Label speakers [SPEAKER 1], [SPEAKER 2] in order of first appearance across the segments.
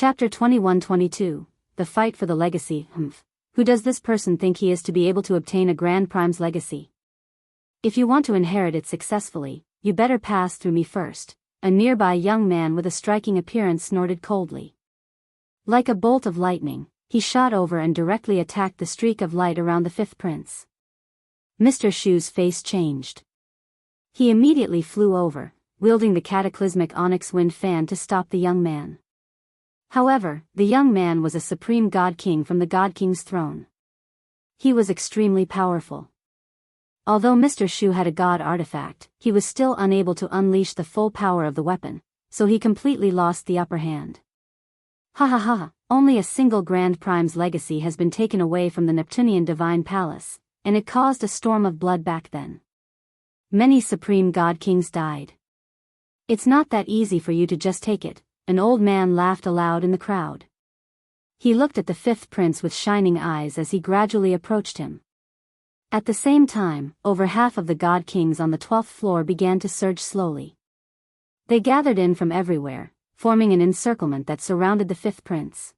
[SPEAKER 1] Chapter 21-22, The Fight for the Legacy. Who does this person think he is to be able to obtain a Grand Prime's legacy? If you want to inherit it successfully, you better pass through me first, a nearby young man with a striking appearance snorted coldly. Like a bolt of lightning, he shot over and directly attacked the streak of light around the fifth prince. Mr. Shu's face changed. He immediately flew over, wielding the cataclysmic onyx wind fan to stop the young man. However, the young man was a supreme god king from the god king's throne. He was extremely powerful. Although Mr. Shu had a god artifact, he was still unable to unleash the full power of the weapon, so he completely lost the upper hand. Ha ha ha, only a single Grand Prime's legacy has been taken away from the Neptunean divine palace, and it caused a storm of blood back then. Many supreme god kings died. It's not that easy for you to just take it. An old man laughed aloud in the crowd. He looked at the fifth prince with shining eyes as he gradually approached him. At the same time, over half of the god kings on the 12th floor began to surge slowly. They gathered in from everywhere, forming an encirclement that surrounded the fifth prince.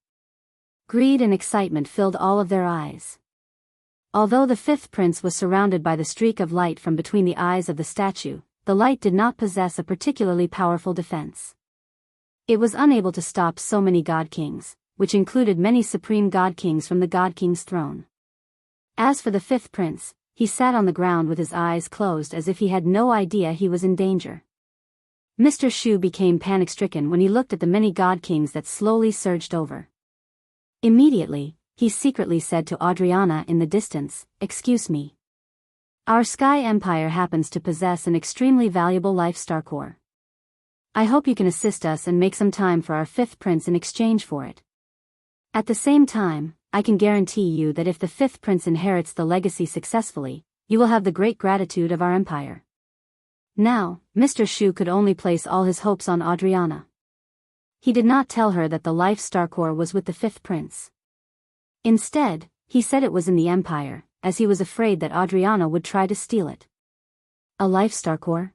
[SPEAKER 1] Greed and excitement filled all of their eyes. Although the fifth prince was surrounded by the streak of light from between the eyes of the statue, the light did not possess a particularly powerful defense. It was unable to stop so many god kings, which included many supreme god kings from the god king's throne. As for the fifth prince, he sat on the ground with his eyes closed as if he had no idea he was in danger. Mr. Shu became panic-stricken when he looked at the many god kings that slowly surged over. Immediately, he secretly said to Adriana in the distance, "Excuse me. Our Sky Empire happens to possess an extremely valuable life star core. I hope you can assist us and make some time for our fifth prince in exchange for it. At the same time, I can guarantee you that if the fifth prince inherits the legacy successfully, you will have the great gratitude of our empire." Now, Mr. Shu could only place all his hopes on Adriana. He did not tell her that the life star core was with the fifth prince. Instead, he said it was in the empire, as he was afraid that Adriana would try to steal it. A life star core?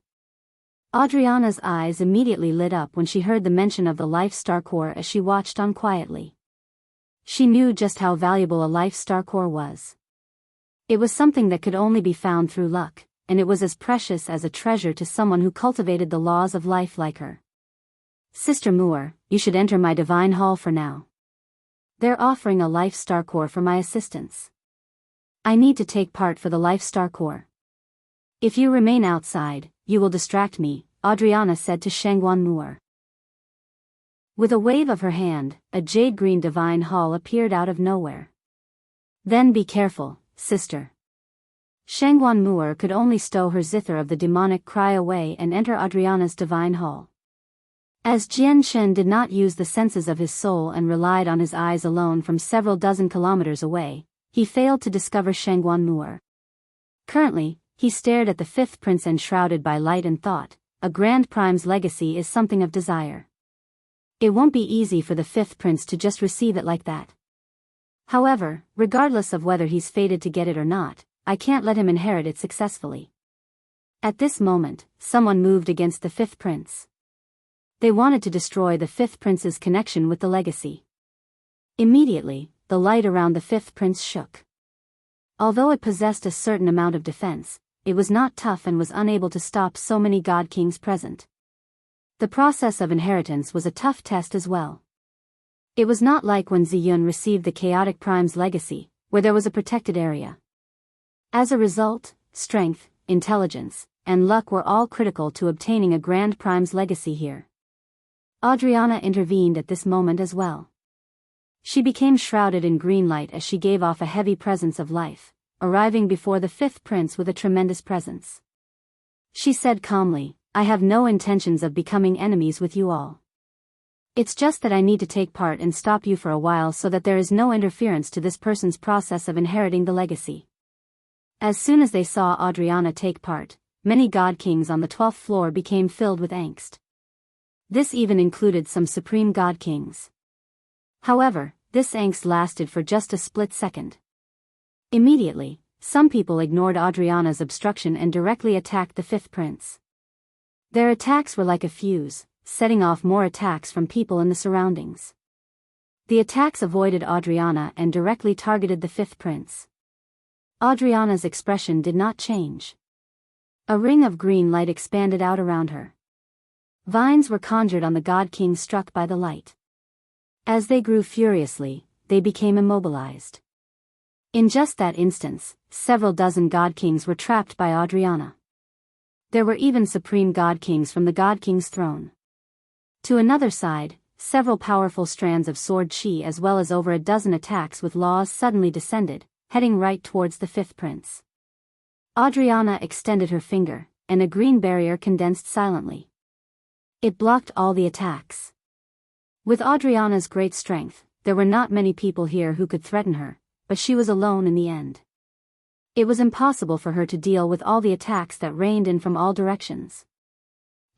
[SPEAKER 1] Adriana's eyes immediately lit up when she heard the mention of the life star core as she watched on quietly. She knew just how valuable a life star core was. It was something that could only be found through luck, and it was as precious as a treasure to someone who cultivated the laws of life like her. "Sister Moore, you should enter my divine hall for now. They're offering a life star core for my assistance. I need to take part for the life star core. If you remain outside, you will distract me," Adriana said to Shangguan Moore. With a wave of her hand, a jade-green divine hall appeared out of nowhere. "Then be careful, sister." Shangguan Moore could only stow her zither of the demonic cry away and enter Adriana's divine hall. As Jian Shen did not use the senses of his soul and relied on his eyes alone from several dozen kilometers away, he failed to discover Shangguan Moore. Currently, he stared at the fifth prince enshrouded by light and thought, a Grand Prime's legacy is something of desire. It won't be easy for the fifth prince to just receive it like that. However, regardless of whether he's fated to get it or not, I can't let him inherit it successfully. At this moment, someone moved against the fifth prince. They wanted to destroy the fifth prince's connection with the legacy. Immediately, the light around the fifth prince shook. Although it possessed a certain amount of defense, it was not tough and was unable to stop so many god kings present. The process of inheritance was a tough test as well. It was not like when Ziyun received the Chaotic Prime's legacy, where there was a protected area. As a result, strength, intelligence, and luck were all critical to obtaining a Grand Prime's legacy here. Adriana intervened at this moment as well. She became shrouded in green light as she gave off a heavy presence of life, arriving before the fifth prince with a tremendous presence. She said calmly, "I have no intentions of becoming enemies with you all. It's just that I need to take part and stop you for a while so that there is no interference to this person's process of inheriting the legacy." As soon as they saw Adriana take part, many god kings on the 12th floor became filled with angst. This even included some supreme god kings. However, this angst lasted for just a split second. Immediately, some people ignored Adriana's obstruction and directly attacked the fifth prince. Their attacks were like a fuse, setting off more attacks from people in the surroundings. The attacks avoided Adriana and directly targeted the fifth prince. Adriana's expression did not change. A ring of green light expanded out around her. Vines were conjured on the god kings struck by the light. As they grew furiously, they became immobilized. In just that instance, several dozen god kings were trapped by Adriana. There were even supreme god kings from the god king's throne. To another side, several powerful strands of sword chi as well as over a dozen attacks with laws suddenly descended, heading right towards the fifth prince. Adriana extended her finger, and a green barrier condensed silently. It blocked all the attacks. With Adriana's great strength, there were not many people here who could threaten her, but she was alone in the end. It was impossible for her to deal with all the attacks that rained in from all directions.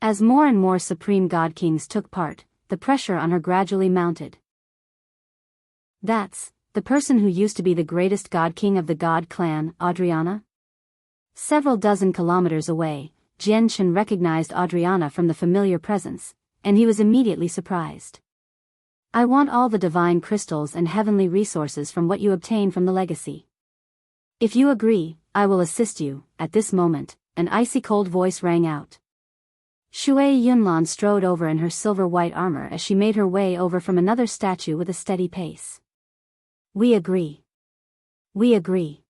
[SPEAKER 1] As more and more supreme god kings took part, the pressure on her gradually mounted. That's the person who used to be the greatest god king of the god clan, Adriana? Several dozen kilometers away, Jian Chen recognized Adriana from the familiar presence, and he was immediately surprised. I want all the divine crystals and heavenly resources from what you obtain from the legacy. If you agree, I will assist you. At this moment, an icy cold voice rang out. Shui Yunlan strode over in her silver-white armor as she made her way over from another statue with a steady pace. We agree. We agree.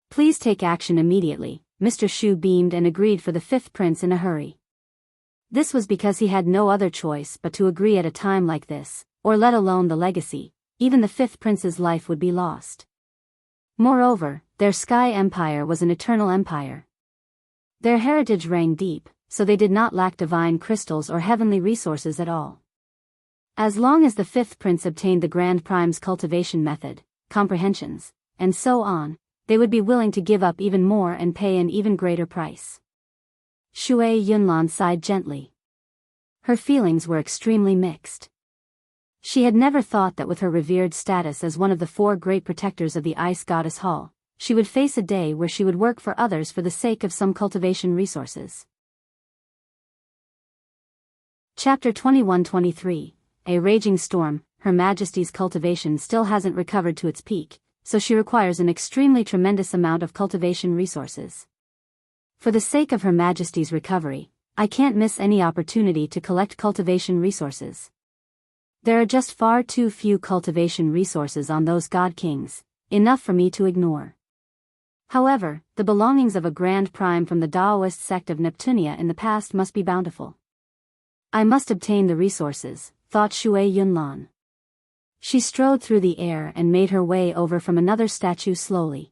[SPEAKER 1] Please take action immediately. Mr. Shu beamed and agreed for the fifth prince in a hurry. This was because he had no other choice but to agree at a time like this, or let alone the legacy, even the fifth prince's life would be lost. Moreover, their sky empire was an eternal empire. Their heritage rang deep, so they did not lack divine crystals or heavenly resources at all. As long as the fifth prince obtained the Grand Prime's cultivation method, comprehensions, and so on, they would be willing to give up even more and pay an even greater price. Shui Yunlan sighed gently. Her feelings were extremely mixed. She had never thought that with her revered status as one of the four great protectors of the Ice Goddess Hall, she would face a day where she would work for others for the sake of some cultivation resources. Chapter 21-23. A raging storm. Her Majesty's cultivation still hasn't recovered to its peak, so she requires an extremely tremendous amount of cultivation resources. For the sake of Her Majesty's recovery, I can't miss any opportunity to collect cultivation resources. There are just far too few cultivation resources on those god kings, enough for me to ignore. However, the belongings of a Grand Prime from the Taoist sect of Neptunia in the past must be bountiful. I must obtain the resources, thought Shui Yunlan. She strode through the air and made her way over from another statue slowly.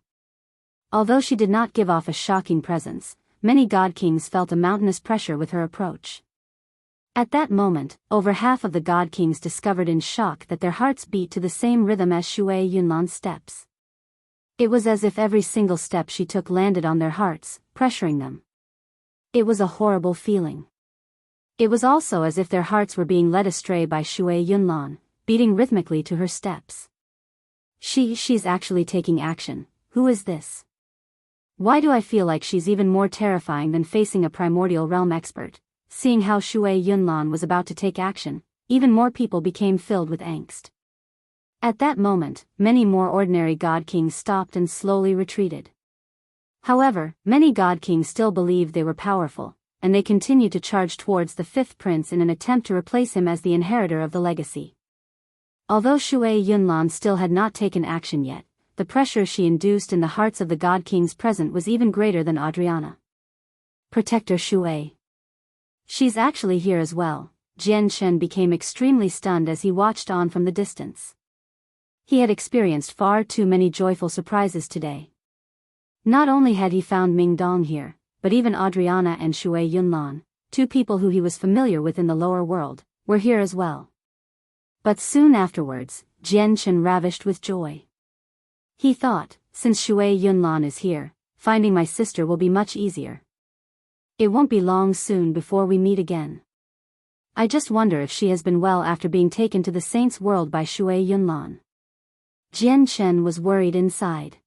[SPEAKER 1] Although she did not give off a shocking presence, many god kings felt a mountainous pressure with her approach. At that moment, over half of the god kings discovered in shock that their hearts beat to the same rhythm as Shui Yunlan's steps. It was as if every single step she took landed on their hearts, pressuring them. It was a horrible feeling. It was also as if their hearts were being led astray by Shui Yunlan, beating rhythmically to her steps. She's actually taking action. Who is this? Why do I feel like she's even more terrifying than facing a primordial realm expert? Seeing how Shui Yunlan was about to take action, even more people became filled with angst. At that moment, many more ordinary god kings stopped and slowly retreated. However, many god kings still believed they were powerful, and they continued to charge towards the fifth prince in an attempt to replace him as the inheritor of the legacy. Although Shui Yunlan still had not taken action yet, the pressure she induced in the hearts of the god kings present was even greater than Adriana. Protector Shui. She's actually here as well. Jian Chen became extremely stunned as he watched on from the distance. He had experienced far too many joyful surprises today. Not only had he found Ming Dong here, but even Adriana and Shui Yunlan, two people who he was familiar with in the lower world, were here as well. But soon afterwards, Jian Chen ravished with joy. He thought, since Shui Yunlan is here, finding my sister will be much easier. It won't be long soon before we meet again. I just wonder if she has been well after being taken to the saint's world by Shui Yunlan. Jian Chen was worried inside.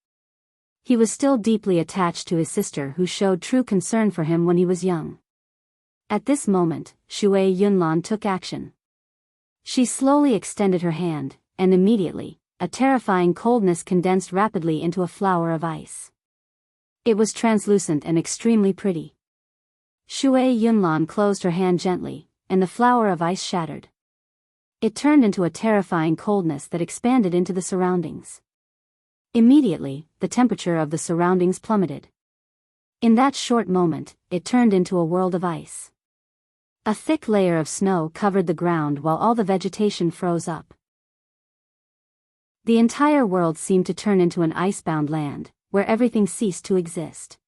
[SPEAKER 1] He was still deeply attached to his sister who showed true concern for him when he was young. At this moment, Shui Yunlan took action. She slowly extended her hand, and immediately, a terrifying coldness condensed rapidly into a flower of ice. It was translucent and extremely pretty. Shui Yunlan closed her hand gently, and the flower of ice shattered. It turned into a terrifying coldness that expanded into the surroundings. Immediately, the temperature of the surroundings plummeted. In that short moment, it turned into a world of ice. A thick layer of snow covered the ground while all the vegetation froze up. The entire world seemed to turn into an icebound land, where everything ceased to exist.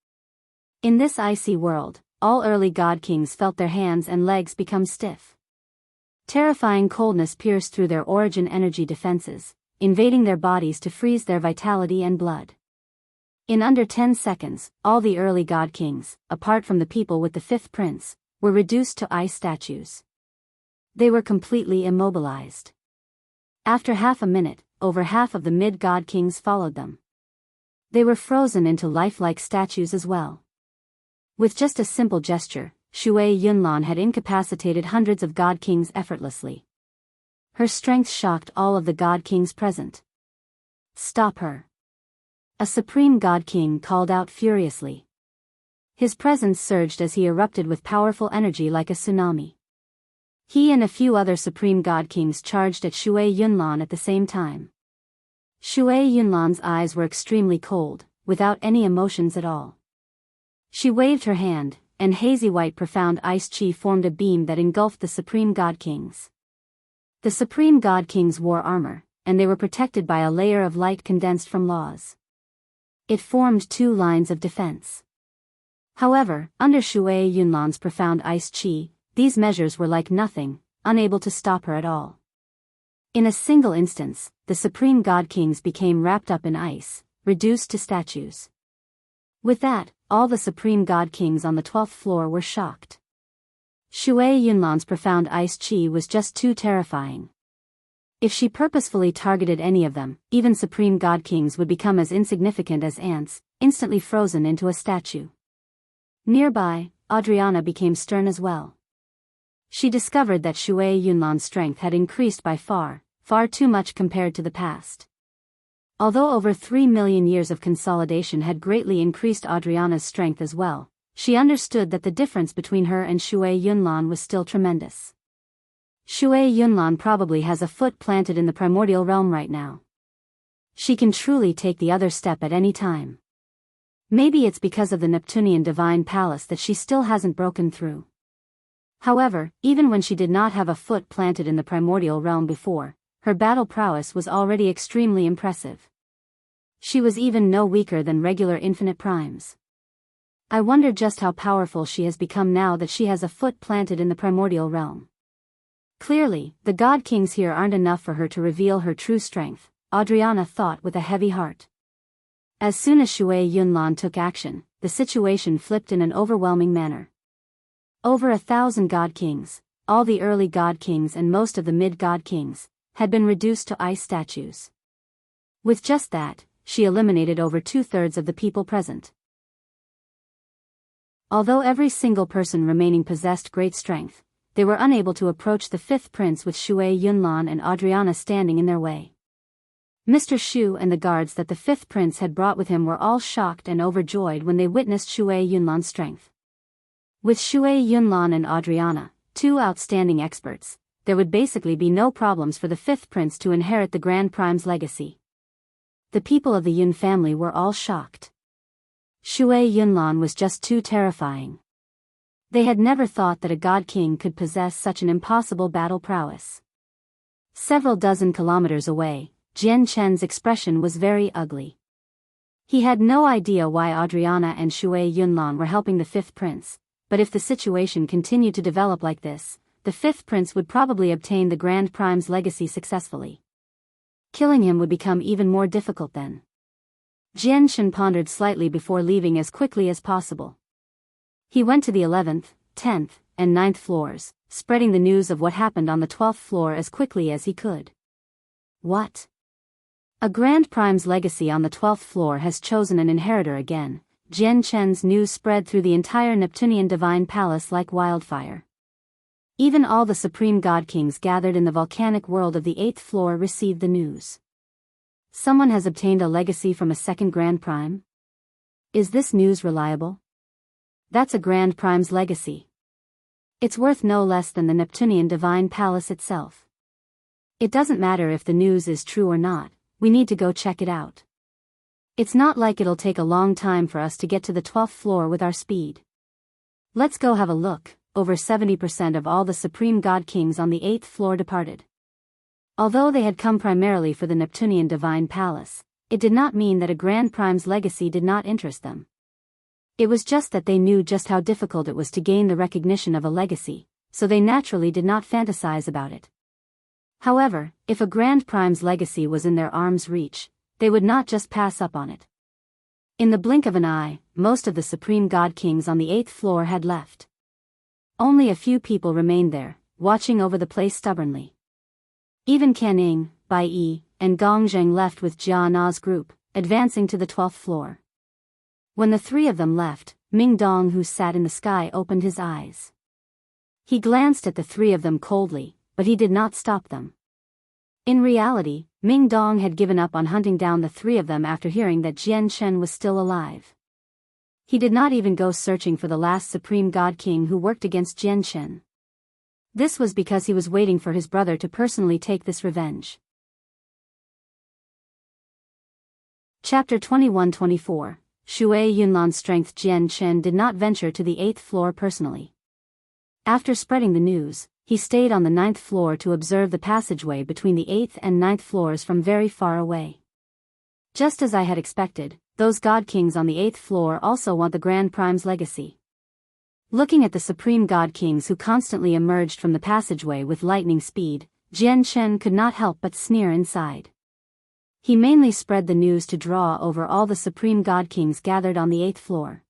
[SPEAKER 1] In this icy world, all early god kings felt their hands and legs become stiff. Terrifying coldness pierced through their origin energy defenses, invading their bodies to freeze their vitality and blood. In under 10 seconds, all the early god kings, apart from the people with the fifth prince, were reduced to ice statues. They were completely immobilized. After half a minute, over half of the mid-god kings followed them. They were frozen into lifelike statues as well. With just a simple gesture, Shui Yunlan had incapacitated hundreds of god kings effortlessly. Her strength shocked all of the god kings present. "Stop her!" A supreme god king called out furiously. His presence surged as he erupted with powerful energy like a tsunami. He and a few other supreme god kings charged at Shui Yunlan at the same time. Shui Yunlan's eyes were extremely cold, without any emotions at all. She waved her hand, and hazy white profound ice chi formed a beam that engulfed the supreme god kings. The supreme god kings wore armor, and they were protected by a layer of light condensed from laws. It formed two lines of defense. However, under Shui Yunlan's profound ice chi, these measures were like nothing, unable to stop her at all. In a single instance, the supreme god kings became wrapped up in ice, reduced to statues. With that, all the supreme god kings on the 12th floor were shocked. Shui Yunlan's profound ice chi was just too terrifying. If she purposefully targeted any of them, even supreme god kings would become as insignificant as ants, instantly frozen into a statue. Nearby, Adriana became stern as well. She discovered that Shui Yunlan's strength had increased by far too much compared to the past. Although over 3 million years of consolidation had greatly increased Adriana's strength as well, she understood that the difference between her and Shui Yunlan was still tremendous. Shui Yunlan probably has a foot planted in the primordial realm right now. She can truly take the other step at any time. Maybe it's because of the Neptunean divine palace that she still hasn't broken through. However, even when she did not have a foot planted in the primordial realm before, her battle prowess was already extremely impressive. She was even no weaker than regular infinite primes. I wonder just how powerful she has become now that she has a foot planted in the primordial realm. Clearly, the god kings here aren't enough for her to reveal her true strength, Adriana thought with a heavy heart. As soon as Shui Yunlan took action, the situation flipped in an overwhelming manner. Over 1,000 god kings, all the early god kings and most of the mid-god kings, had been reduced to ice statues. With just that, she eliminated over 2/3 of the people present. Although every single person remaining possessed great strength, they were unable to approach the fifth prince with Shui Yunlan and Adriana standing in their way. Mr. Shu and the guards that the fifth prince had brought with him were all shocked and overjoyed when they witnessed Shui Yunlan's strength. With Shui Yunlan and Adriana, two outstanding experts, there would basically be no problems for the fifth prince to inherit the Grand Prime's legacy. The people of the Yun family were all shocked. Shui Yunlan was just too terrifying. They had never thought that a god king could possess such an impossible battle prowess. Several dozen kilometers away, Jian Chen's expression was very ugly. He had no idea why Adriana and Shui Yunlan were helping the fifth prince, but if the situation continued to develop like this, the fifth prince would probably obtain the Grand Prime's legacy successfully. Killing him would become even more difficult then. Jian Chen pondered slightly before leaving as quickly as possible. He went to the 11th, 10th, and 9th floors, spreading the news of what happened on the 12th floor as quickly as he could. What? A Grand Prime's legacy on the 12th floor has chosen an inheritor again. Jian Chen's news spread through the entire Neptunean divine palace like wildfire. Even all the supreme god kings gathered in the volcanic world of the 8th floor received the news. Someone has obtained a legacy from a second Grand Prime? Is this news reliable? That's a Grand Prime's legacy. It's worth no less than the Neptunean Divine Palace itself. It doesn't matter if the news is true or not, we need to go check it out. It's not like it'll take a long time for us to get to the 12th floor with our speed. Let's go have a look. Over 70% of all the supreme god kings on the 8th floor departed. Although they had come primarily for the Neptunean Divine Palace, it did not mean that a Grand Prime's legacy did not interest them. It was just that they knew just how difficult it was to gain the recognition of a legacy, so they naturally did not fantasize about it. However, if a Grand Prime's legacy was in their arm's reach, they would not just pass up on it. In the blink of an eye, most of the supreme god kings on the 8th floor had left. Only a few people remained there, watching over the place stubbornly. Even Caning, Bai Yi, and Gong Zheng left with Jia Na's group, advancing to the 12th floor. When the three of them left, Ming Dong, who sat in the sky, opened his eyes. He glanced at the three of them coldly, but he did not stop them. In reality, Ming Dong had given up on hunting down the three of them after hearing that Jian Shen was still alive. He did not even go searching for the last supreme god king who worked against Jian Shen. This was because he was waiting for his brother to personally take this revenge. Chapter 21-24. Shui Yunlan's strength. Jian Shen did not venture to the 8th floor personally. After spreading the news, he stayed on the 9th floor to observe the passageway between the 8th and 9th floors from very far away. Just as I had expected, those god kings on the 8th floor also want the Grand Prime's legacy. Looking at the supreme god kings who constantly emerged from the passageway with lightning speed, Jian Shen could not help but sneer inside. He mainly spread the news to draw over all the supreme god kings gathered on the 8th floor.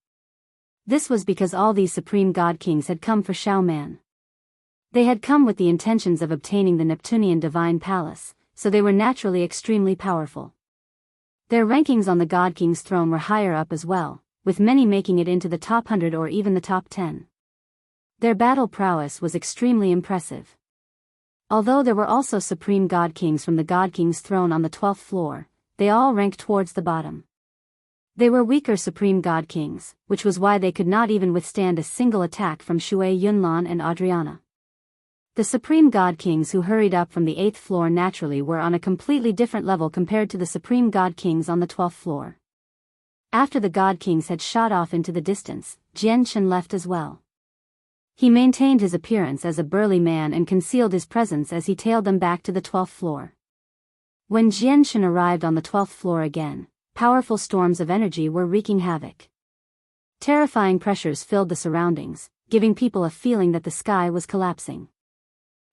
[SPEAKER 1] This was because all these supreme god kings had come for Xiaoman. They had come with the intentions of obtaining the Neptunean Divine Palace, so they were naturally extremely powerful. Their rankings on the God King's throne were higher up as well, with many making it into the top 100 or even the top 10. Their battle prowess was extremely impressive. Although there were also supreme God Kings from the God King's throne on the 12th floor, they all ranked towards the bottom. They were weaker supreme God Kings, which was why they could not even withstand a single attack from Shui, Yunlan and Adriana. The supreme god kings who hurried up from the 8th floor naturally were on a completely different level compared to the supreme god kings on the 12th floor. After the god kings had shot off into the distance, Jian Shen left as well. He maintained his appearance as a burly man and concealed his presence as he tailed them back to the 12th floor. When Jian Shen arrived on the 12th floor again, powerful storms of energy were wreaking havoc. Terrifying pressures filled the surroundings, giving people a feeling that the sky was collapsing.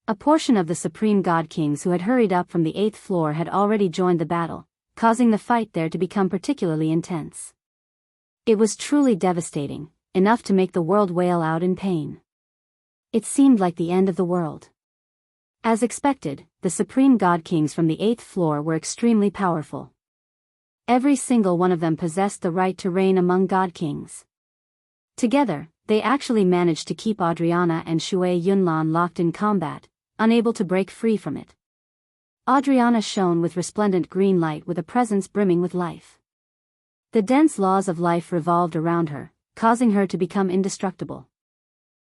[SPEAKER 1] A portion of the supreme god kings who had hurried up from the 8th floor had already joined the battle, causing the fight there to become particularly intense. It was truly devastating, enough to make the world wail out in pain. It seemed like the end of the world. As expected, the supreme god kings from the 8th floor were extremely powerful. Every single one of them possessed the right to reign among god kings. Together, they actually managed to keep Adriana and Shui Yunlan locked in combat, unable to break free from it. Adriana shone with resplendent green light with a presence brimming with life. The dense laws of life revolved around her, causing her to become indestructible.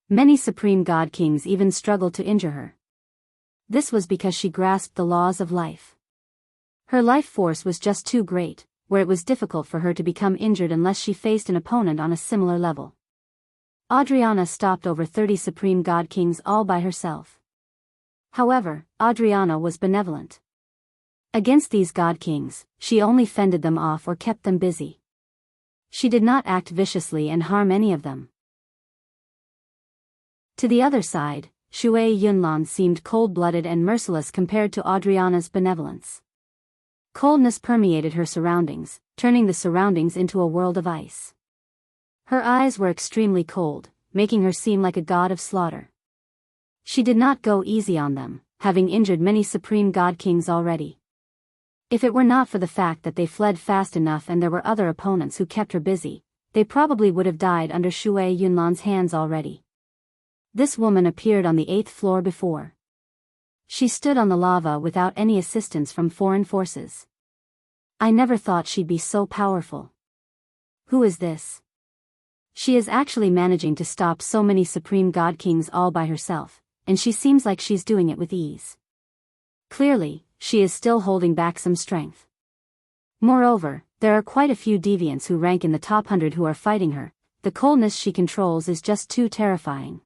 [SPEAKER 1] Many supreme god kings even struggled to injure her. This was because she grasped the laws of life. Her life force was just too great, where it was difficult for her to become injured unless she faced an opponent on a similar level. Adriana stopped over 30 supreme god kings all by herself. However, Adriana was benevolent. Against these god kings, she only fended them off or kept them busy. She did not act viciously and harm any of them. To the other side, Shui Yunlan seemed cold-blooded and merciless compared to Adriana's benevolence. Coldness permeated her surroundings, turning the surroundings into a world of ice. Her eyes were extremely cold, making her seem like a god of slaughter. She did not go easy on them, having injured many supreme god kings already. If it were not for the fact that they fled fast enough and there were other opponents who kept her busy, they probably would have died under Shui Yunlan's hands already. This woman appeared on the 8th floor before. She stood on the lava without any assistance from foreign forces. I never thought she'd be so powerful. Who is this? She is actually managing to stop so many Supreme God Kings all by herself, and she seems like she's doing it with ease. Clearly, she is still holding back some strength. Moreover, there are quite a few deviants who rank in the top 100 who are fighting her. The coldness she controls is just too terrifying.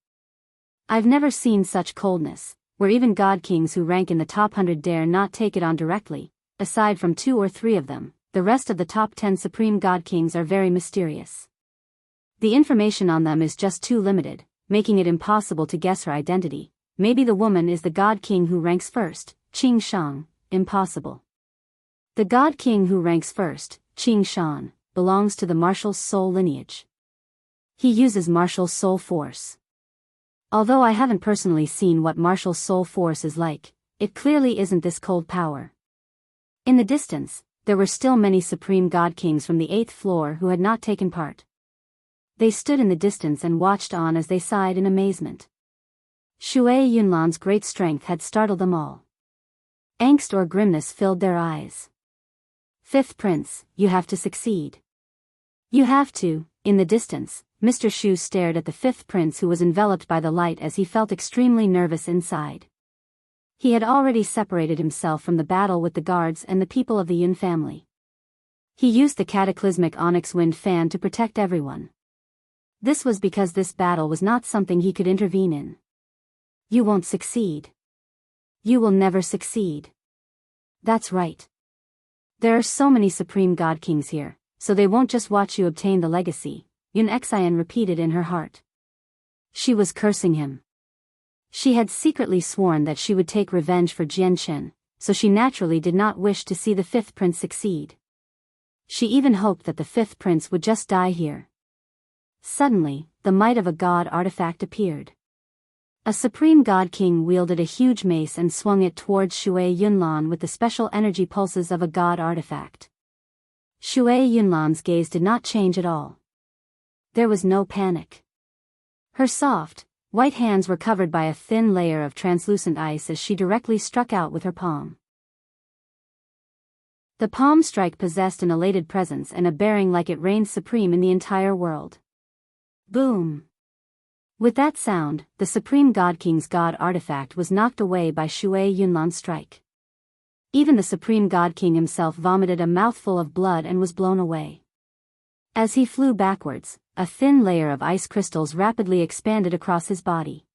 [SPEAKER 1] I've never seen such coldness, where even God Kings who rank in the top 100 dare not take it on directly. Aside from 2 or 3 of them, the rest of the top 10 Supreme God Kings are very mysterious. The information on them is just too limited, making it impossible to guess her identity. Maybe the woman is the God King who ranks first, Qing Shang. Impossible. The God King who ranks first, Qing Shan, belongs to the martial soul lineage. He uses martial soul force. Although I haven't personally seen what martial soul force is like, it clearly isn't this cold power. In the distance, there were still many Supreme God Kings from the 8th floor who had not taken part. They stood in the distance and watched on as they sighed in amazement. Shui Yunlan's great strength had startled them all. Angst or grimness filled their eyes. 5th Prince, you have to succeed. You have to. In the distance, Mr. Shu stared at the 5th Prince who was enveloped by the light as he felt extremely nervous inside. He had already separated himself from the battle with the guards and the people of the Yun family. He used the cataclysmic onyx wind fan to protect everyone. This was because this battle was not something he could intervene in. You won't succeed. You will never succeed. That's right. There are so many Supreme God Kings here, so they won't just watch you obtain the legacy, Yun Xian repeated in her heart. She was cursing him. She had secretly sworn that she would take revenge for Jian Chen, so she naturally did not wish to see the 5th Prince succeed. She even hoped that the 5th Prince would just die here. Suddenly, the might of a god artifact appeared. A Supreme God King wielded a huge mace and swung it towards Shui Yunlan with the special energy pulses of a god artifact. Shui Yunlan's gaze did not change at all. There was no panic. Her soft, white hands were covered by a thin layer of translucent ice as she directly struck out with her palm. The palm strike possessed an elated presence and a bearing like it reigned supreme in the entire world. Boom! With that sound, the Supreme God King's god artifact was knocked away by Shui Yunlan's strike. Even the Supreme God King himself vomited a mouthful of blood and was blown away. As he flew backwards, a thin layer of ice crystals rapidly expanded across his body.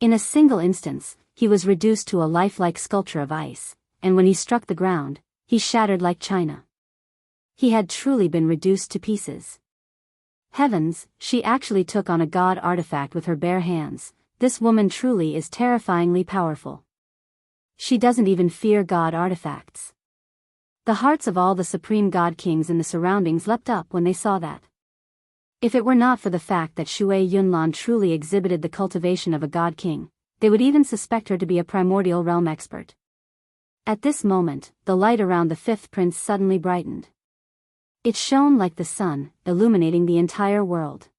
[SPEAKER 1] In a single instance, he was reduced to a lifelike sculpture of ice, and when he struck the ground, he shattered like china. He had truly been reduced to pieces. Heavens, she actually took on a god artifact with her bare hands. This woman truly is terrifyingly powerful. She doesn't even fear god artifacts. The hearts of all the Supreme God Kings in the surroundings leapt up when they saw that. If it were not for the fact that Shui Yunlan truly exhibited the cultivation of a God King, they would even suspect her to be a primordial realm expert. At this moment, the light around the 5th Prince suddenly brightened. It shone like the sun, illuminating the entire world.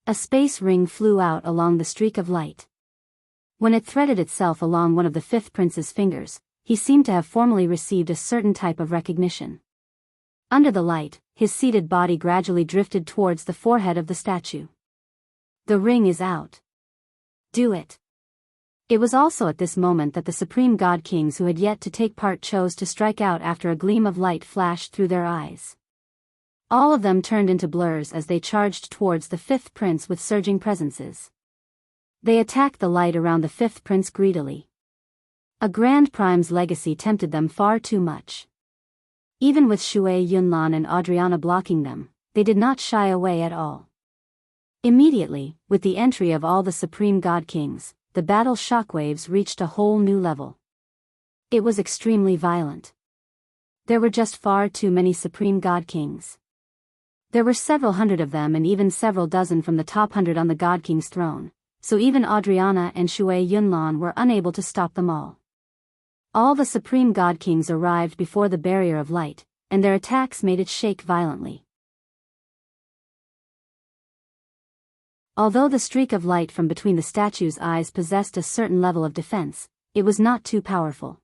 [SPEAKER 1] A space ring flew out along the streak of light. When it threaded itself along one of the 5th Prince's fingers, he seemed to have formally received a certain type of recognition. Under the light, his seated body gradually drifted towards the forehead of the statue. The ring is out. Do it. It was also at this moment that the Supreme God Kings who had yet to take part chose to strike out after a gleam of light flashed through their eyes. All of them turned into blurs as they charged towards the 5th Prince with surging presences. They attacked the light around the 5th Prince greedily. A Grand Prime's legacy tempted them far too much. Even with Shui Yunlan and Adriana blocking them, they did not shy away at all. Immediately, with the entry of all the Supreme God Kings, the battle shockwaves reached a whole new level. It was extremely violent. There were just far too many Supreme God Kings. There were several hundred of them and even several dozen from the top 100 on the God King's throne, so even Adriana and Shui Yunlan were unable to stop them all. All the Supreme God Kings arrived before the barrier of light, and their attacks made it shake violently. Although the streak of light from between the statue's eyes possessed a certain level of defense, it was not too powerful.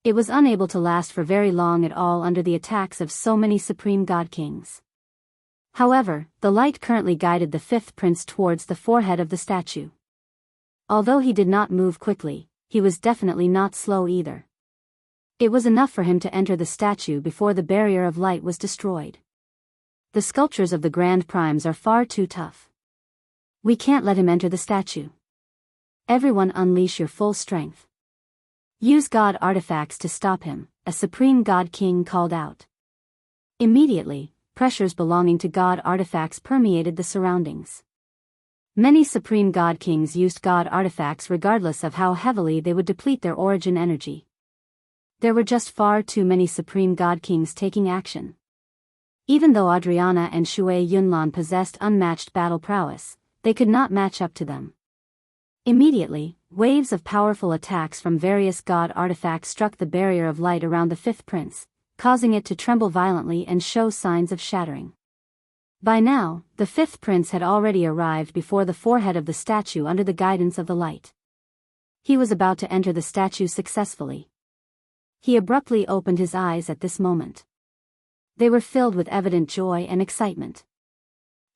[SPEAKER 1] It was unable to last for very long at all under the attacks of so many supreme god kings. However, the light currently guided the fifth prince towards the forehead of the statue. Although he did not move quickly, he was definitely not slow either. It was enough for him to enter the statue before the barrier of light was destroyed. The sculptures of the Grand Primes are far too tough. We can't let him enter the statue. Everyone unleash your full strength. Use god artifacts to stop him, a supreme god king called out. Immediately, pressures belonging to god artifacts permeated the surroundings. Many supreme god kings used god artifacts regardless of how heavily they would deplete their origin energy. There were just far too many supreme god kings taking action. Even though Adriana and Shui Yunlan possessed unmatched battle prowess, they could not match up to them. Immediately, waves of powerful attacks from various god artifacts struck the barrier of light around the fifth prince, causing it to tremble violently and show signs of shattering. By now, the fifth prince had already arrived before the forehead of the statue under the guidance of the light. He was about to enter the statue successfully. He abruptly opened his eyes at this moment. They were filled with evident joy and excitement.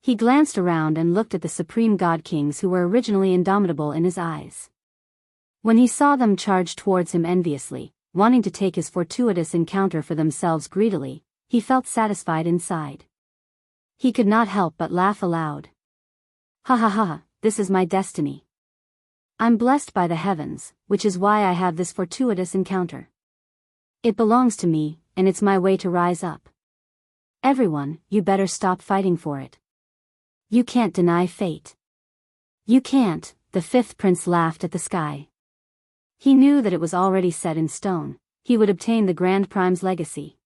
[SPEAKER 1] He glanced around and looked at the supreme god kings who were originally indomitable in his eyes. When he saw them charge towards him enviously, wanting to take his fortuitous encounter for themselves greedily, he felt satisfied inside. He could not help but laugh aloud. Ha ha ha, this is my destiny. I'm blessed by the heavens, which is why I have this fortuitous encounter. It belongs to me, and it's my way to rise up. Everyone, you better stop fighting for it. You can't deny fate. You can't, the fifth prince laughed at the sky. He knew that it was already set in stone, he would obtain the Grand Prime's legacy.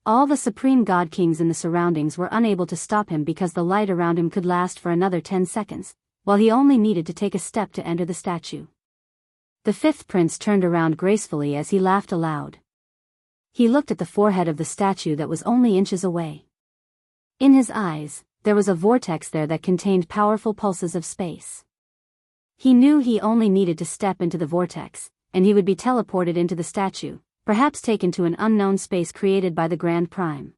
[SPEAKER 1] All the supreme god kings in the surroundings were unable to stop him because the light around him could last for another 10 seconds, while he only needed to take a step to enter the statue. The fifth prince turned around gracefully as he laughed aloud. He looked at the forehead of the statue that was only inches away. In his eyes, there was a vortex there that contained powerful pulses of space. He knew he only needed to step into the vortex, and he would be teleported into the statue, perhaps taken to an unknown space created by the Grand Prime.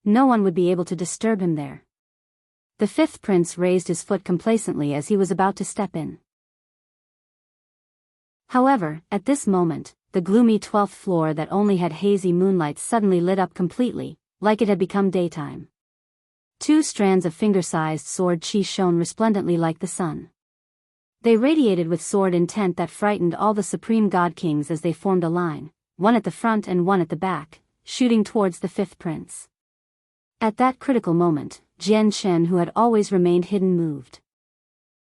[SPEAKER 1] No one would be able to disturb him there. The fifth prince raised his foot complacently as he was about to step in. However, at this moment, the gloomy 12th floor that only had hazy moonlight suddenly lit up completely, like it had become daytime. 2 strands of finger-sized sword chi shone resplendently like the sun. They radiated with sword intent that frightened all the supreme god kings as they formed a line, one at the front and one at the back, shooting towards the fifth prince. At that critical moment, Jian Shen, who had always remained hidden, moved.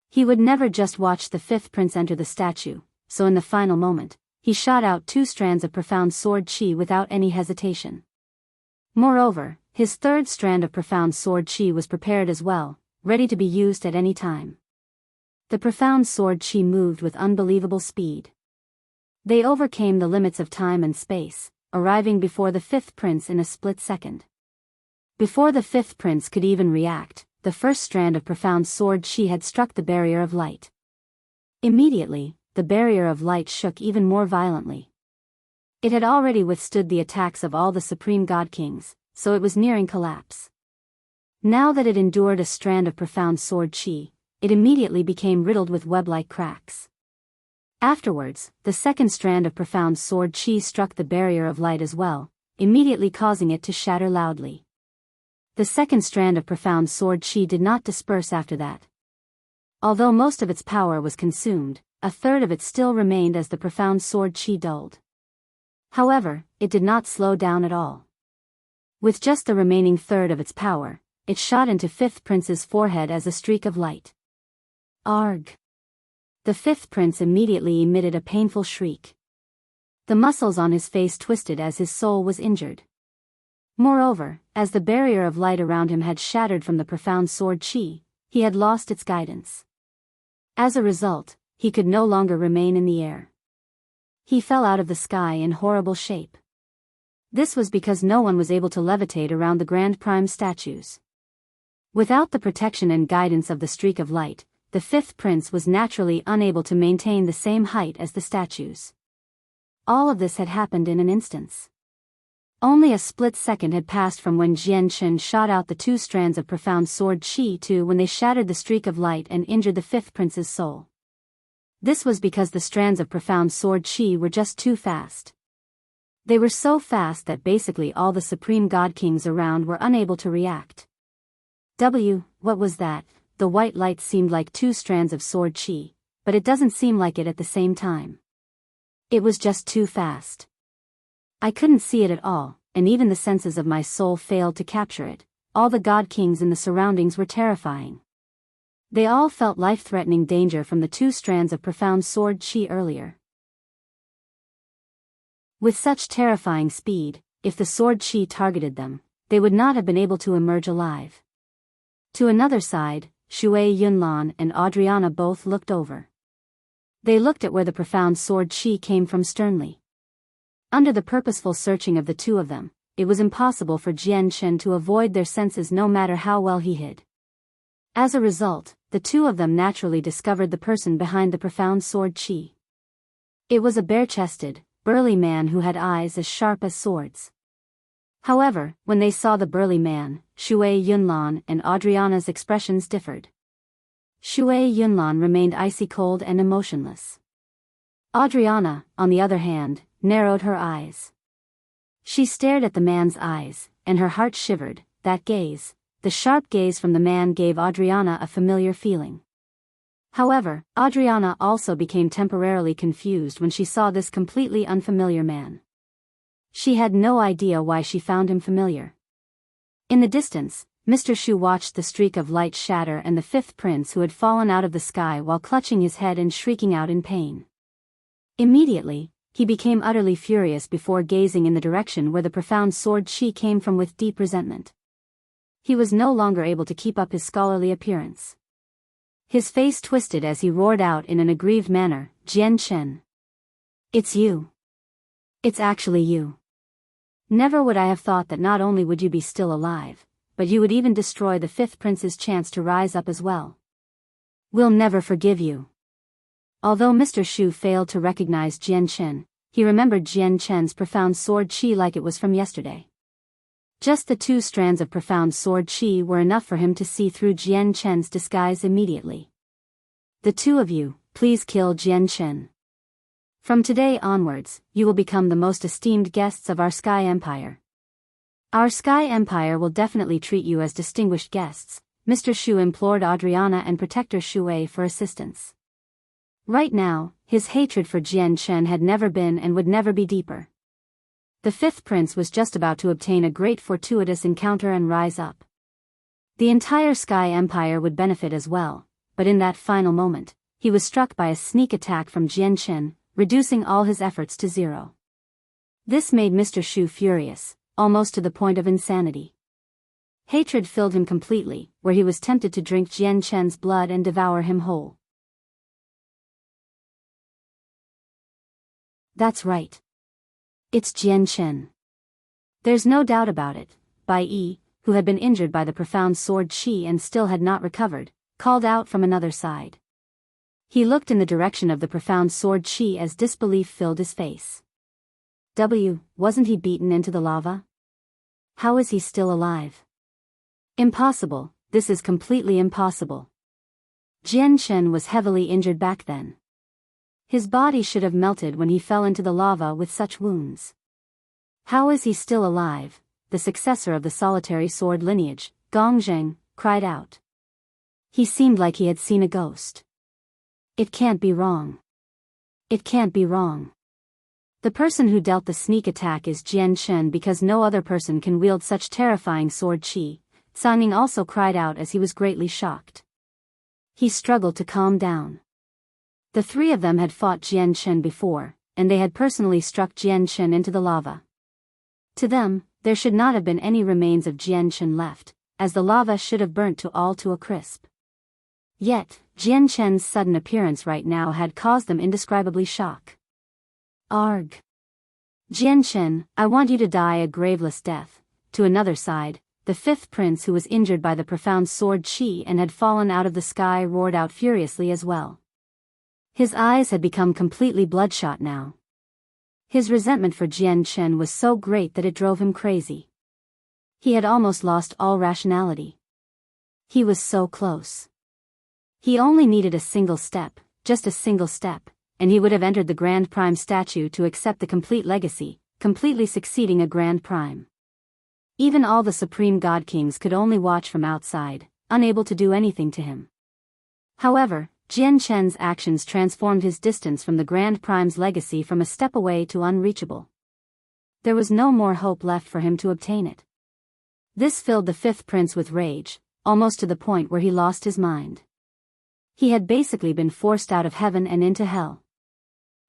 [SPEAKER 1] He would never just watch the fifth prince enter the statue, so in the final moment, he shot out 2 strands of profound sword chi without any hesitation. Moreover, his third strand of profound sword chi was prepared as well, ready to be used at any time. The profound sword chi moved with unbelievable speed. They overcame the limits of time and space, arriving before the fifth prince in a split second. Before the fifth prince could even react, the first strand of profound sword chi had struck the barrier of light. Immediately, the barrier of light shook even more violently. It had already withstood the attacks of all the supreme god kings, so it was nearing collapse. Now that it endured a strand of profound sword chi, it immediately became riddled with web-like cracks. Afterwards, the second strand of profound sword chi struck the barrier of light as well, immediately causing it to shatter loudly. The second strand of profound sword chi did not disperse after that. Although most of its power was consumed, a third of it still remained as the profound sword chi dulled. However, it did not slow down at all. With just the remaining third of its power, it shot into fifth prince's forehead as a streak of light. Arg! The fifth prince immediately emitted a painful shriek. The muscles on his face twisted as his soul was injured. Moreover, as the barrier of light around him had shattered from the profound sword chi, he had lost its guidance. As a result, he could no longer remain in the air. He fell out of the sky in horrible shape. This was because no one was able to levitate around the Grand Prime statues. Without the protection and guidance of the streak of light, the fifth prince was naturally unable to maintain the same height as the statues. All of this had happened in an instant. Only a split second had passed from when Jiangchen shot out the 2 strands of profound sword qi to when they shattered the streak of light and injured the fifth prince's soul. This was because the strands of profound sword qi were just too fast. They were so fast that basically all the supreme god kings around were unable to react. What was that? The white light seemed like 2 strands of sword qi, but it doesn't seem like it at the same time. It was just too fast. I couldn't see it at all, and even the senses of my soul failed to capture it. All the god kings in the surroundings were terrifying. They all felt life-threatening danger from the 2 strands of profound sword qi earlier. With such terrifying speed, if the sword qi targeted them, they would not have been able to emerge alive. To another side, Shui, Yunlan, and Adriana both looked over. They looked at where the profound sword qi came from sternly. Under the purposeful searching of the 2 of them, it was impossible for Jiangchen to avoid their senses no matter how well he hid. As a result, the 2 of them naturally discovered the person behind the profound sword qi. It was a bare-chested, burly man who had eyes as sharp as swords. However, when they saw the burly man, Shui, Yunlan, and Adriana's expressions differed. Shui Yunlan remained icy cold and emotionless. Adriana, on the other hand, narrowed her eyes. She stared at the man's eyes, and her heart shivered. That gaze, the sharp gaze from the man, gave Adriana a familiar feeling. However, Adriana also became temporarily confused when she saw this completely unfamiliar man. She had no idea why she found him familiar. In the distance, Mr. Shu watched the streak of light shatter and the fifth prince who had fallen out of the sky while clutching his head and shrieking out in pain. Immediately, he became utterly furious before gazing in the direction where the profound sword qi came from with deep resentment. He was no longer able to keep up his scholarly appearance. His face twisted as he roared out in an aggrieved manner, "Jiangchen! It's you! It's actually you! Never would I have thought that not only would you be still alive, but you would even destroy the fifth prince's chance to rise up as well. We'll never forgive you." Although Mr. Shu failed to recognize Jiangchen, he remembered Jiangchen's profound sword qi like it was from yesterday. Just the 2 strands of profound sword qi were enough for him to see through Jiangchen's disguise immediately. "The 2 of you, please kill Jiangchen. From today onwards, you will become the most esteemed guests of our Sky Empire. Our Sky Empire will definitely treat you as distinguished guests." Mr. Shu implored Adriana and Protector Shui for assistance. Right now, his hatred for Jiangchen had never been and would never be deeper. The fifth prince was just about to obtain a great fortuitous encounter and rise up. The entire Sky Empire would benefit as well, but in that final moment, he was struck by a sneak attack from Jiangchen, reducing all his efforts to 0. This made Mr. Shu furious, almost to the point of insanity. Hatred filled him completely, where he was tempted to drink Jiangchen's blood and devour him whole. That's right. It's Jiangchen. There's no doubt about it. Bai Yi, who had been injured by the profound sword qi and still had not recovered, called out from another side. He looked in the direction of the profound sword qi as disbelief filled his face. Wasn't he beaten into the lava? How is he still alive? Impossible, this is completely impossible. Jiangchen was heavily injured back then. His body should have melted when he fell into the lava with such wounds. How is he still alive? The successor of the solitary sword lineage, Gongzheng, cried out. He seemed like he had seen a ghost. It can't be wrong. It can't be wrong. The person who dealt the sneak attack is Jiangchen because no other person can wield such terrifying sword qi. Sangning also cried out as he was greatly shocked. He struggled to calm down. The 3 of them had fought Jiangchen before, and they had personally struck Jiangchen into the lava. To them, there should not have been any remains of Jiangchen left, as the lava should have burnt to a crisp. Yet, Jiangchen's sudden appearance right now had caused them indescribably shock. Arg! Jiangchen, I want you to die a graveless death. To another side, the the fifth prince, who was injured by the profound sword chi and had fallen out of the sky, roared out furiously as well. His eyes had become completely bloodshot now. His resentment for Jian Chen was so great that it drove him crazy. He had almost lost all rationality. He was so close. He only needed a single step, just a single step, and he would have entered the Grand Prime statue to accept the complete legacy, completely succeeding a Grand Prime. Even all the Supreme God Kings could only watch from outside, unable to do anything to him. However, Jian Chen's actions transformed his distance from the Grand Prime's legacy from a step away to unreachable. There was no more hope left for him to obtain it. This filled the fifth prince with rage, almost to the point where he lost his mind. He had basically been forced out of heaven and into hell.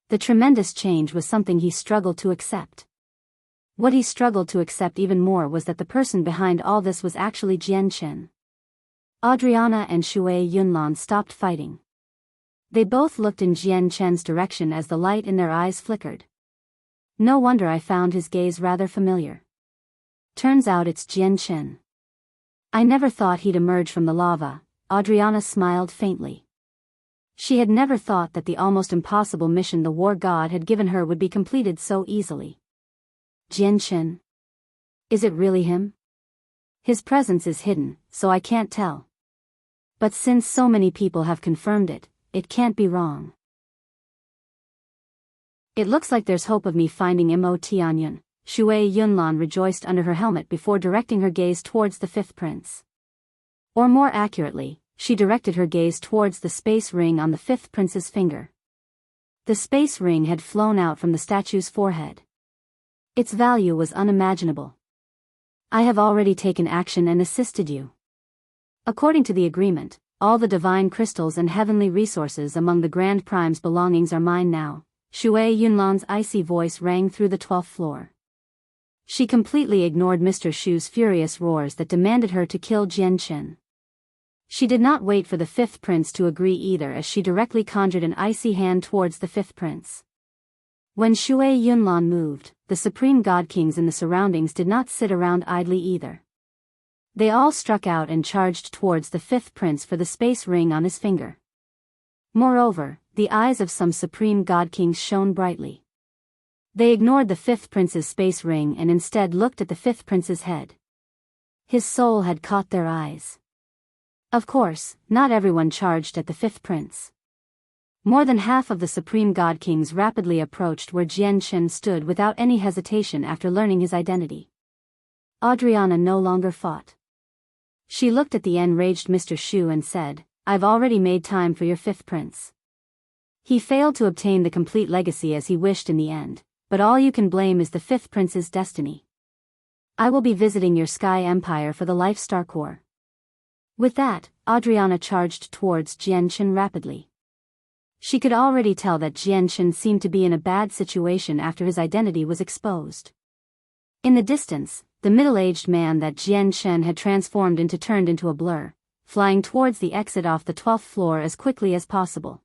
[SPEAKER 1] The tremendous change was something he struggled to accept. What he struggled to accept even more was that the person behind all this was actually Jian Chen. Adriana and Shui Yunlan stopped fighting. They both looked in Jian Chen's direction as the light in their eyes flickered. No wonder I found his gaze rather familiar. Turns out it's Jian Chen. I never thought he'd emerge from the lava. Adriana smiled faintly. She had never thought that the almost impossible mission the war god had given her would be completed so easily. Jian Chen? Is it really him? His presence is hidden, so I can't tell. But since so many people have confirmed it, it can't be wrong. It looks like there's hope of me finding Mo Tianyun. Shui Yunlan rejoiced under her helmet before directing her gaze towards the fifth prince. Or more accurately, she directed her gaze towards the space ring on the fifth prince's finger. The space ring had flown out from the statue's forehead. Its value was unimaginable. I have already taken action and assisted you. According to the agreement, all the divine crystals and heavenly resources among the Grand Prime's belongings are mine now. Shui Yunlan's icy voice rang through the 12th floor. She completely ignored Mr. Shu's furious roars that demanded her to kill Jian Chen. She did not wait for the fifth prince to agree either, as she directly conjured an icy hand towards the fifth prince. When Shui Yunlan moved, the supreme god kings in the surroundings did not sit around idly either. They all struck out and charged towards the fifth prince for the space ring on his finger. Moreover, the eyes of some supreme god kings shone brightly. They ignored the fifth prince's space ring and instead looked at the fifth prince's head. His soul had caught their eyes. Of course, not everyone charged at the fifth prince. More than half of the supreme god kings rapidly approached where Jian Chen stood without any hesitation after learning his identity. Adriana no longer fought. She looked at the enraged Mr. Shu and said, "I've already made time for your fifth prince. He failed to obtain the complete legacy as he wished in the end, but all you can blame is the fifth prince's destiny. I will be visiting your Sky Empire for the Life Star Core." With that, Adriana charged towards Jian Chen rapidly. She could already tell that Jian Chen seemed to be in a bad situation after his identity was exposed. In the distance, the middle-aged man that Jian Chen had transformed into turned into a blur, flying towards the exit off the 12th floor as quickly as possible.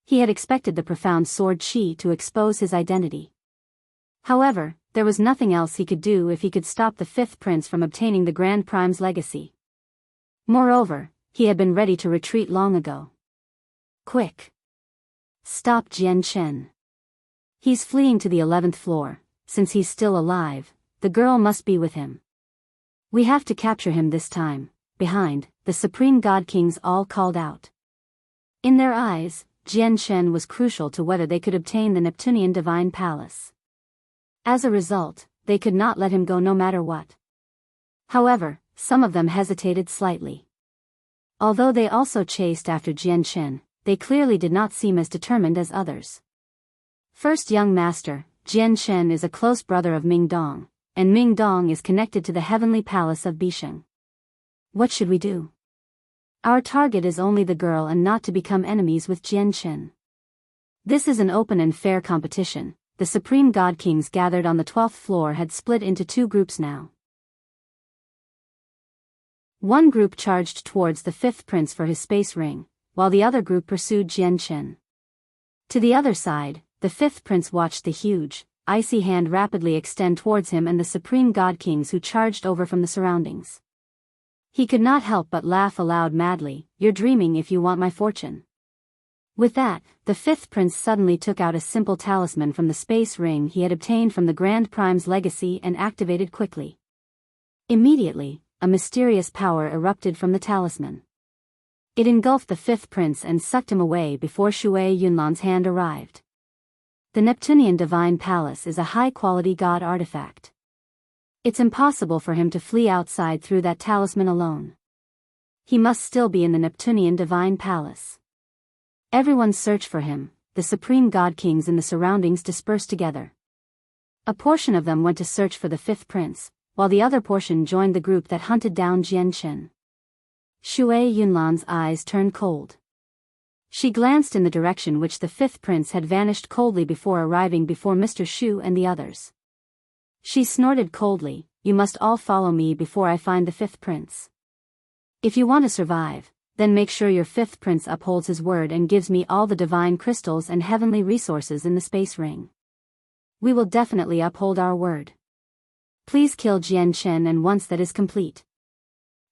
[SPEAKER 1] He had expected the profound sword chi to expose his identity. However, there was nothing else he could do if he could stop the fifth prince from obtaining the Grand Prime's legacy. Moreover, he had been ready to retreat long ago. Quick! Stop Jian Chen. He's fleeing to the 11th floor. Since he's still alive, the girl must be with him. We have to capture him this time. Behind, the supreme god kings all called out. In their eyes, Jian Chen was crucial to whether they could obtain the Neptunean divine palace. As a result, they could not let him go no matter what. However, some of them hesitated slightly. Although they also chased after Jian Chen, they clearly did not seem as determined as others. First young master, Jian Chen is a close brother of Ming Dong, and Ming Dong is connected to the heavenly palace of Bisheng. What should we do? Our target is only the girl and not to become enemies with Jian Chen. This is an open and fair competition. The supreme god kings gathered on the 12th floor had split into two groups now. One group charged towards the fifth prince for his space ring, while the other group pursued Jian Chen. To the other side, the fifth prince watched the huge, icy hand rapidly extend towards him and the supreme god kings who charged over from the surroundings. He could not help but laugh aloud madly. "You're dreaming if you want my fortune." With that, the fifth prince suddenly took out a simple talisman from the space ring he had obtained from the Grand Prime's legacy and activated quickly. Immediately, a mysterious power erupted from the talisman. It engulfed the fifth prince and sucked him away before Shui Yunlan's hand arrived. The Neptunean Divine Palace is a high-quality god artifact. It's impossible for him to flee outside through that talisman alone. He must still be in the Neptunean Divine Palace. Everyone searched for him, the supreme god kings in the surroundings dispersed together. A portion of them went to search for the fifth prince, while the other portion joined the group that hunted down Jianghu. Shui Yunlan's eyes turned cold. She glanced in the direction which the fifth prince had vanished coldly before arriving before Mr. Shu and the others. She snorted coldly, "You must all follow me before I find the fifth prince. If you want to survive, then make sure your fifth prince upholds his word and gives me all the divine crystals and heavenly resources in the space ring. We will definitely uphold our word. Please kill Jianghu, and once that is complete,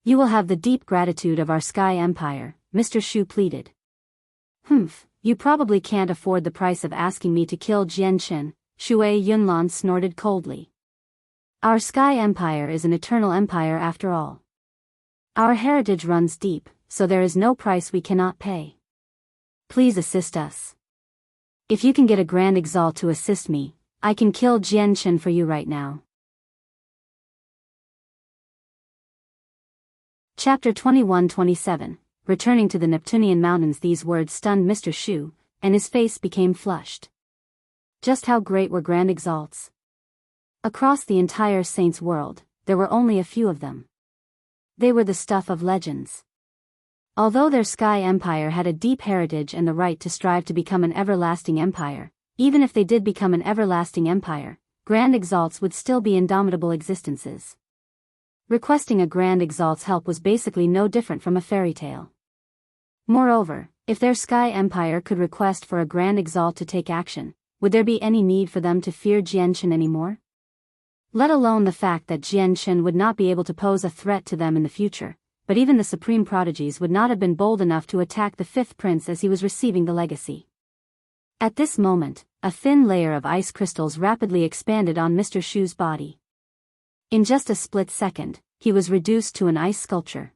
[SPEAKER 1] you will have the deep gratitude of our Sky Empire," Mr. Shu pleaded. You probably can't afford the price of asking me to kill Jianghu," Shui Yunlan snorted coldly. "Our Sky Empire is an eternal empire after all. Our heritage runs deep, so there is no price we cannot pay. Please assist us. If you can get a Grand Exalt to assist me, I can kill Jianghu for you right now." Chapter 21-27. Returning to the Neptunean Mountains. These words stunned Mr. Shu, and his face became flushed. Just how great were Grand Exalts? Across the entire Saints' world, there were only a few of them. They were the stuff of legends. Although their Sky Empire had a deep heritage and the right to strive to become an everlasting empire, even if they did become an everlasting empire, Grand Exalts would still be indomitable existences. Requesting a Grand Exalt's help was basically no different from a fairy tale. Moreover, if their Sky Empire could request for a Grand Exalt to take action, would there be any need for them to fear Jianghu anymore? Let alone the fact that Jianghu would not be able to pose a threat to them in the future, but even the supreme prodigies would not have been bold enough to attack the fifth prince as he was receiving the legacy. At this moment, a thin layer of ice crystals rapidly expanded on Mr. Shu's body. In just a split second, he was reduced to an ice sculpture.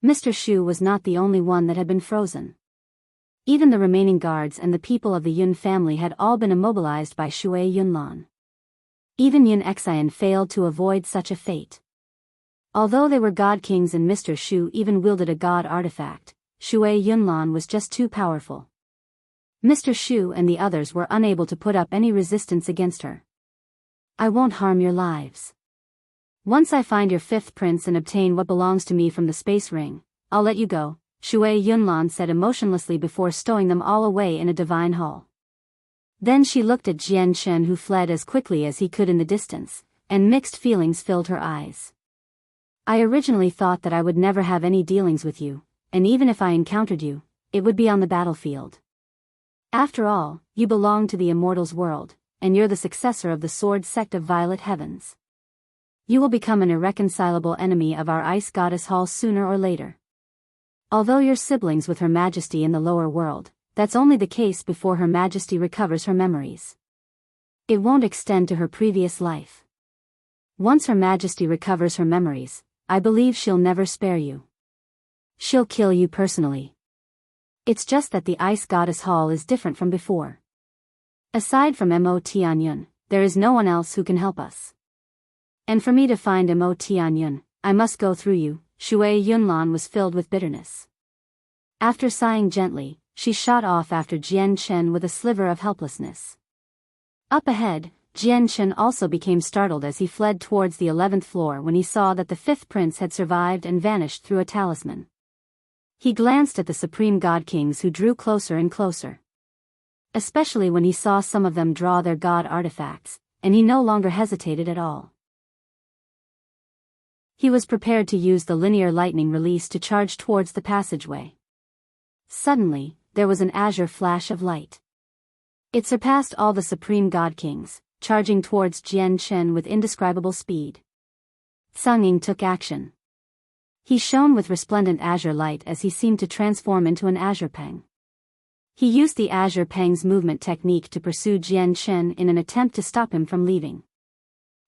[SPEAKER 1] Mr. Shu was not the only one that had been frozen. Even the remaining guards and the people of the Yun family had all been immobilized by Shui Yunlan. Even Yun Xian failed to avoid such a fate. Although they were god kings and Mr. Shu even wielded a god artifact, Shui Yunlan was just too powerful. Mr. Shu and the others were unable to put up any resistance against her. "I won't harm your lives. Once I find your fifth prince and obtain what belongs to me from the space ring, I'll let you go," Shui Yunlan said emotionlessly before stowing them all away in a divine hall. Then she looked at Jianghu, who fled as quickly as he could in the distance, and mixed feelings filled her eyes. "I originally thought that I would never have any dealings with you, and even if I encountered you, it would be on the battlefield. After all, you belong to the Immortals world, and you're the successor of the Sword sect of Violet Heavens. You will become an irreconcilable enemy of our Ice Goddess Hall sooner or later. Although you're siblings with Her Majesty in the lower world, that's only the case before Her Majesty recovers her memories. It won't extend to her previous life. Once Her Majesty recovers her memories, I believe she'll never spare you. She'll kill you personally. It's just that the Ice Goddess Hall is different from before. Aside from Mo Tianyun, there is no one else who can help us. And for me to find Mo Tianyun, I must go through you." Shui Yunlan was filled with bitterness. After sighing gently, she shot off after Jianghu with a sliver of helplessness. Up ahead, Jianghu also became startled as he fled towards the 11th floor when he saw that the fifth prince had survived and vanished through a talisman. He glanced at the supreme god kings who drew closer and closer. Especially when he saw some of them draw their god artifacts, and he no longer hesitated at all. He was prepared to use the linear lightning release to charge towards the passageway. Suddenly, there was an azure flash of light. It surpassed all the supreme god kings, charging towards Jian Chen with indescribable speed. Sang Ying took action. He shone with resplendent azure light as he seemed to transform into an azure peng. He used the azure peng's movement technique to pursue Jian Chen in an attempt to stop him from leaving.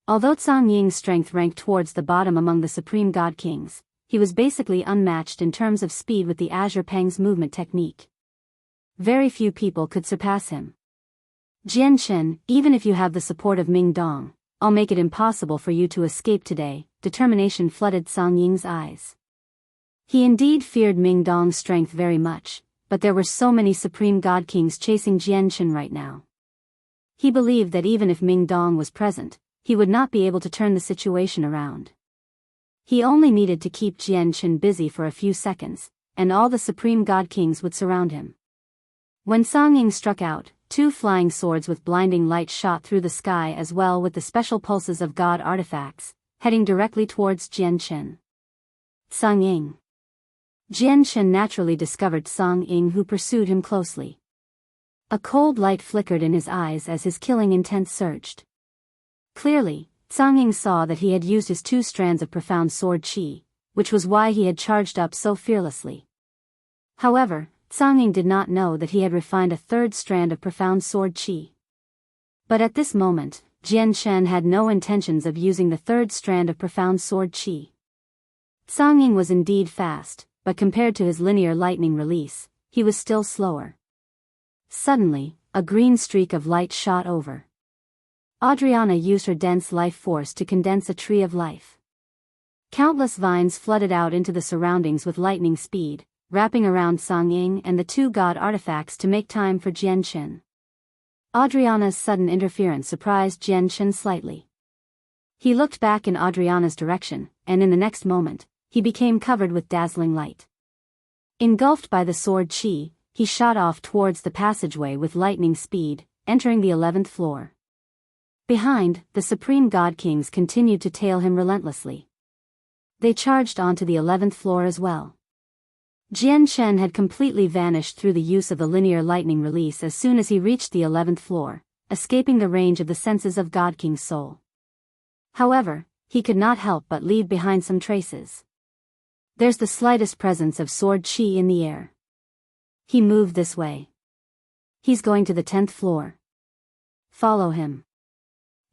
[SPEAKER 1] Although Sang Ying's strength ranked towards the bottom among the Supreme God Kings, he was basically unmatched in terms of speed with the azure peng's movement technique. Very few people could surpass him. Jian Chen, even if you have the support of Ming Dong, I'll make it impossible for you to escape today. Determination flooded Sang Ying's eyes. He indeed feared Ming Dong's strength very much, but there were so many Supreme God Kings chasing Jian Chen right now. He believed that even if Ming Dong was present, he would not be able to turn the situation around. He only needed to keep Jian Chen busy for a few seconds, and all the Supreme God Kings would surround him. When Sang Ying struck out, 2 flying swords with blinding light shot through the sky as well with the special pulses of God artifacts, heading directly towards Jian Chen. Sang Ying. Jian Chen naturally discovered Sang Ying, who pursued him closely. A cold light flickered in his eyes as his killing intent surged. Clearly, Sang Ying saw that he had used his 2 strands of profound sword chi, which was why he had charged up so fearlessly. However, Sang Ying did not know that he had refined a 3rd strand of profound sword chi. But at this moment, Jian Chen had no intentions of using the 3rd strand of profound sword chi. Sang Ying was indeed fast, but compared to his linear lightning release, he was still slower. Suddenly, a green streak of light shot over. Adriana used her dense life force to condense a tree of life. Countless vines flooded out into the surroundings with lightning speed, wrapping around Sang Ying and the 2 God artifacts to make time for Jian Chen. Adriana's sudden interference surprised Jian Chen slightly. He looked back in Adriana's direction, and in the next moment, he became covered with dazzling light. Engulfed by the sword chi, he shot off towards the passageway with lightning speed, entering the 11th floor. Behind, the Supreme God Kings continued to tail him relentlessly. They charged onto the 11th floor as well. Jian Chen had completely vanished through the use of the linear lightning release as soon as he reached the 11th floor, escaping the range of the senses of God King's soul. However, he could not help but leave behind some traces. There's the slightest presence of sword chi in the air. He moved this way. He's going to the 10th floor. Follow him.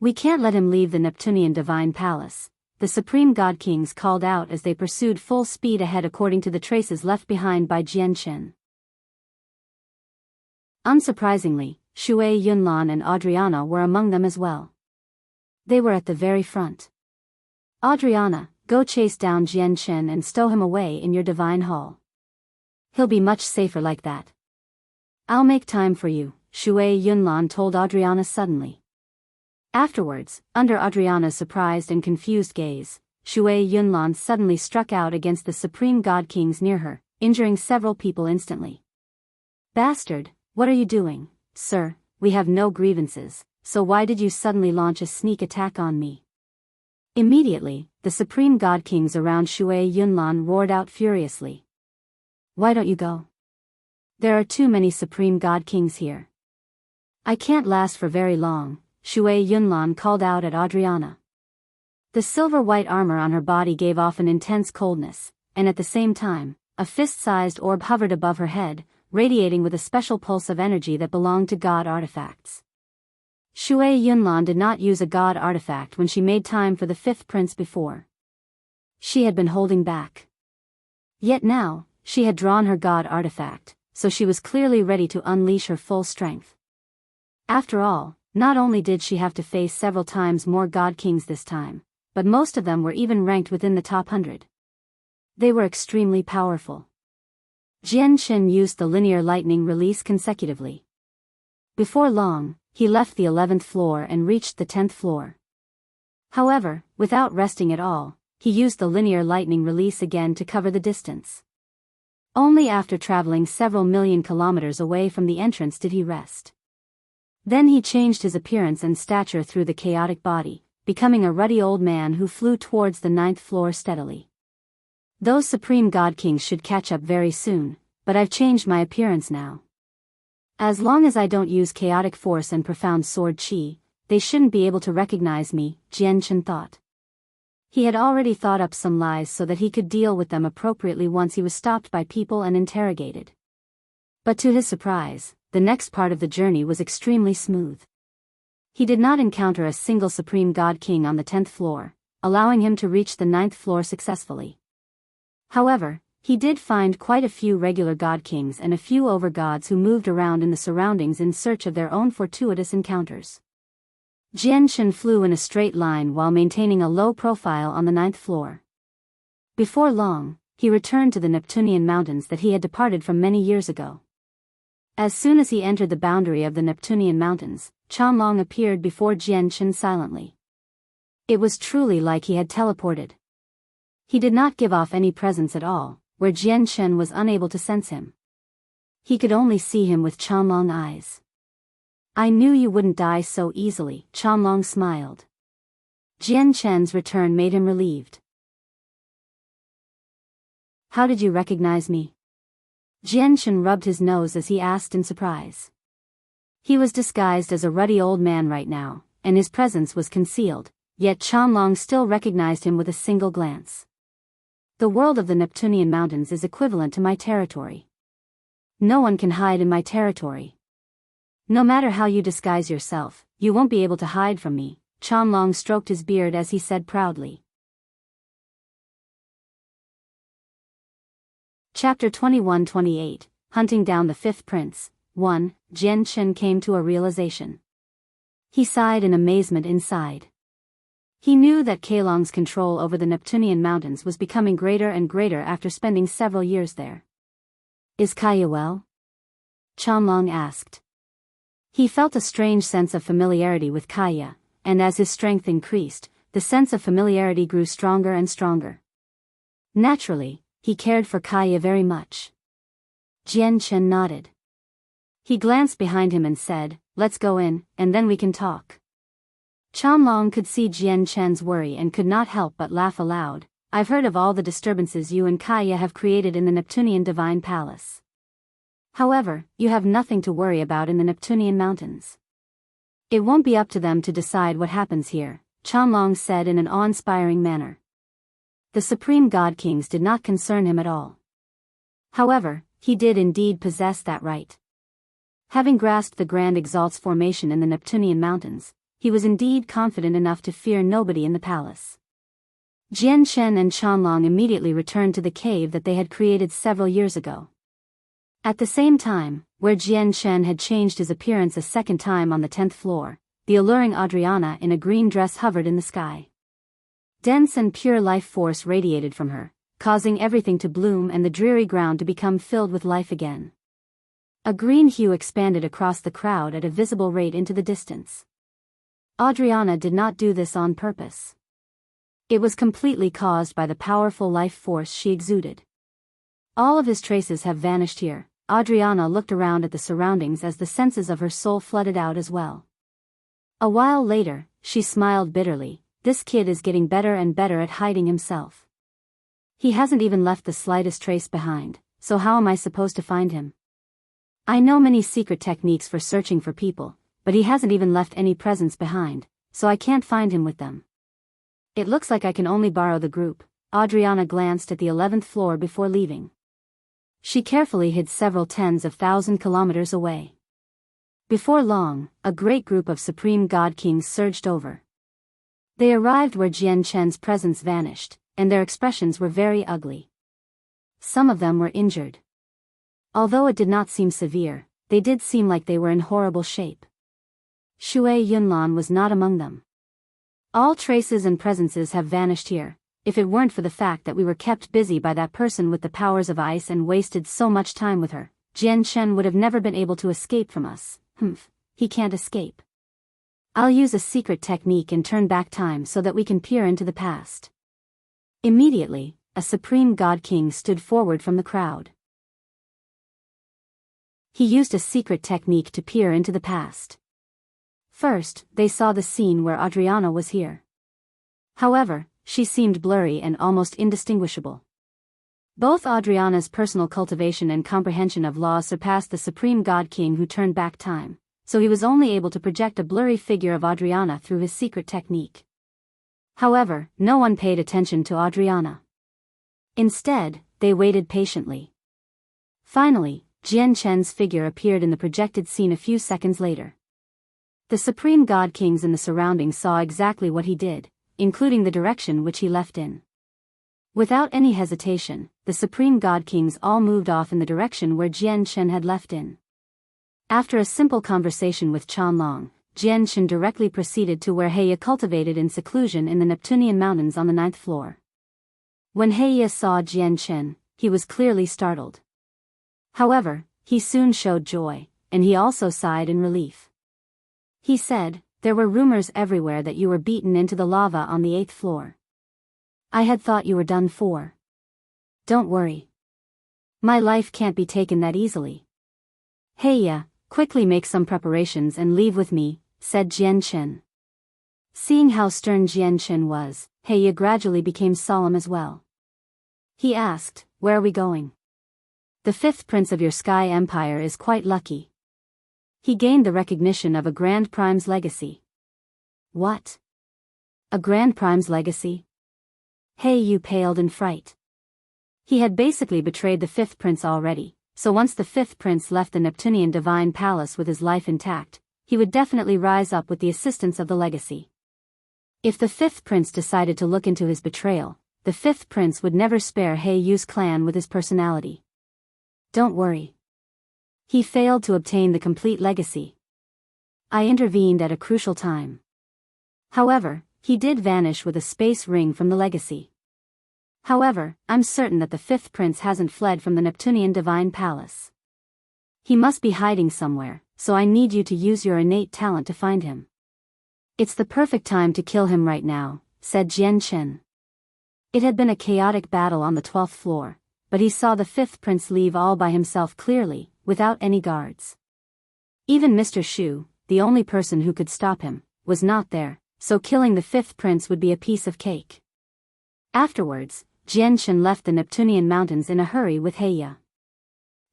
[SPEAKER 1] We can't let him leave the Neptunean Divine Palace, the Supreme God Kings called out as they pursued full speed ahead according to the traces left behind by Jian Chen. Unsurprisingly, Shui, Yunlan and Adriana were among them as well. They were at the very front. Adriana, go chase down Jian Chen and stow him away in your divine hall. He'll be much safer like that. I'll make time for you, Shui Yunlan told Adriana suddenly. Afterwards, under Adriana's surprised and confused gaze, Shui Yunlan suddenly struck out against the Supreme God Kings near her, injuring several people instantly. Bastard, what are you doing, sir? We have no grievances, so why did you suddenly launch a sneak attack on me? Immediately, the Supreme God Kings around Shui Yunlan roared out furiously. Why don't you go? There are too many Supreme God Kings here. I can't last for very long, Shui Yunlan called out at Adriana. The silver-white armor on her body gave off an intense coldness, and at the same time, a fist-sized orb hovered above her head, radiating with a special pulse of energy that belonged to God artifacts. Shui Yunlan did not use a God artifact when she made time for the 5th prince before. She had been holding back. Yet now, she had drawn her God artifact, so she was clearly ready to unleash her full strength. After all, not only did she have to face several times more God Kings this time, but most of them were even ranked within the top 100. They were extremely powerful. Jian Chen used the linear lightning release consecutively. Before long, he left the 11th floor and reached the 10th floor. However, without resting at all, he used the linear lightning release again to cover the distance. Only after traveling several million kilometers away from the entrance did he rest. Then he changed his appearance and stature through the chaotic body, becoming a ruddy old man who flew towards the 9th floor steadily. Those Supreme God Kings should catch up very soon, but I've changed my appearance now. As long as I don't use chaotic force and profound sword chi, they shouldn't be able to recognize me, Jianchen thought. He had already thought up some lies so that he could deal with them appropriately once he was stopped by people and interrogated. But to his surprise, the next part of the journey was extremely smooth. He did not encounter a single Supreme God King on the 10th floor, allowing him to reach the 9th floor successfully. However, he did find quite a few regular God Kings and a few overgods who moved around in the surroundings in search of their own fortuitous encounters. Jianchen flew in a straight line while maintaining a low profile on the 9th floor. Before long, he returned to the Neptunean mountains that he had departed from many years ago. As soon as he entered the boundary of the Neptunean mountains, Chanlong appeared before Jianchen silently. It was truly like he had teleported. He did not give off any presence at all, where Jianchen was unable to sense him. He could only see him with Chanlong eyes. I knew you wouldn't die so easily, Chanlong smiled. Jianchen's return made him relieved. How did you recognize me? Jianchen rubbed his nose as he asked in surprise. He was disguised as a ruddy old man right now, and his presence was concealed, yet Chanlong still recognized him with a single glance. The world of the Neptunean mountains is equivalent to my territory. No one can hide in my territory. No matter how you disguise yourself, you won't be able to hide from me, Chanlong stroked his beard as he said proudly. Chapter 21-28, Hunting Down the Fifth Prince. 1. Jianchen came to a realization. He sighed in amazement inside. He knew that Kailong's control over the Neptunean mountains was becoming greater and greater after spending several years there. Is Kaya well? Chanlong asked. He felt a strange sense of familiarity with Kaya, and as his strength increased, the sense of familiarity grew stronger and stronger. Naturally, he cared for Kaya very much. Jianchen nodded. He glanced behind him and said, "Let's go in, and then we can talk." Chanlong could see Jianchen's worry and could not help but laugh aloud. I've heard of all the disturbances you and Kaya have created in the Neptunean Divine Palace. However, you have nothing to worry about in the Neptunean mountains. It won't be up to them to decide what happens here, Chanlong said in an awe-inspiring manner. The Supreme God Kings did not concern him at all. However, he did indeed possess that right. Having grasped the Grand Exalt's formation in the Neptunean mountains, he was indeed confident enough to fear nobody in the palace. Jianchen and Chanlong immediately returned to the cave that they had created several years ago. At the same time, where Jianchen had changed his appearance a second time on the 10th floor, the alluring Adriana in a green dress hovered in the sky. Dense and pure life force radiated from her, causing everything to bloom and the dreary ground to become filled with life again. A green hue expanded across the crowd at a visible rate into the distance. Adriana did not do this on purpose. It was completely caused by the powerful life force she exuded. All of his traces have vanished here. Adriana looked around at the surroundings as the senses of her soul flooded out as well. A while later, she smiled bitterly. This kid is getting better and better at hiding himself. He hasn't even left the slightest trace behind, so how am I supposed to find him? I know many secret techniques for searching for people, but he hasn't even left any presence behind, so I can't find him with them. It looks like I can only borrow the group. Adriana glanced at the 11th floor before leaving. She carefully hid several tens of thousand kilometers away. Before long, a great group of Supreme God Kings surged over. They arrived where Jianchen's presence vanished, and their expressions were very ugly. Some of them were injured. Although it did not seem severe, they did seem like they were in horrible shape. Shui Yunlan was not among them. All traces and presences have vanished here. If it weren't for the fact that we were kept busy by that person with the powers of ice and wasted so much time with her, Jianchen would have never been able to escape from us. He can't escape. I'll use a secret technique and turn back time so that we can peer into the past. Immediately, a Supreme God King stood forward from the crowd. He used a secret technique to peer into the past. First, they saw the scene where Adriana was here. However, she seemed blurry and almost indistinguishable. Both Adriana's personal cultivation and comprehension of law surpassed the Supreme God King who turned back time, so he was only able to project a blurry figure of Adriana through his secret technique. However, no one paid attention to Adriana. Instead, they waited patiently. Finally, Jian Chen's figure appeared in the projected scene a few seconds later. The supreme god kings in the surroundings saw exactly what he did, including the direction which he left in. Without any hesitation, the supreme god kings all moved off in the direction where Jian Chen had left in. After a simple conversation with Chanlong, Jian Chen directly proceeded to where Heya cultivated in seclusion in the Neptunean mountains on the 9th floor. When Heya saw Jian Chen, he was clearly startled. However, he soon showed joy, and he also sighed in relief. He said, "There were rumors everywhere that you were beaten into the lava on the 8th floor. I had thought you were done for. Don't worry. My life can't be taken that easily. Heya, quickly make some preparations and leave with me," said Jian Chen. Seeing how stern Jian Chen was, Heya gradually became solemn as well. He asked, "Where are we going?" "The 5th prince of your Sky Empire is quite lucky. He gained the recognition of a Grand Prime's legacy." "What? A Grand Prime's legacy?" Heyu paled in fright. He had basically betrayed the 5th prince already, so once the 5th prince left the Neptunean divine palace with his life intact, he would definitely rise up with the assistance of the legacy. If the 5th prince decided to look into his betrayal, the 5th prince would never spare Heiyu's clan with his personality. "Don't worry. He failed to obtain the complete legacy. I intervened at a crucial time. However, he did vanish with a space ring from the legacy. However, I'm certain that the 5th prince hasn't fled from the Neptunean divine palace. He must be hiding somewhere, so I need you to use your innate talent to find him." "It's the perfect time to kill him right now," said Jian Chen. It had been a chaotic battle on the 12th floor, but he saw the 5th prince leave all by himself clearly, without any guards. Even Mr. Shu, the only person who could stop him, was not there, so killing the 5th prince would be a piece of cake. Afterwards, Jian Chen left the Neptunean mountains in a hurry with Heya.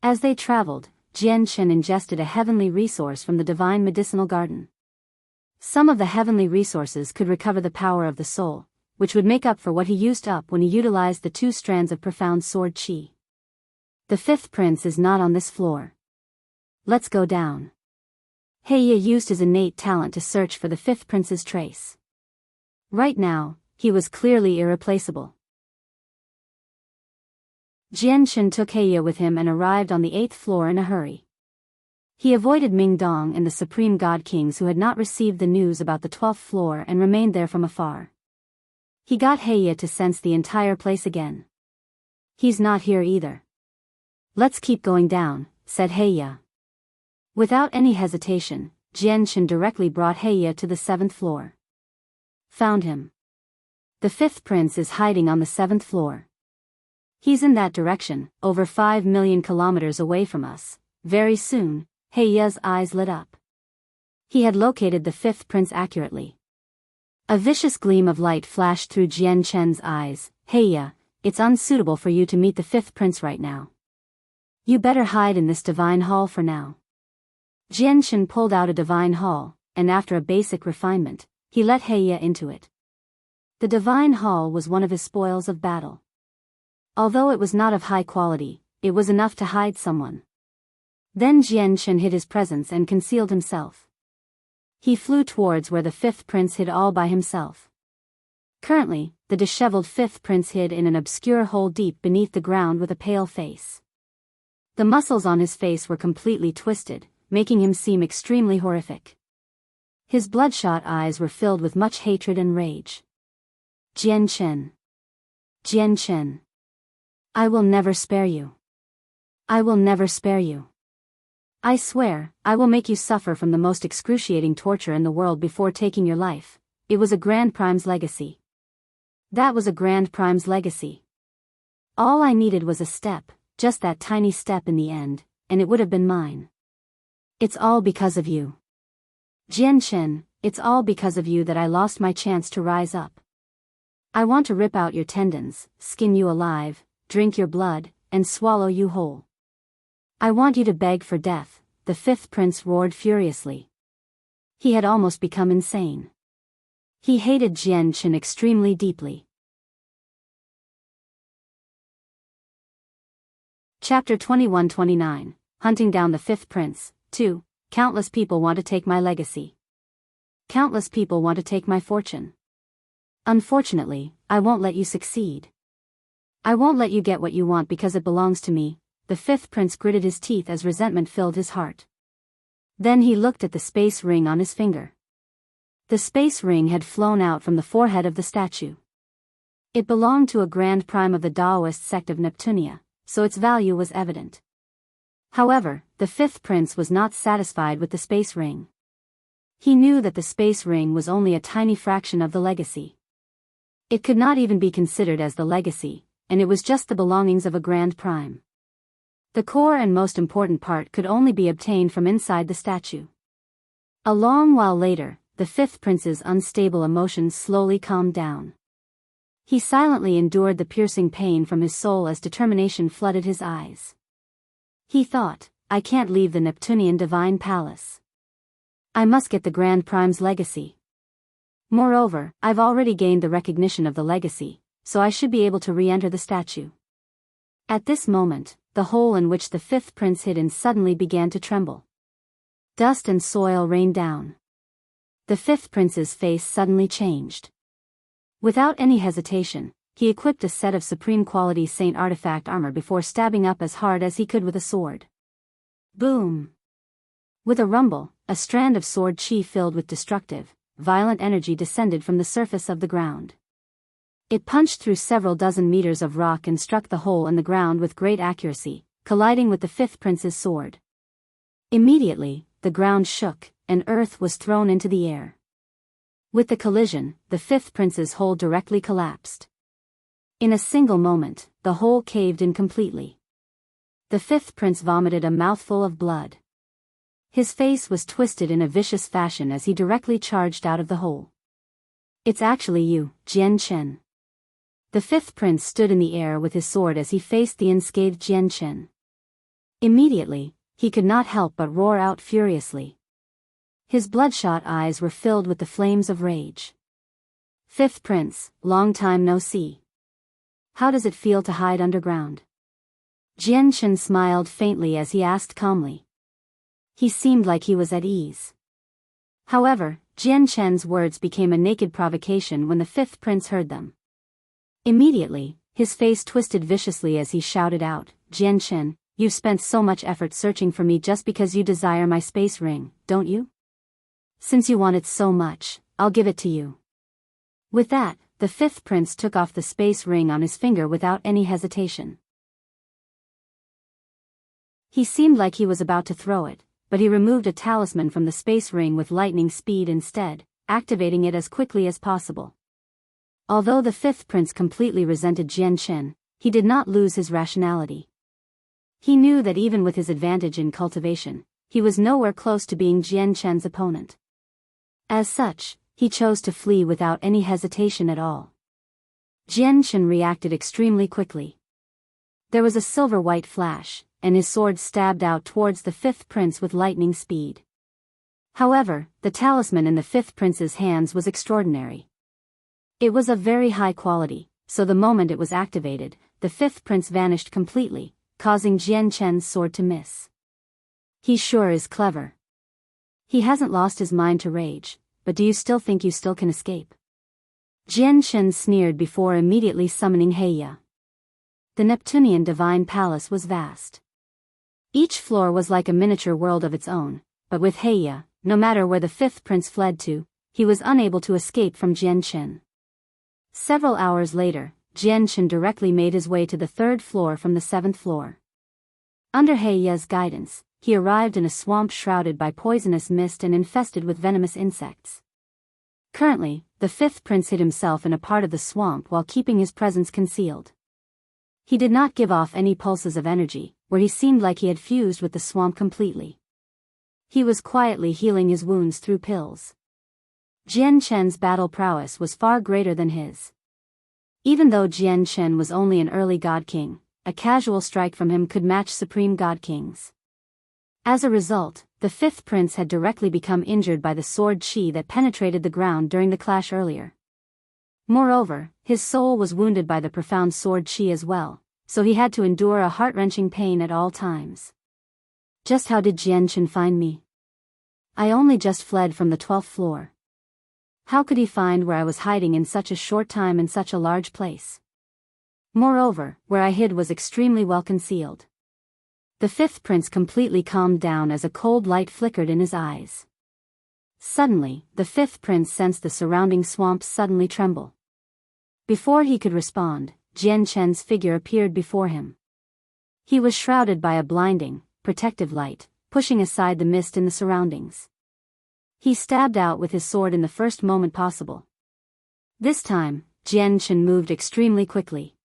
[SPEAKER 1] As they traveled, Jian Chen ingested a heavenly resource from the divine medicinal garden. Some of the heavenly resources could recover the power of the soul, which would make up for what he used up when he utilized the 2 strands of profound sword chi. "The 5th prince is not on this floor. Let's go down." Heya used his innate talent to search for the 5th prince's trace. Right now, he was clearly irreplaceable. Jian Chen took Heya with him and arrived on the 8th floor in a hurry. He avoided Ming Dong and the supreme god kings who had not received the news about the 12th floor and remained there from afar. He got Heya to sense the entire place again. "He's not here either. Let's keep going down," said Heya. Without any hesitation, Jian Chen directly brought Heya to the 7th floor. "Found him. The 5th prince is hiding on the 7th floor. He's in that direction, over 5 million kilometers away from us." Very soon, Heya's eyes lit up. He had located the 5th prince accurately. A vicious gleam of light flashed through Jian Chen's eyes. "Heya, it's unsuitable for you to meet the 5th prince right now. You better hide in this divine hall for now." Jian Chen pulled out a divine hall, and after a basic refinement, he let Heya into it. The divine hall was one of his spoils of battle. Although it was not of high quality, it was enough to hide someone. Then Jian Chen hid his presence and concealed himself. He flew towards where the 5th prince hid all by himself. Currently, the disheveled 5th prince hid in an obscure hole deep beneath the ground with a pale face. The muscles on his face were completely twisted, making him seem extremely horrific. His bloodshot eyes were filled with much hatred and rage. "Jian Chen. Jian Chen. I will never spare you. I will never spare you. I swear, I will make you suffer from the most excruciating torture in the world before taking your life." It was a Grand Prime's legacy. That was a Grand Prime's legacy. All I needed was a step, just that tiny step in the end, and it would have been mine. "It's all because of you. Jian Chen, it's all because of you that I lost my chance to rise up. I want to rip out your tendons, skin you alive, drink your blood, and swallow you whole. I want you to beg for death, the fifth prince roared furiously. He had almost become insane. He hated Jiangchen extremely deeply. Chapter 21-29, Hunting Down the Fifth Prince. 2. Countless people want to take my legacy. Countless people want to take my fortune. Unfortunately, I won't let you succeed. I won't let you get what you want because it belongs to me. The fifth prince gritted his teeth as resentment filled his heart. Then he looked at the space ring on his finger. The space ring had flown out from the forehead of the statue. It belonged to a grand prime of the Taoist sect of Neptunia, so its value was evident. However, the fifth prince was not satisfied with the space ring. He knew that the space ring was only a tiny fraction of the legacy. It could not even be considered as the legacy, and it was just the belongings of a grand prime. The core and most important part could only be obtained from inside the statue. A long while later, the fifth prince's unstable emotions slowly calmed down. He silently endured the piercing pain from his soul as determination flooded his eyes. He thought, I can't leave the Neptunean divine palace. I must get the Grand Prime's legacy. Moreover, I've already gained the recognition of the legacy, so I should be able to re-enter the statue. At this moment, the hole in which the fifth prince hid in suddenly began to tremble. Dust and soil rained down. The fifth prince's face suddenly changed. Without any hesitation, he equipped a set of supreme quality saint artifact armor before stabbing up as hard as he could with a sword. Boom! With a rumble, a strand of sword chi filled with destructive, violent energy descended from the surface of the ground. It punched through several dozen meters of rock and struck the hole in the ground with great accuracy, colliding with the fifth prince's sword. Immediately, the ground shook, and earth was thrown into the air. With the collision, the fifth prince's hole directly collapsed. In a single moment, the hole caved in completely. The fifth prince vomited a mouthful of blood. His face was twisted in a vicious fashion as he directly charged out of the hole. It's actually you, Jiangchen. The fifth prince stood in the air with his sword as he faced the unscathed Jiangchen. Immediately, he could not help but roar out furiously. His bloodshot eyes were filled with the flames of rage. Fifth prince, long time no see. How does it feel to hide underground? Jiangchen smiled faintly as he asked calmly. He seemed like he was at ease. However, Jiangchen's words became a naked provocation when the fifth prince heard them. Immediately, his face twisted viciously as he shouted out, Jiangchen, you've spent so much effort searching for me just because you desire my space ring, don't you? Since you want it so much, I'll give it to you. With that, the fifth prince took off the space ring on his finger without any hesitation. He seemed like he was about to throw it, but he removed a talisman from the space ring with lightning speed instead, activating it as quickly as possible. Although the fifth prince completely resented Jiangchen, he did not lose his rationality. He knew that even with his advantage in cultivation, he was nowhere close to being Jiangchen's opponent. As such, he chose to flee without any hesitation at all. Jiangchen reacted extremely quickly. There was a silver-white flash, and his sword stabbed out towards the fifth prince with lightning speed. However, the talisman in the fifth prince's hands was extraordinary. It was of very high quality, so the moment it was activated, the fifth prince vanished completely, causing Jiangchen's sword to miss. He sure is clever. He hasn't lost his mind to rage, but do you still think you still can escape? Jiangchen sneered before immediately summoning Heya. The Neptunean divine palace was vast. Each floor was like a miniature world of its own, but with Heya, no matter where the fifth prince fled to, he was unable to escape from Jiangchen. Several hours later, Jiangchen directly made his way to the third floor from the seventh floor. Under Heya's guidance, he arrived in a swamp shrouded by poisonous mist and infested with venomous insects. Currently, the fifth prince hid himself in a part of the swamp while keeping his presence concealed. He did not give off any pulses of energy, where he seemed like he had fused with the swamp completely. He was quietly healing his wounds through pills. Jiangchen's battle prowess was far greater than his. Even though Jiangchen was only an early god king, a casual strike from him could match supreme god kings. As a result, the fifth prince had directly become injured by the sword chi that penetrated the ground during the clash earlier. Moreover, his soul was wounded by the profound sword chi as well, so he had to endure a heart-wrenching pain at all times. Just how did Jian Chen find me? I only just fled from the 12th floor. How could he find where I was hiding in such a short time in such a large place? Moreover, where I hid was extremely well concealed. The fifth prince completely calmed down as a cold light flickered in his eyes. Suddenly, the fifth prince sensed the surrounding swamps suddenly tremble. Before he could respond, Jian Chen's figure appeared before him. He was shrouded by a blinding, protective light, pushing aside the mist in the surroundings. He stabbed out with his sword in the first moment possible. This time, Jian Chen moved extremely quickly.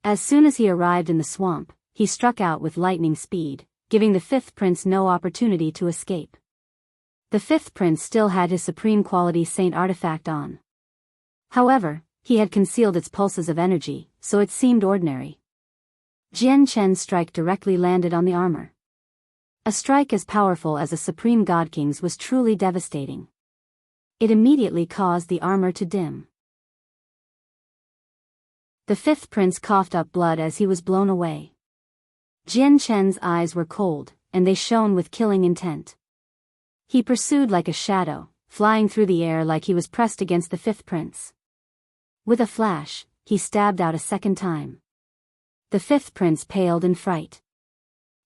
[SPEAKER 1] As soon as he arrived in the swamp, he struck out with lightning speed, giving the fifth prince no opportunity to escape. The fifth prince still had his supreme quality saint artifact on. However, he had concealed its pulses of energy, so it seemed ordinary. Jian Chen's strike directly landed on the armor. A strike as powerful as a supreme god king's was truly devastating. It immediately caused the armor to dim. The fifth prince coughed up blood as he was blown away. Jian Chen's eyes were cold, and they shone with killing intent. He pursued like a shadow, flying through the air like he was pressed against the fifth prince. With a flash, he stabbed out a second time. The fifth prince paled in fright.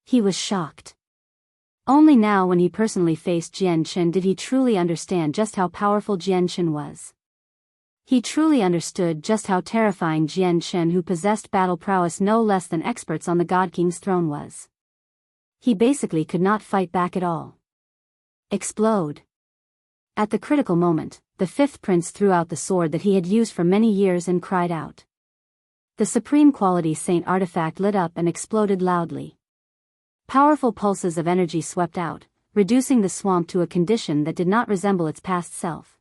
[SPEAKER 1] He was shocked. Only now when he personally faced Jian Chen did he truly understand just how powerful Jian Chen was. He truly understood just how terrifying Jian Chen, who possessed battle prowess no less than experts on the God King's throne, was. He basically could not fight back at all. Explode. At the critical moment, the fifth prince threw out the sword that he had used for many years and cried out. The supreme quality saint artifact lit up and exploded loudly. Powerful pulses of energy swept out, reducing the swamp to a condition that did not resemble its past self.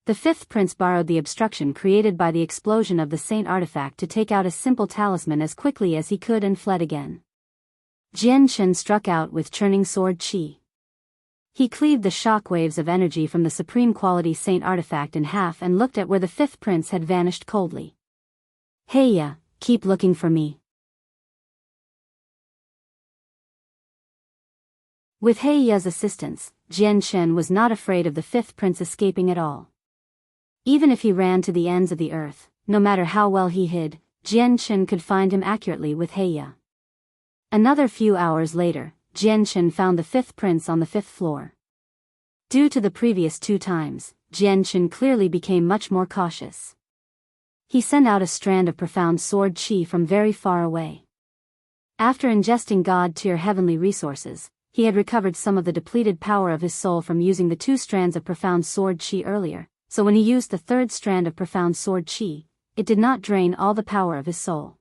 [SPEAKER 1] The fifth prince borrowed the obstruction created by the explosion of the saint artifact to take out a simple talisman as quickly as he could and fled again. Jian Chen struck out with churning sword chi. He cleaved the shock waves of energy from the supreme quality saint artifact in half and looked at where the fifth prince had vanished coldly. Heya, keep looking for me. With Heiya's assistance, Jian Chen was not afraid of the fifth prince escaping at all. Even if he ran to the ends of the earth, no matter how well he hid, Jian Chen could find him accurately with Heiya. Another few hours later, Jian Chen found the fifth prince on the 5th floor. Due to the previous 2 times, Jian Chen clearly became much more cautious. He sent out a strand of profound sword chi from very far away. After ingesting god-tier heavenly resources, he had recovered some of the depleted power of his soul from using the 2 strands of profound sword chi earlier, so when he used the 3rd strand of profound sword chi, it did not drain all the power of his soul.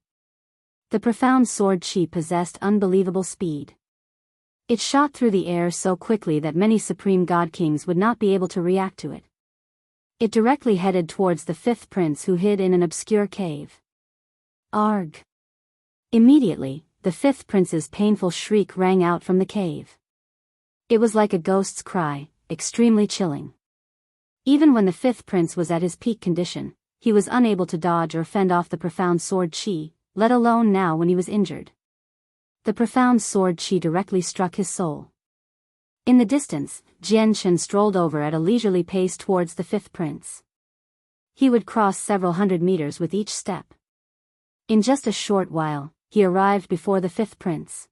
[SPEAKER 1] The profound sword chi possessed unbelievable speed. It shot through the air so quickly that many supreme god kings would not be able to react to it. It directly headed towards the 5th prince, who hid in an obscure cave. Arg! Immediately, the 5th prince's painful shriek rang out from the cave. It was like a ghost's cry, extremely chilling. Even when the 5th prince was at his peak condition, he was unable to dodge or fend off the profound sword chi, let alone now when he was injured. The profound sword chi directly struck his soul. In the distance, Jian Chen strolled over at a leisurely pace towards the 5th prince. He would cross several hundred meters with each step. In just a short while, he arrived before the 5th prince.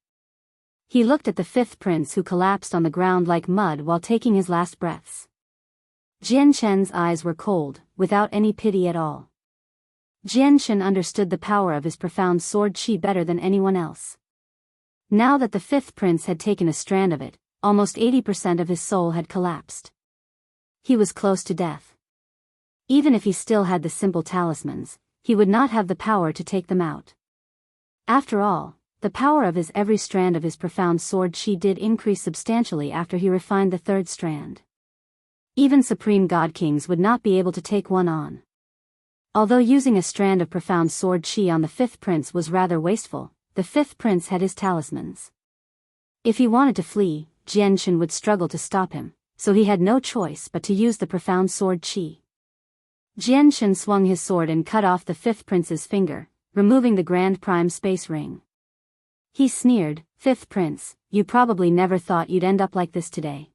[SPEAKER 1] He looked at the 5th prince, who collapsed on the ground like mud while taking his last breaths. Jian Chen's eyes were cold, without any pity at all. Jian Chen understood the power of his profound sword chi better than anyone else. Now that the 5th prince had taken a strand of it, almost 80% of his soul had collapsed. He was close to death. Even if he still had the simple talismans, he would not have the power to take them out. After all, the power of every strand of his profound sword chi did increase substantially after he refined the 3rd strand. Even supreme god kings would not be able to take one on. Although using a strand of profound sword chi on the 5th prince was rather wasteful, the 5th prince had his talismans. If he wanted to flee, Jiangchen would struggle to stop him, so he had no choice but to use the profound sword Qi. Jiangchen swung his sword and cut off the fifth prince's finger, removing the Grand Prime space ring. He sneered, "Fifth prince, you probably never thought you'd end up like this today.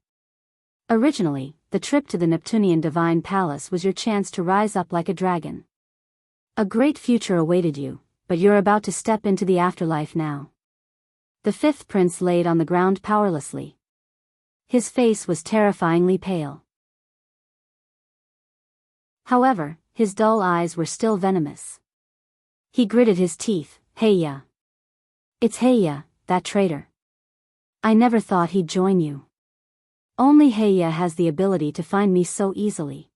[SPEAKER 1] Originally, the trip to the Neptunean divine palace was your chance to rise up like a dragon. A great future awaited you, but you're about to step into the afterlife now." The fifth prince laid on the ground powerlessly. His face was terrifyingly pale. However, his dull eyes were still venomous. He gritted his teeth. "Heya. It's Heya, that traitor. I never thought he'd join you. Only Heya has the ability to find me so easily."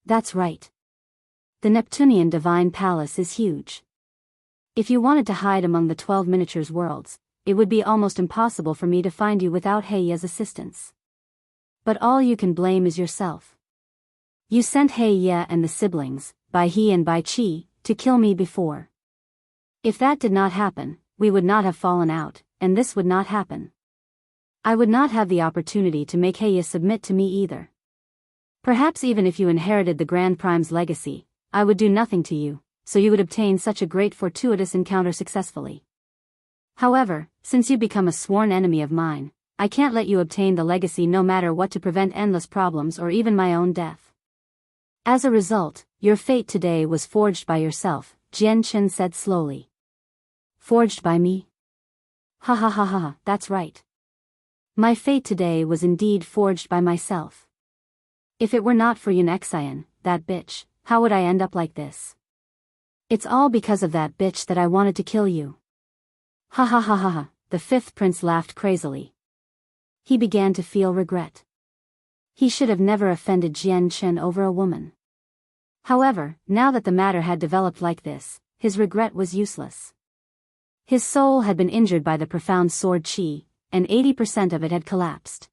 [SPEAKER 1] "That's right. The Neptunean divine palace is huge. If you wanted to hide among the 12 miniatures worlds, it would be almost impossible for me to find you without Heya's assistance. But all you can blame is yourself. You sent Heya and the siblings, Bai He and Bai Qi, to kill me before. If that did not happen, we would not have fallen out, and this would not happen. I would not have the opportunity to make Heya submit to me either. Perhaps even if you inherited the Grand Prime's legacy, I would do nothing to you, so you would obtain such a great fortuitous encounter successfully. However, since you become a sworn enemy of mine, I can't let you obtain the legacy no matter what to prevent endless problems or even my own death. As a result, your fate today was forged by yourself," Jiangchen said slowly. "Forged by me? Ha ha ha ha, that's right. My fate today was indeed forged by myself. If it were not for Yunlan, that bitch, how would I end up like this? It's all because of that bitch that I wanted to kill you." Ha ha ha ha ha, the fifth prince laughed crazily. He began to feel regret. He should have never offended Jiangchen over a woman. However, now that the matter had developed like this, his regret was useless. His soul had been injured by the profound sword Qi, and 80% of it had collapsed.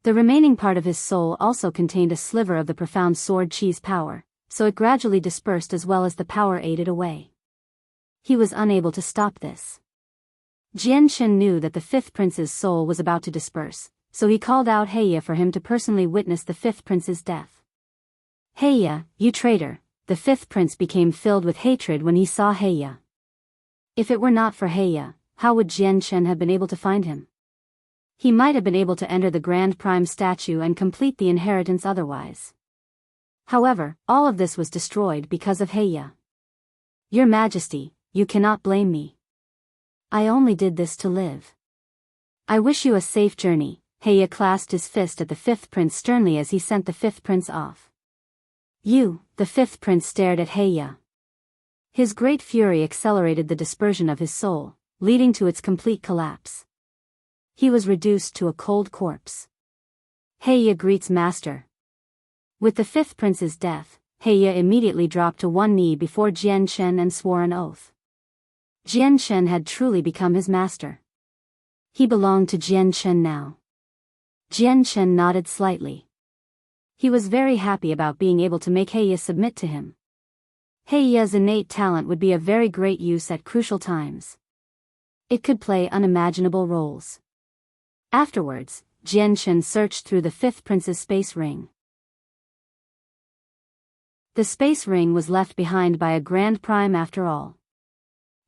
[SPEAKER 1] The remaining part of his soul also contained a sliver of the profound sword Qi's power, so it gradually dispersed as well as the power aided away. He was unable to stop this. Jiangchen knew that the fifth prince's soul was about to disperse, so he called out Heya for him to personally witness the fifth prince's death. "Heya, you traitor!" The fifth prince became filled with hatred when he saw Heya. If it were not for Heya, how would Jiangchen have been able to find him? He might have been able to enter the Grand Prime statue and complete the inheritance otherwise. However, all of this was destroyed because of Heya. "Your Majesty, you cannot blame me. I only did this to live. I wish you a safe journey." Heya clasped his fist at the fifth prince sternly as he sent the fifth prince off. "You," the fifth prince stared at Heya. His great fury accelerated the dispersion of his soul, leading to its complete collapse. He was reduced to a cold corpse. "Heya greets master." With the fifth prince's death, Heya immediately dropped to one knee before Jiangchen and swore an oath. Jiangchen had truly become his master. He belonged to Jiangchen now. Jiangchen nodded slightly. He was very happy about being able to make Heya submit to him. Heya's innate talent would be of very great use at crucial times. It could play unimaginable roles. Afterwards, Jiangchen searched through the fifth prince's space ring. The space ring was left behind by a Grand Prime after all.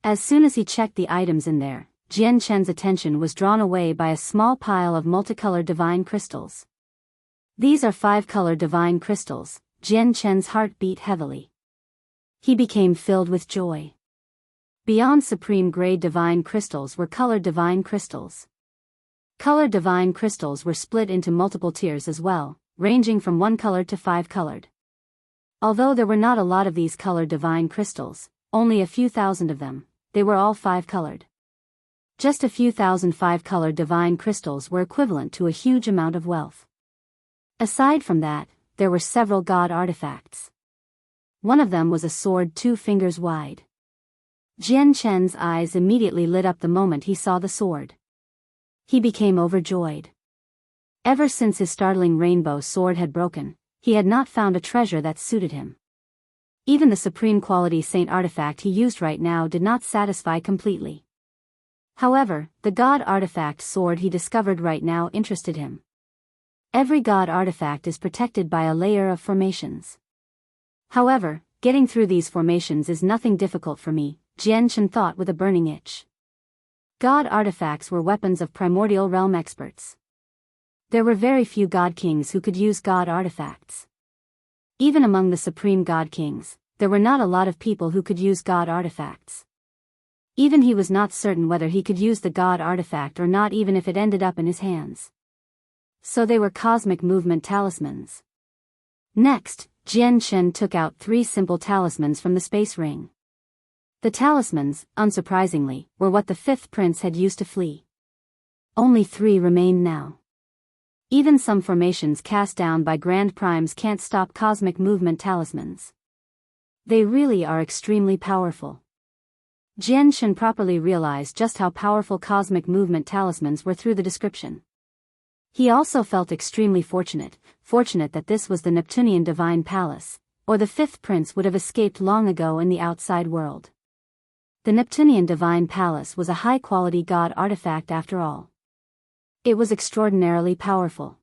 [SPEAKER 1] As soon as he checked the items in there, Jiangchen's attention was drawn away by a small pile of multicolored divine crystals. "These are 5-colored divine crystals." Jiangchen's heart beat heavily. He became filled with joy. Beyond supreme grade divine crystals were colored divine crystals. Colored divine crystals were split into multiple tiers as well, ranging from 1-colored to 5-colored. Although there were not a lot of these colored divine crystals, only a few thousand of them, they were all 5-colored. Just a few thousand 5-colored divine crystals were equivalent to a huge amount of wealth. Aside from that, there were several god artifacts. One of them was a sword 2 fingers wide. Jiangchen's eyes immediately lit up the moment he saw the sword. He became overjoyed. Ever since his startling rainbow sword had broken, he had not found a treasure that suited him. Even the supreme quality saint artifact he used right now did not satisfy completely. However, the god artifact sword he discovered right now interested him. Every god artifact is protected by a layer of formations. However, getting through these formations is nothing difficult for me, Jian Chen thought with a burning itch. God artifacts were weapons of primordial realm experts. There were very few god kings who could use god artifacts. Even among the supreme god kings, there were not a lot of people who could use god artifacts. Even he was not certain whether he could use the god artifact or not, even if it ended up in his hands. So they were cosmic movement talismans. Next, Jian Chen took out 3 simple talismans from the space ring. The talismans, unsurprisingly, were what the 5th prince had used to flee. Only 3 remained now. Even some formations cast down by Grand Primes can't stop cosmic movement talismans. They really are extremely powerful. Jian Chen properly realized just how powerful cosmic movement talismans were through the description. He also felt extremely fortunate that this was the Neptunean Divine Palace, or the 5th prince would have escaped long ago in the outside world. The Neptunean Divine Palace was a high-quality god artifact after all. It was extraordinarily powerful.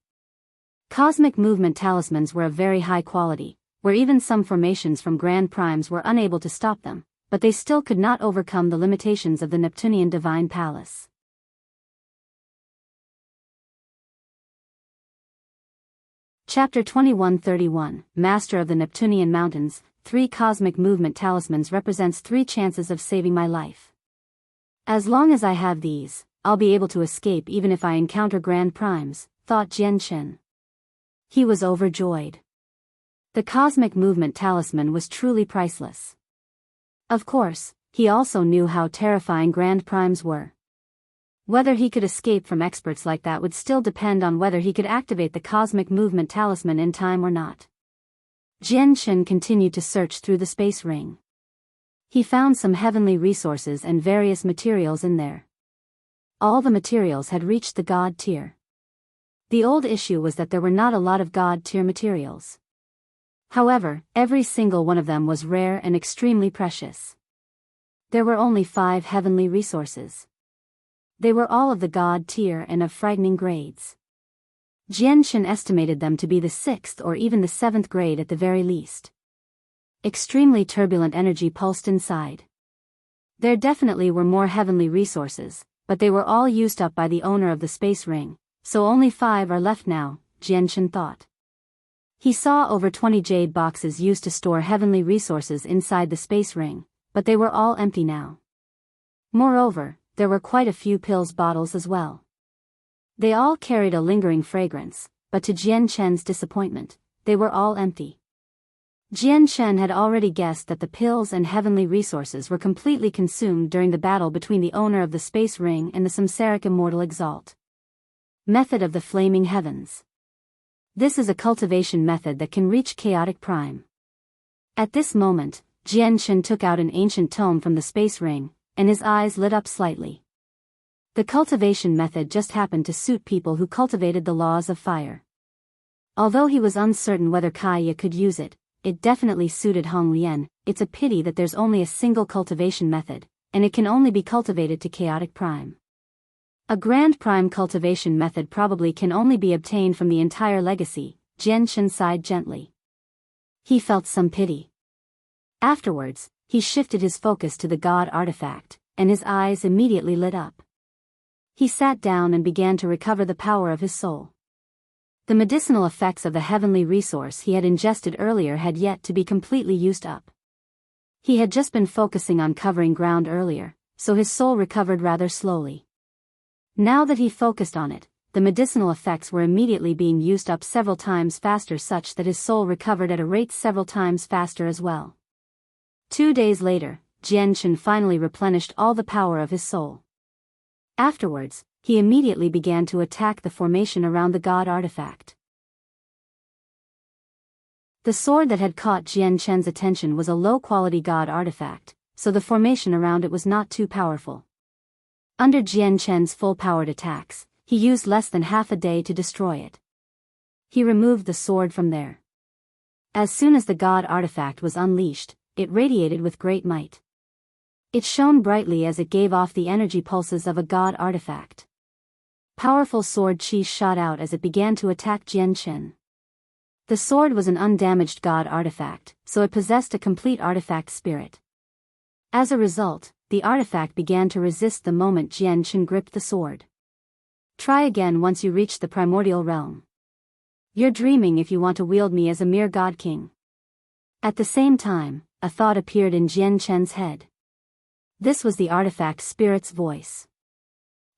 [SPEAKER 1] Cosmic movement talismans were of very high quality, where even some formations from Grand Primes were unable to stop them, but they still could not overcome the limitations of the Neptunean Divine Palace. Chapter 2131, Master of the Neptunean Mountains, 3 cosmic movement talismans represents 3 chances of saving my life. As long as I have these, I'll be able to escape even if I encounter Grand Primes, thought Jian Chen. He was overjoyed. The cosmic movement talisman was truly priceless. Of course, he also knew how terrifying Grand Primes were. Whether he could escape from experts like that would still depend on whether he could activate the cosmic movement talisman in time or not. Jian Chen continued to search through the space ring. He found some heavenly resources and various materials in there. All the materials had reached the god tier. The old issue was that there were not a lot of god tier materials. However, every single one of them was rare and extremely precious. There were only 5 heavenly resources. They were all of the god tier and of frightening grades. Jian Chen estimated them to be the 6th or even the 7th grade at the very least. Extremely turbulent energy pulsed inside. There definitely were more heavenly resources, but they were all used up by the owner of the space ring, so only 5 are left now, Jian Chen thought. He saw over 20 jade boxes used to store heavenly resources inside the space ring, but they were all empty now. Moreover, there were quite a few pills bottles as well. They all carried a lingering fragrance, but to Jian Chen's disappointment, they were all empty. Jian Chen had already guessed that the pills and heavenly resources were completely consumed during the battle between the owner of the space ring and the Samsaric immortal Exalt. Method of the Flaming Heavens. This is a cultivation method that can reach chaotic prime. At this moment, Jian Chen took out an ancient tome from the space ring, and his eyes lit up slightly. The cultivation method just happened to suit people who cultivated the laws of fire. Although he was uncertain whether Kaya could use it, it definitely suited Hong Lian. It's a pity that there's only a single cultivation method, and it can only be cultivated to chaotic prime. A grand prime cultivation method probably can only be obtained from the entire legacy, Jian Chen sighed gently. He felt some pity. Afterwards, he shifted his focus to the god artifact, and his eyes immediately lit up. He sat down and began to recover the power of his soul. The medicinal effects of the heavenly resource he had ingested earlier had yet to be completely used up. He had just been focusing on covering ground earlier, so his soul recovered rather slowly. Now that he focused on it, the medicinal effects were immediately being used up several times faster, such that his soul recovered at a rate several times faster as well. 2 days later, Jian Chen finally replenished all the power of his soul. Afterwards, he immediately began to attack the formation around the god artifact. The sword that had caught Jian Chen's attention was a low-quality god artifact, so the formation around it was not too powerful. Under Jian Chen's full-powered attacks, he used less than half a day to destroy it. He removed the sword from there. As soon as the god artifact was unleashed, it radiated with great might. It shone brightly as it gave off the energy pulses of a god artifact. Powerful sword chi shot out as it began to attack Jianchen. The sword was an undamaged god artifact, so it possessed a complete artifact spirit. As a result, the artifact began to resist the moment Jianchen gripped the sword. Try again once you reach the primordial realm. You're dreaming if you want to wield me as a mere god king. At the same time, a thought appeared in Jianchen's head. This was the artifact spirit's voice.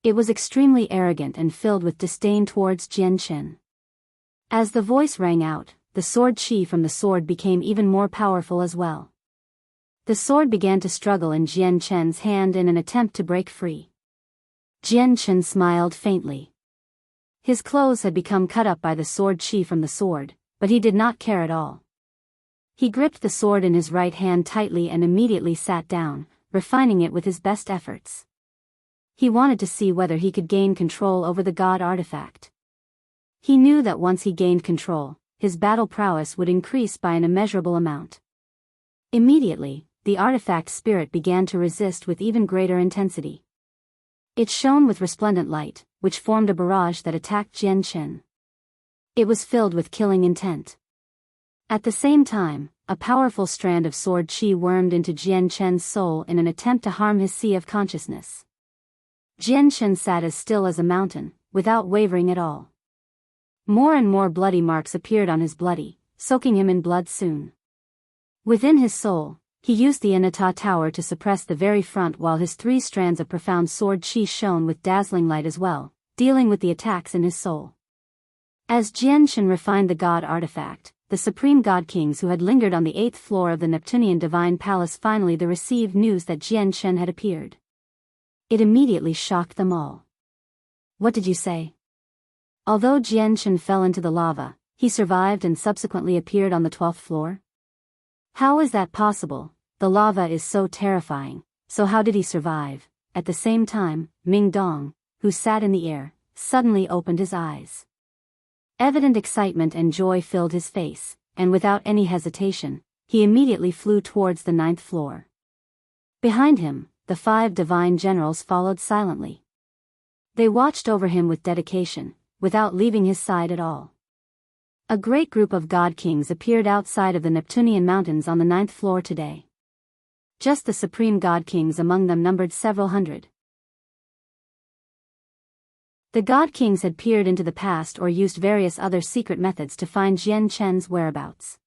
[SPEAKER 1] It was extremely arrogant and filled with disdain towards Jianchen. As the voice rang out, the sword chi from the sword became even more powerful as well. The sword began to struggle in Jianchen's hand in an attempt to break free. Jianchen smiled faintly. His clothes had become cut up by the sword chi from the sword, but he did not care at all. He gripped the sword in his right hand tightly and immediately sat down, refining it with his best efforts. He wanted to see whether he could gain control over the god artifact. He knew that once he gained control, his battle prowess would increase by an immeasurable amount. Immediately, the artifact spirit began to resist with even greater intensity. It shone with resplendent light, which formed a barrage that attacked Jianchen. It was filled with killing intent. At the same time, a powerful strand of sword chi wormed into Jianchen's soul in an attempt to harm his sea of consciousness. Jianchen sat as still as a mountain, without wavering at all. More and more bloody marks appeared on his body, soaking him in blood soon. Within his soul, he used the Inata tower to suppress the very front while his 3 strands of profound sword chi shone with dazzling light as well, dealing with the attacks in his soul. As Jianchen refined the god artifact, the supreme god kings who had lingered on the 8th floor of the Neptunean divine palace finally received news that Jianchen had appeared. It immediately shocked them all. What did you say? Although Jianchen fell into the lava, he survived and subsequently appeared on the 12th floor? How is that possible? The lava is so terrifying, so how did he survive? At the same time, Ming Dong, who sat in the air, suddenly opened his eyes. Evident excitement and joy filled his face, and without any hesitation, he immediately flew towards the 9th floor. Behind him, the 5 divine generals followed silently. They watched over him with dedication, without leaving his side at all. A great group of god kings appeared outside of the Neptunean mountains on the 9th floor today. Just the supreme god kings among them numbered several hundred. The god kings had peered into the past or used various other secret methods to find Jianchen's whereabouts.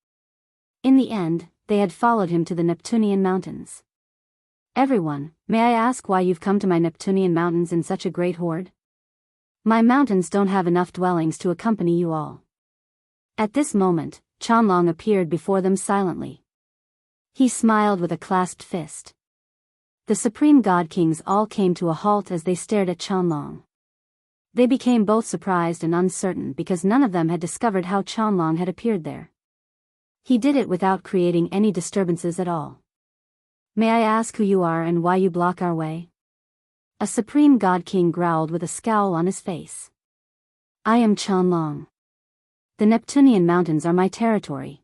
[SPEAKER 1] In the end, they had followed him to the Neptunean mountains. Everyone, may I ask why you've come to my Neptunean mountains in such a great horde? My mountains don't have enough dwellings to accompany you all. At this moment, Qianlong appeared before them silently. He smiled with a clasped fist. The supreme god kings all came to a halt as they stared at Qianlong. They became both surprised and uncertain because none of them had discovered how Qianlong had appeared there. He did it without creating any disturbances at all. May I ask who you are and why you block our way? A supreme god king growled with a scowl on his face. I am Qianlong. The Neptunean mountains are my territory.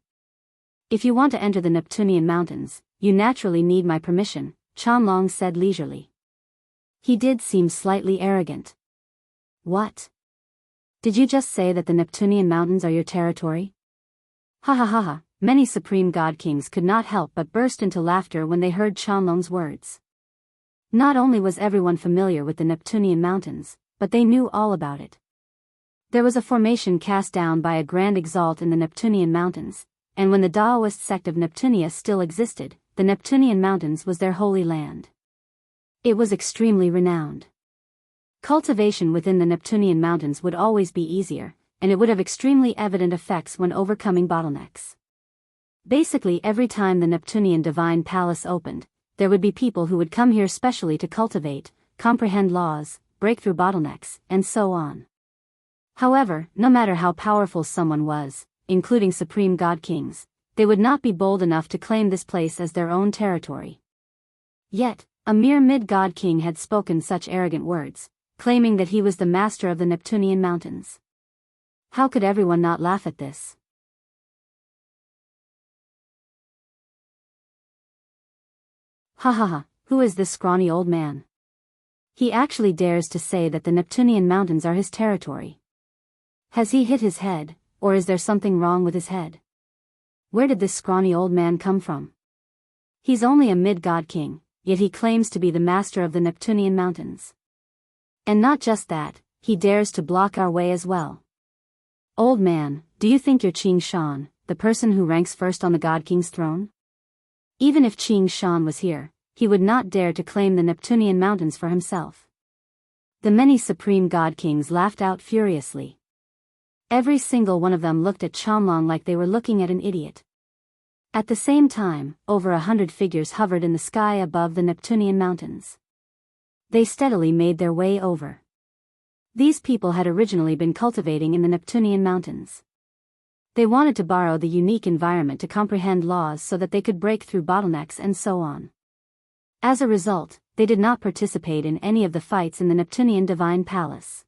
[SPEAKER 1] If you want to enter the Neptunean mountains, you naturally need my permission, Qianlong said leisurely. He did seem slightly arrogant. What? Did you just say that the Neptunean mountains are your territory? Ha ha ha ha, many supreme god kings could not help but burst into laughter when they heard Qianlong's words. Not only was everyone familiar with the Neptunean mountains, but they knew all about it. There was a formation cast down by a grand exalt in the Neptunean mountains, and when the Taoist sect of Neptunia still existed, the Neptunean mountains was their holy land. It was extremely renowned. Cultivation within the Neptunean mountains would always be easier, and it would have extremely evident effects when overcoming bottlenecks. Basically, every time the Neptunean divine palace opened, there would be people who would come here specially to cultivate, comprehend laws, break through bottlenecks, and so on. However, no matter how powerful someone was, including supreme god kings, they would not be bold enough to claim this place as their own territory. Yet, a mere mid-god king had spoken such arrogant words, claiming that he was the master of the Neptunean mountains. How could everyone not laugh at this? Ha ha ha, who is this scrawny old man? He actually dares to say that the Neptunean mountains are his territory. Has he hit his head, or is there something wrong with his head? Where did this scrawny old man come from? He's only a mid-god king, yet he claims to be the master of the Neptunean mountains. And not just that, he dares to block our way as well. Old man, do you think you're Qing Shan, the person who ranks first on the God King's throne? Even if Qing Shan was here, he would not dare to claim the Neptunean mountains for himself. The many supreme God Kings laughed out furiously. Every single one of them looked at Qianlong like they were looking at an idiot. At the same time, over 100 figures hovered in the sky above the Neptunean mountains. They steadily made their way over. These people had originally been cultivating in the Neptunean mountains. They wanted to borrow the unique environment to comprehend laws so that they could break through bottlenecks and so on. As a result, they did not participate in any of the fights in the Neptunean Divine Palace.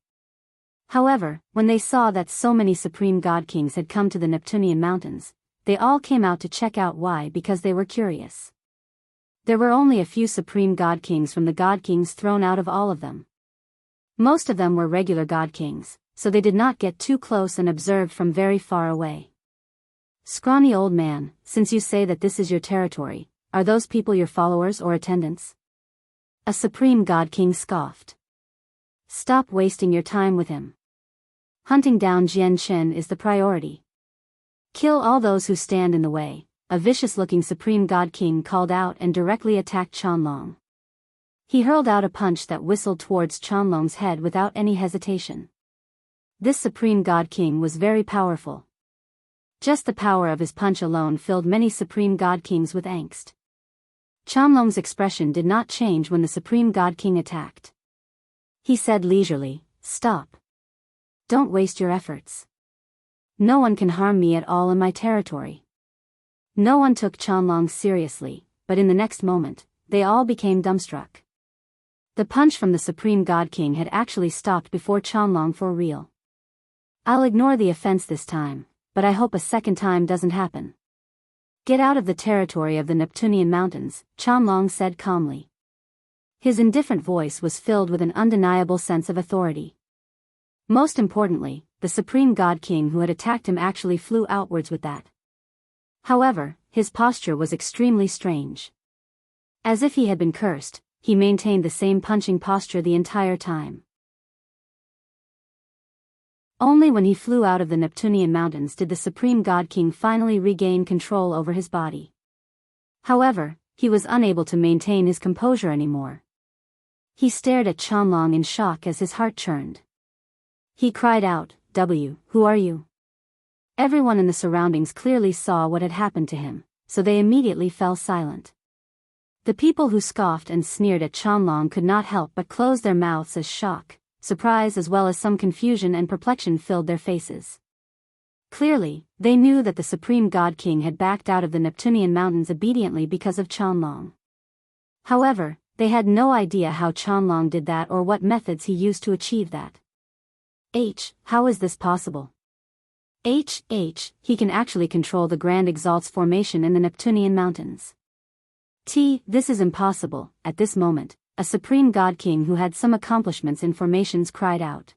[SPEAKER 1] However, when they saw that so many Supreme God Kings had come to the Neptunean mountains, they all came out to check out why because they were curious. There were only a few Supreme God Kings from the God Kings thrown out of all of them. Most of them were regular God Kings, so they did not get too close and observed from very far away. Scrawny old man, since you say that this is your territory, are those people your followers or attendants? A Supreme God King scoffed. Stop wasting your time with him. Hunting down Jian Chen is the priority. Kill all those who stand in the way, a vicious-looking Supreme God King called out and directly attacked Qianlong. He hurled out a punch that whistled towards Qianlong's head without any hesitation. This Supreme God King was very powerful. Just the power of his punch alone filled many Supreme God Kings with angst. Qianlong's expression did not change when the Supreme God King attacked. He said leisurely, "Stop. Don't waste your efforts. No one can harm me at all in my territory." No one took Qianlong seriously, but in the next moment, they all became dumbstruck. The punch from the Supreme God King had actually stopped before Qianlong for real. I'll ignore the offense this time, but I hope a second time doesn't happen. Get out of the territory of the Neptunean mountains, Qianlong said calmly. His indifferent voice was filled with an undeniable sense of authority. Most importantly, the Supreme God King who had attacked him actually flew outwards with that. However, his posture was extremely strange. As if he had been cursed, he maintained the same punching posture the entire time. Only when he flew out of the Neptunean mountains did the Supreme God King finally regain control over his body. However, he was unable to maintain his composure anymore. He stared at Qianlong in shock as his heart churned. He cried out, "Who are you?" Everyone in the surroundings clearly saw what had happened to him, so they immediately fell silent. The people who scoffed and sneered at Qianlong could not help but close their mouths as shock, surprise as well as some confusion and perplexion filled their faces. Clearly, they knew that the Supreme God King had backed out of the Neptunean mountains obediently because of Qianlong. However, they had no idea how Qianlong did that or what methods he used to achieve that. How is this possible? He can actually control the Grand Exalts formation in the Neptunean mountains. This is impossible. At this moment, a Supreme God King who had some accomplishments in formations cried out.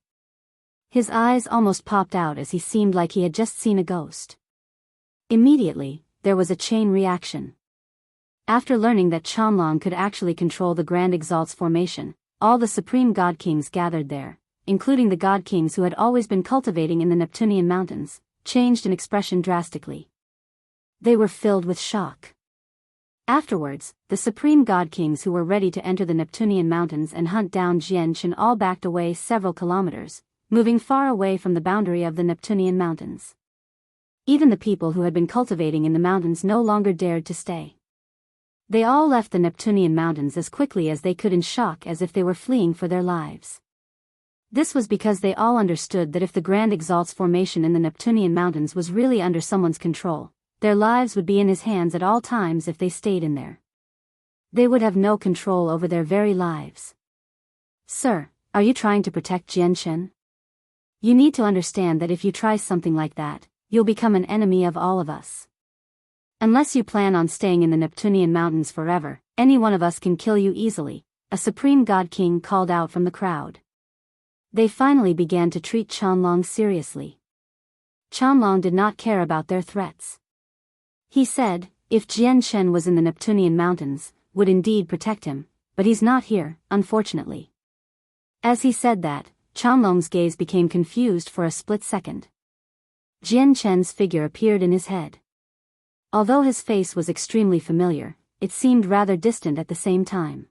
[SPEAKER 1] His eyes almost popped out as he seemed like he had just seen a ghost. Immediately, there was a chain reaction. After learning that Qianlong could actually control the Grand Exalts formation, all the Supreme God Kings gathered there, including the God Kings who had always been cultivating in the Neptunean mountains, changed in expression drastically. They were filled with shock. Afterwards, the Supreme God Kings who were ready to enter the Neptunean mountains and hunt down Jian Chen all backed away several kilometers, moving far away from the boundary of the Neptunean mountains. Even the people who had been cultivating in the mountains no longer dared to stay. They all left the Neptunean mountains as quickly as they could in shock as if they were fleeing for their lives. This was because they all understood that if the Grand Exalts formation in the Neptunean mountains was really under someone's control, their lives would be in his hands at all times if they stayed in there. They would have no control over their very lives. Sir, are you trying to protect Jian Chen? You need to understand that if you try something like that, you'll become an enemy of all of us. Unless you plan on staying in the Neptunean mountains forever, Any one of us can kill you easily, a Supreme God King called out from the crowd. They finally began to treat Qianlong seriously. Qianlong did not care about their threats. He said, if Jian Shen was in the Neptunean mountains, would indeed protect him, but he's not here, unfortunately. As he said that, Qianlong's gaze became confused for a split second. Jian Shen's figure appeared in his head. Although his face was extremely familiar, it seemed rather distant at the same time.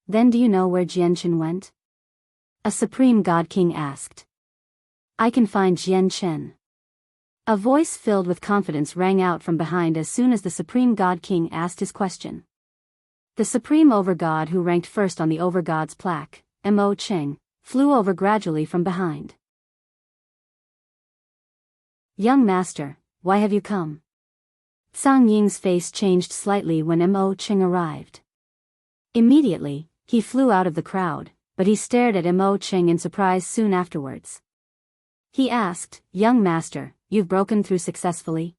[SPEAKER 1] Then do you know where Jian Shen went? A Supreme God King asked. I can find Jian Shen. A voice filled with confidence rang out from behind as soon as the Supreme God King asked his question. The Supreme Overgod who ranked first on the Overgod's plaque, Mo Cheng, flew over gradually from behind. Young master, why have you come? Zhang Ying's face changed slightly when Mo Cheng arrived. Immediately, he flew out of the crowd, but he stared at Mo Cheng in surprise soon afterwards. He asked, young master, you've broken through successfully?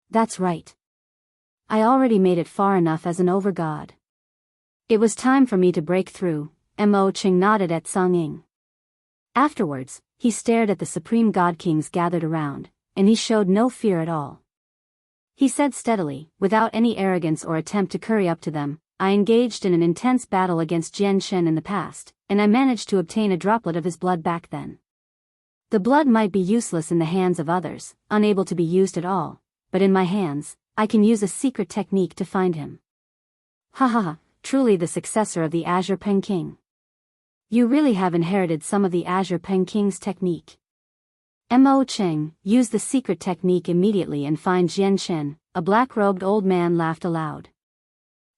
[SPEAKER 1] That's right. I already made it far enough as an overgod. It was time for me to break through, Mo Cheng nodded at Zhang Ying. Afterwards, he stared at the Supreme God Kings gathered around, and he showed no fear at all. He said steadily, without any arrogance or attempt to curry up to them, I engaged in an intense battle against Jian Shen in the past, and I managed to obtain a droplet of his blood back then. The blood might be useless in the hands of others, unable to be used at all, but in my hands, I can use a secret technique to find him. Ha ha ha, truly the successor of the Azure Pen King. You really have inherited some of the Azure Pen King's technique. Mo Cheng, use the secret technique immediately and find Jian Shen, a black-robed old man laughed aloud.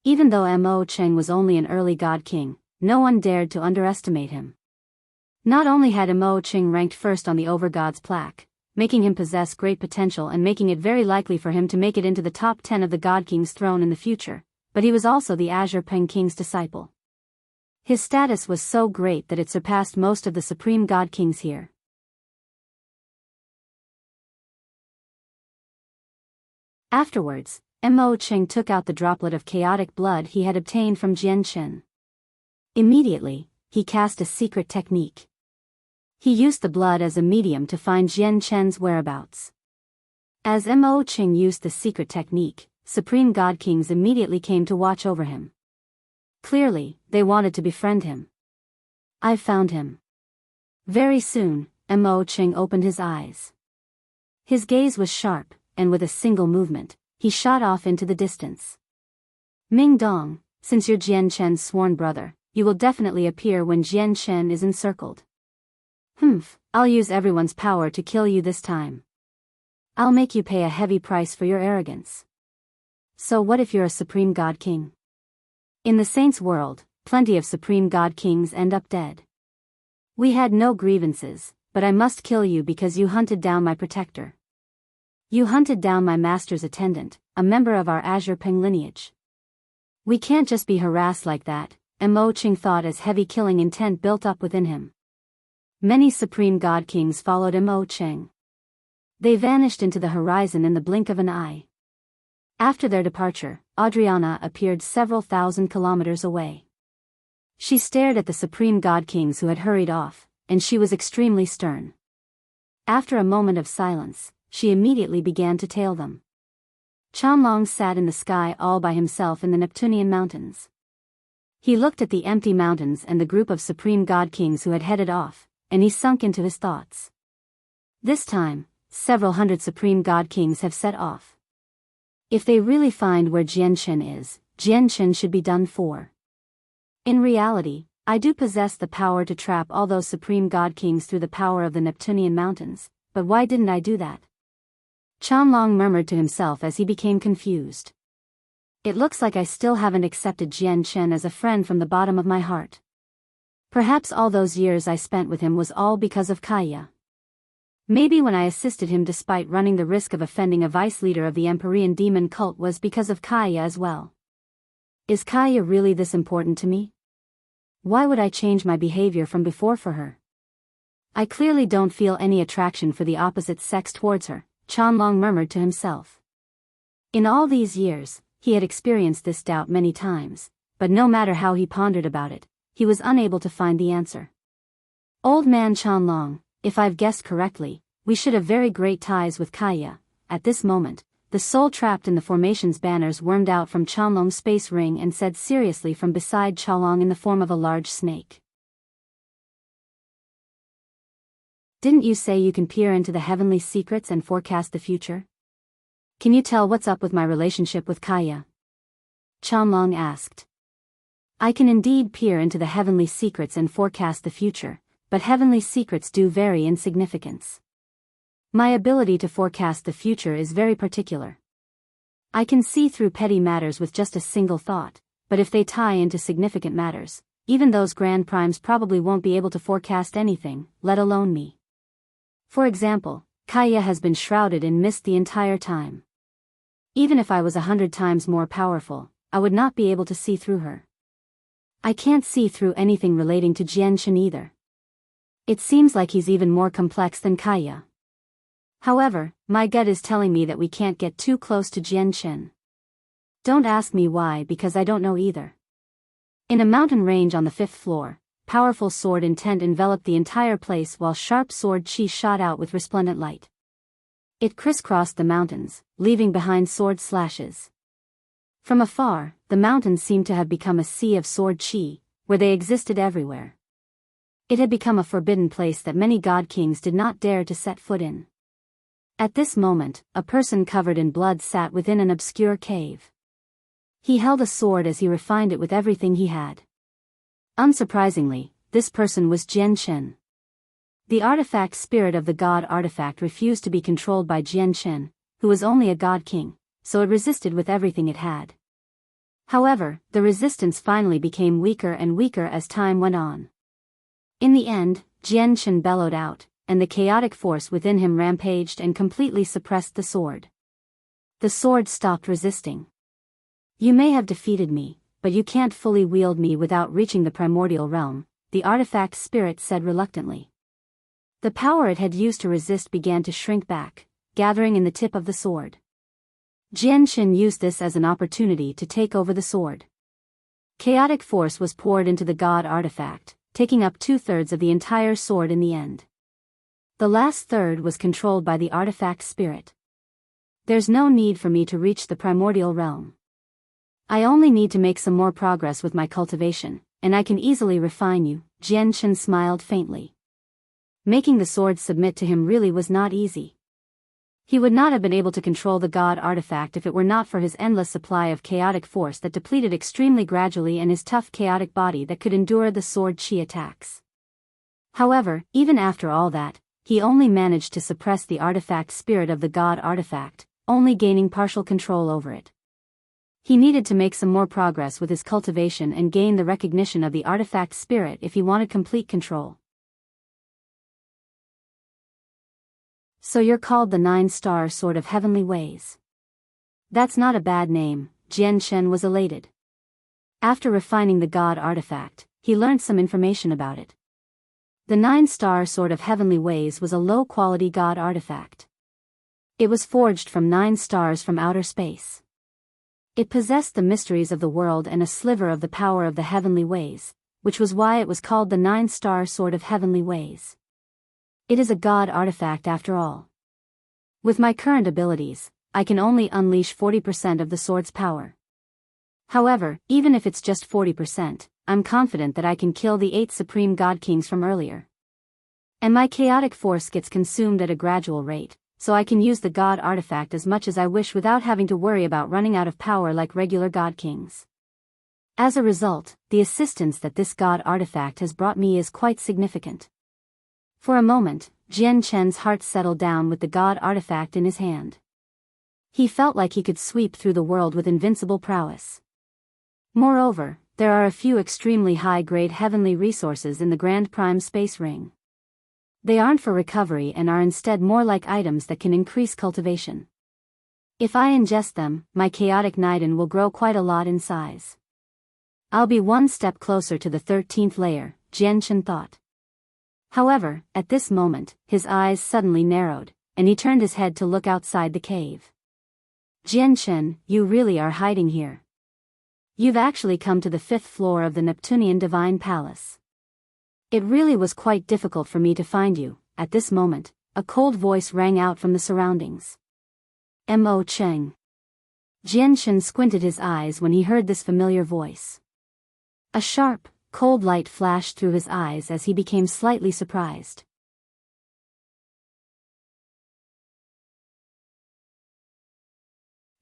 [SPEAKER 1] Even though Mo Cheng was only an early God King, no one dared to underestimate him. Not only had Mo Cheng ranked first on the Overgod's plaque, making him possess great potential and making it very likely for him to make it into the top 10 of the God King's throne in the future, but he was also the Azure Pen King's disciple. His status was so great that it surpassed most of the Supreme God Kings here. Afterwards, Mo Cheng took out the droplet of chaotic blood he had obtained from Jian Shen. Immediately, he cast a secret technique. He used the blood as a medium to find Jian Shen's whereabouts. As Mo Cheng used the secret technique, Supreme God Kings immediately came to watch over him. Clearly, they wanted to befriend him. I found him. Very soon, Mo Cheng opened his eyes. His gaze was sharp, and with a single movement, he shot off into the distance. Ming Dong, since you're Jian Shen's sworn brother, you will definitely appear when Jian Shen is encircled. I'll use everyone's power to kill you this time. I'll make you pay a heavy price for your arrogance. So what if you're a Supreme God King? In the Saints' world, plenty of Supreme God Kings end up dead. We had no grievances, but I must kill you because you hunted down my protector. You hunted down my master's attendant, a member of our Azure Peng lineage. We can't just be harassed like that, Mo Cheng thought as heavy killing intent built up within him. Many Supreme God Kings followed Mo Cheng. They vanished into the horizon in the blink of an eye. After their departure, Adriana appeared several thousand kilometers away. She stared at the Supreme God Kings who had hurried off, and she was extremely stern. After a moment of silence, she immediately began to tail them. Qianlong sat in the sky all by himself in the Neptunean mountains. He looked at the empty mountains and the group of Supreme God Kings who had headed off, and he sunk into his thoughts. This time, several hundred Supreme God Kings have set off. If they really find where Jian Shen is, Jian Shen should be done for. In reality, I do possess the power to trap all those Supreme God Kings through the power of the Neptunean mountains, but why didn't I do that? Qianlong murmured to himself as he became confused. It looks like I still haven't accepted Jian Shen as a friend from the bottom of my heart. Perhaps all those years I spent with him was all because of Kaya. Maybe when I assisted him despite running the risk of offending a vice leader of the Empyrean demon cult was because of Kaya as well. Is Kaya really this important to me? Why would I change my behavior from before for her? I clearly don't feel any attraction for the opposite sex towards her, Qianlong murmured to himself. In all these years, he had experienced this doubt many times, but no matter how he pondered about it, he was unable to find the answer. Old man Qianlong, if I've guessed correctly, we should have very great ties with Kaya. At this moment, the soul trapped in the formation's banners wormed out from Qianlong's space ring and said seriously from beside Qianlong in the form of a large snake. Didn't you say you can peer into the heavenly secrets and forecast the future? Can you tell what's up with my relationship with Kaya? Qianlong asked. I can indeed peer into the heavenly secrets and forecast the future, but heavenly secrets do vary in significance. My ability to forecast the future is very particular. I can see through petty matters with just a single thought, but if they tie into significant matters, even those grand primes probably won't be able to forecast anything, let alone me. For example, Kaya has been shrouded in mist the entire time. Even if I was 100 times more powerful, I would not be able to see through her. I can't see through anything relating to Jianchen either. It seems like he's even more complex than Kaya. However, my gut is telling me that we can't get too close to Jianchen. Don't ask me why because I don't know either. In a mountain range on the 5th floor, powerful sword intent enveloped the entire place while sharp sword chi shot out with resplendent light. It crisscrossed the mountains, leaving behind sword slashes. From afar, the mountains seemed to have become a sea of sword chi, where they existed everywhere. It had become a forbidden place that many god kings did not dare to set foot in. At this moment, a person covered in blood sat within an obscure cave. He held a sword as he refined it with everything he had. Unsurprisingly, this person was Jianchen. The artifact spirit of the god artifact refused to be controlled by Jianchen, who was only a god king, so it resisted with everything it had. However, the resistance finally became weaker and weaker as time went on. In the end, Jianchen bellowed out, and the chaotic force within him rampaged and completely suppressed the sword. The sword stopped resisting. You may have defeated me, but you can't fully wield me without reaching the primordial realm, the artifact spirit said reluctantly. The power it had used to resist began to shrink back, gathering in the tip of the sword. Jianchen used this as an opportunity to take over the sword. Chaotic force was poured into the god artifact, taking up 2/3 of the entire sword in the end. The last third was controlled by the artifact spirit. There's no need for me to reach the primordial realm. I only need to make some more progress with my cultivation, and I can easily refine you, Jianchen smiled faintly. Making the sword submit to him really was not easy. He would not have been able to control the god artifact if it were not for his endless supply of chaotic force that depleted extremely gradually and his tough chaotic body that could endure the sword chi attacks. However, even after all that, he only managed to suppress the artifact spirit of the god artifact, only gaining partial control over it. He needed to make some more progress with his cultivation and gain the recognition of the artifact spirit if he wanted complete control. So you're called the 9-star Sword of Heavenly Ways. That's not a bad name, Jianchen was elated. After refining the god artifact, he learned some information about it. The 9-star Sword of Heavenly Ways was a low-quality god artifact. It was forged from 9 stars from outer space. It possessed the mysteries of the world and a sliver of the power of the heavenly ways, which was why it was called the 9-star Sword of Heavenly Ways. It is a god artifact after all. With my current abilities, I can only unleash 40% of the sword's power. However, even if it's just 40%, I'm confident that I can kill the 8 supreme god kings from earlier. And my chaotic force gets consumed at a gradual rate, so I can use the god artifact as much as I wish without having to worry about running out of power like regular god kings. As a result, the assistance that this god artifact has brought me is quite significant. For a moment, Jianchen's heart settled down with the god artifact in his hand. He felt like he could sweep through the world with invincible prowess. Moreover, there are a few extremely high-grade heavenly resources in the Grand Prime Space Ring. They aren't for recovery and are instead more like items that can increase cultivation. If I ingest them, my chaotic Niden will grow quite a lot in size. I'll be one step closer to the 13th layer, Jianchen thought. However, at this moment, his eyes suddenly narrowed, and he turned his head to look outside the cave. Jianchen, you really are hiding here. You've actually come to the 5th floor of the Neptunean Divine Palace. It really was quite difficult for me to find you. At this moment, a cold voice rang out from the surroundings. Mo Cheng. Jianchen squinted his eyes when he heard this familiar voice. A sharp, cold light flashed through his eyes as he became slightly surprised.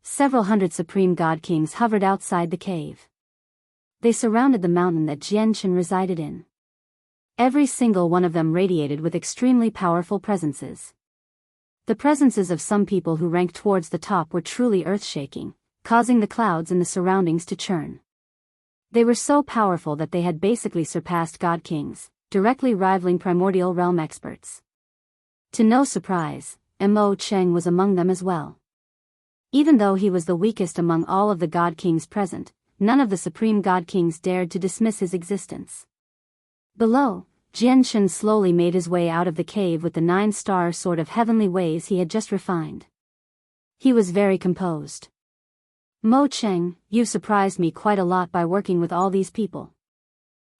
[SPEAKER 1] Several hundred supreme god kings hovered outside the cave. They surrounded the mountain that Jianchen resided in. Every single one of them radiated with extremely powerful presences. The presences of some people who ranked towards the top were truly earth-shaking, causing the clouds in the surroundings to churn. They were so powerful that they had basically surpassed god kings, directly rivaling primordial realm experts. To no surprise, Mo Cheng was among them as well. Even though he was the weakest among all of the god kings present, none of the supreme god kings dared to dismiss his existence. Below, Jianchen slowly made his way out of the cave with the 9-star sort of heavenly ways he had just refined. He was very composed. Mo Cheng, you've surprised me quite a lot by working with all these people.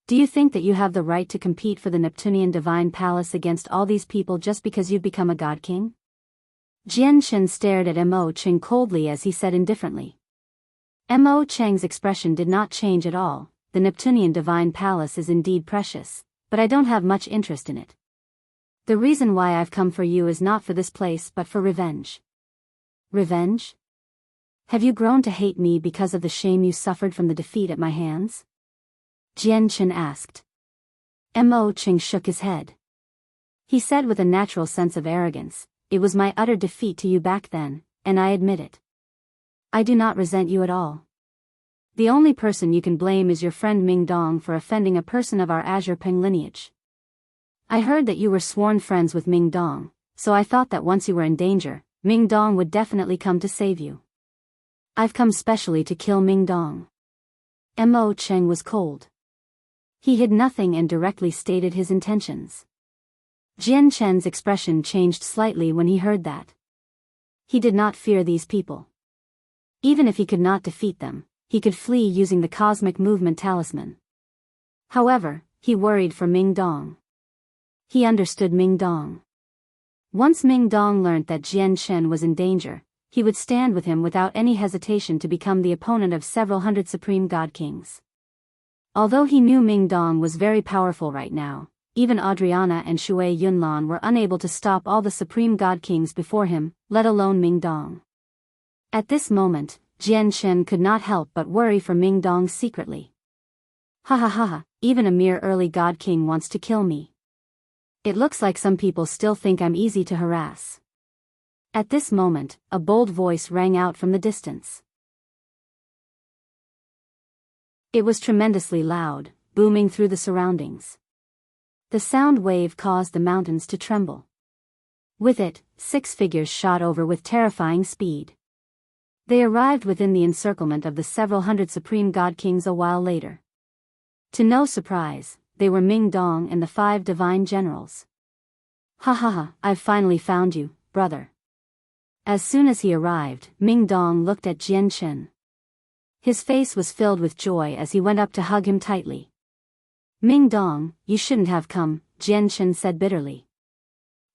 [SPEAKER 1] Do you think that you have the right to compete for the Neptunean Divine Palace against all these people just because you've become a god king? Jianchen stared at Mo Cheng coldly as he said indifferently. Mo Cheng's expression did not change at all. The Neptunean Divine Palace is indeed precious, but I don't have much interest in it. The reason why I've come for you is not for this place but for revenge. Revenge? Have you grown to hate me because of the shame you suffered from the defeat at my hands? Jianchen asked. Mo Cheng shook his head. He said with a natural sense of arrogance, "It was my utter defeat to you back then, and I admit it. I do not resent you at all. The only person you can blame is your friend Ming Dong for offending a person of our Azure Peng lineage. I heard that you were sworn friends with Ming Dong, so I thought that once you were in danger, Ming Dong would definitely come to save you. I've come specially to kill Ming Dong." Mo Cheng was cold. He hid nothing and directly stated his intentions. Jianchen's expression changed slightly when he heard that. He did not fear these people. Even if he could not defeat them, he could flee using the cosmic movement talisman. However, he worried for Ming Dong. He understood Ming Dong. Once Ming Dong learnt that Jianchen was in danger, he would stand with him without any hesitation to become the opponent of several hundred supreme god kings. Although he knew Ming Dong was very powerful right now, even Adriana and Shui Yunlan were unable to stop all the supreme god kings before him, let alone Ming Dong. At this moment, Jianchen could not help but worry for Ming Dong secretly. Ha ha ha, even a mere early god king wants to kill me. It looks like some people still think I'm easy to harass. At this moment, a bold voice rang out from the distance. It was tremendously loud, booming through the surroundings. The sound wave caused the mountains to tremble. With it, 6 figures shot over with terrifying speed. They arrived within the encirclement of the several hundred supreme god kings a while later. To no surprise, they were Ming Dong and the 5 divine generals. Ha ha ha, I've finally found you, brother. As soon as he arrived, Ming Dong looked at Jianchen. His face was filled with joy as he went up to hug him tightly. Ming Dong, you shouldn't have come, Jianchen said bitterly.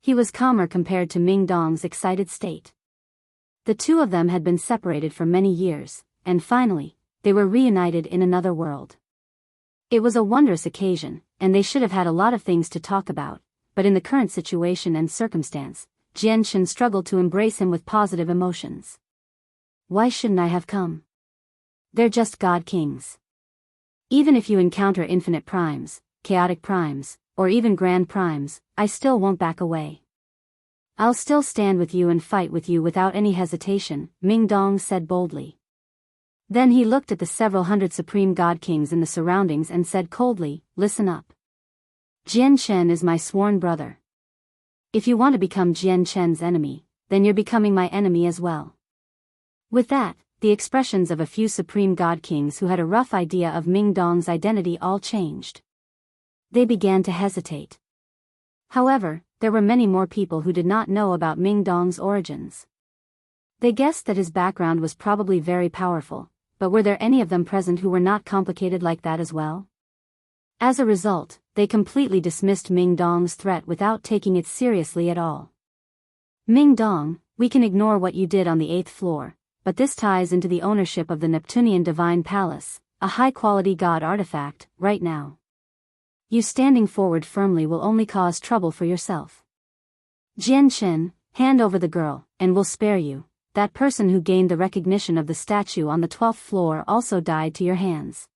[SPEAKER 1] He was calmer compared to Ming Dong's excited state. The two of them had been separated for many years, and finally, they were reunited in another world. It was a wondrous occasion, and they should have had a lot of things to talk about, but in the current situation and circumstance, Jianchen struggled to embrace him with positive emotions. Why shouldn't I have come? They're just god kings. Even if you encounter infinite primes, chaotic primes, or even grand primes, I still won't back away. I'll still stand with you and fight with you without any hesitation, Ming Dong said boldly. Then he looked at the several hundred supreme god kings in the surroundings and said coldly, listen up. Jianchen is my sworn brother. If you want to become Jianchen's enemy, then you're becoming my enemy as well. With that, the expressions of a few supreme god kings who had a rough idea of Ming Dong's identity all changed. They began to hesitate. However, there were many more people who did not know about Ming Dong's origins. They guessed that his background was probably very powerful, but were there any of them present who were not complicated like that as well? As a result, they completely dismissed Ming Dong's threat without taking it seriously at all. Ming Dong, we can ignore what you did on the 8th floor, but this ties into the ownership of the Neptunean Divine Palace, a high-quality god artifact, right now. You standing forward firmly will only cause trouble for yourself. Jian Chen, hand over the girl, and we'll spare you. That person who gained the recognition of the statue on the 12th floor also died to your hands.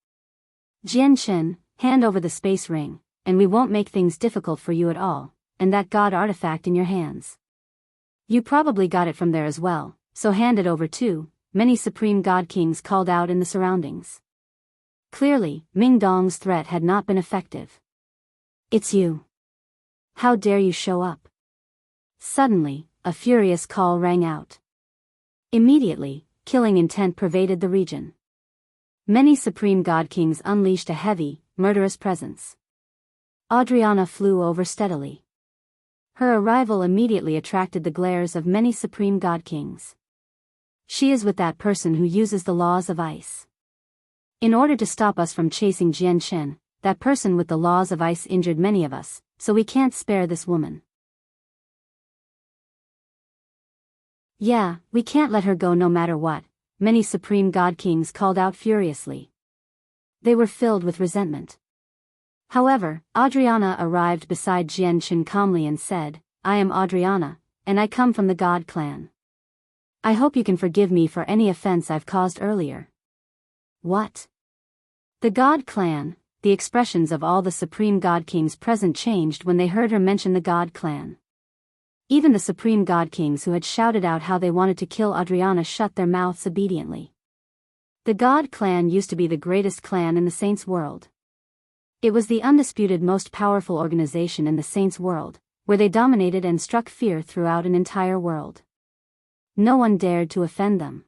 [SPEAKER 1] Jian Chen, hand over the space ring, and we won't make things difficult for you at all, and that god artifact in your hands. You probably got it from there as well, so hand it over too, many supreme god kings called out in the surroundings. Clearly, Ming Dong's threat had not been effective. It's you. How dare you show up? Suddenly, a furious call rang out. Immediately, killing intent pervaded the region. Many supreme god kings unleashed a heavy, murderous presence. Adriana flew over steadily. Her arrival immediately attracted the glares of many supreme god kings. She is with that person who uses the laws of ice. In order to stop us from chasing Jian Chen, that person with the laws of ice injured many of us, so we can't spare this woman. Yeah, we can't let her go no matter what, many supreme god kings called out furiously. They were filled with resentment. However, Adriana arrived beside Jian Chen calmly and said, I am Adriana, and I come from the god clan. I hope you can forgive me for any offense I've caused earlier. What? The god clan, the expressions of all the supreme god kings present changed when they heard her mention the god clan. Even the supreme god kings who had shouted out how they wanted to kill Adriana shut their mouths obediently. The god clan used to be the greatest clan in the saints' world. It was the undisputed most powerful organization in the saints' world, where they dominated and struck fear throughout an entire world. No one dared to offend them.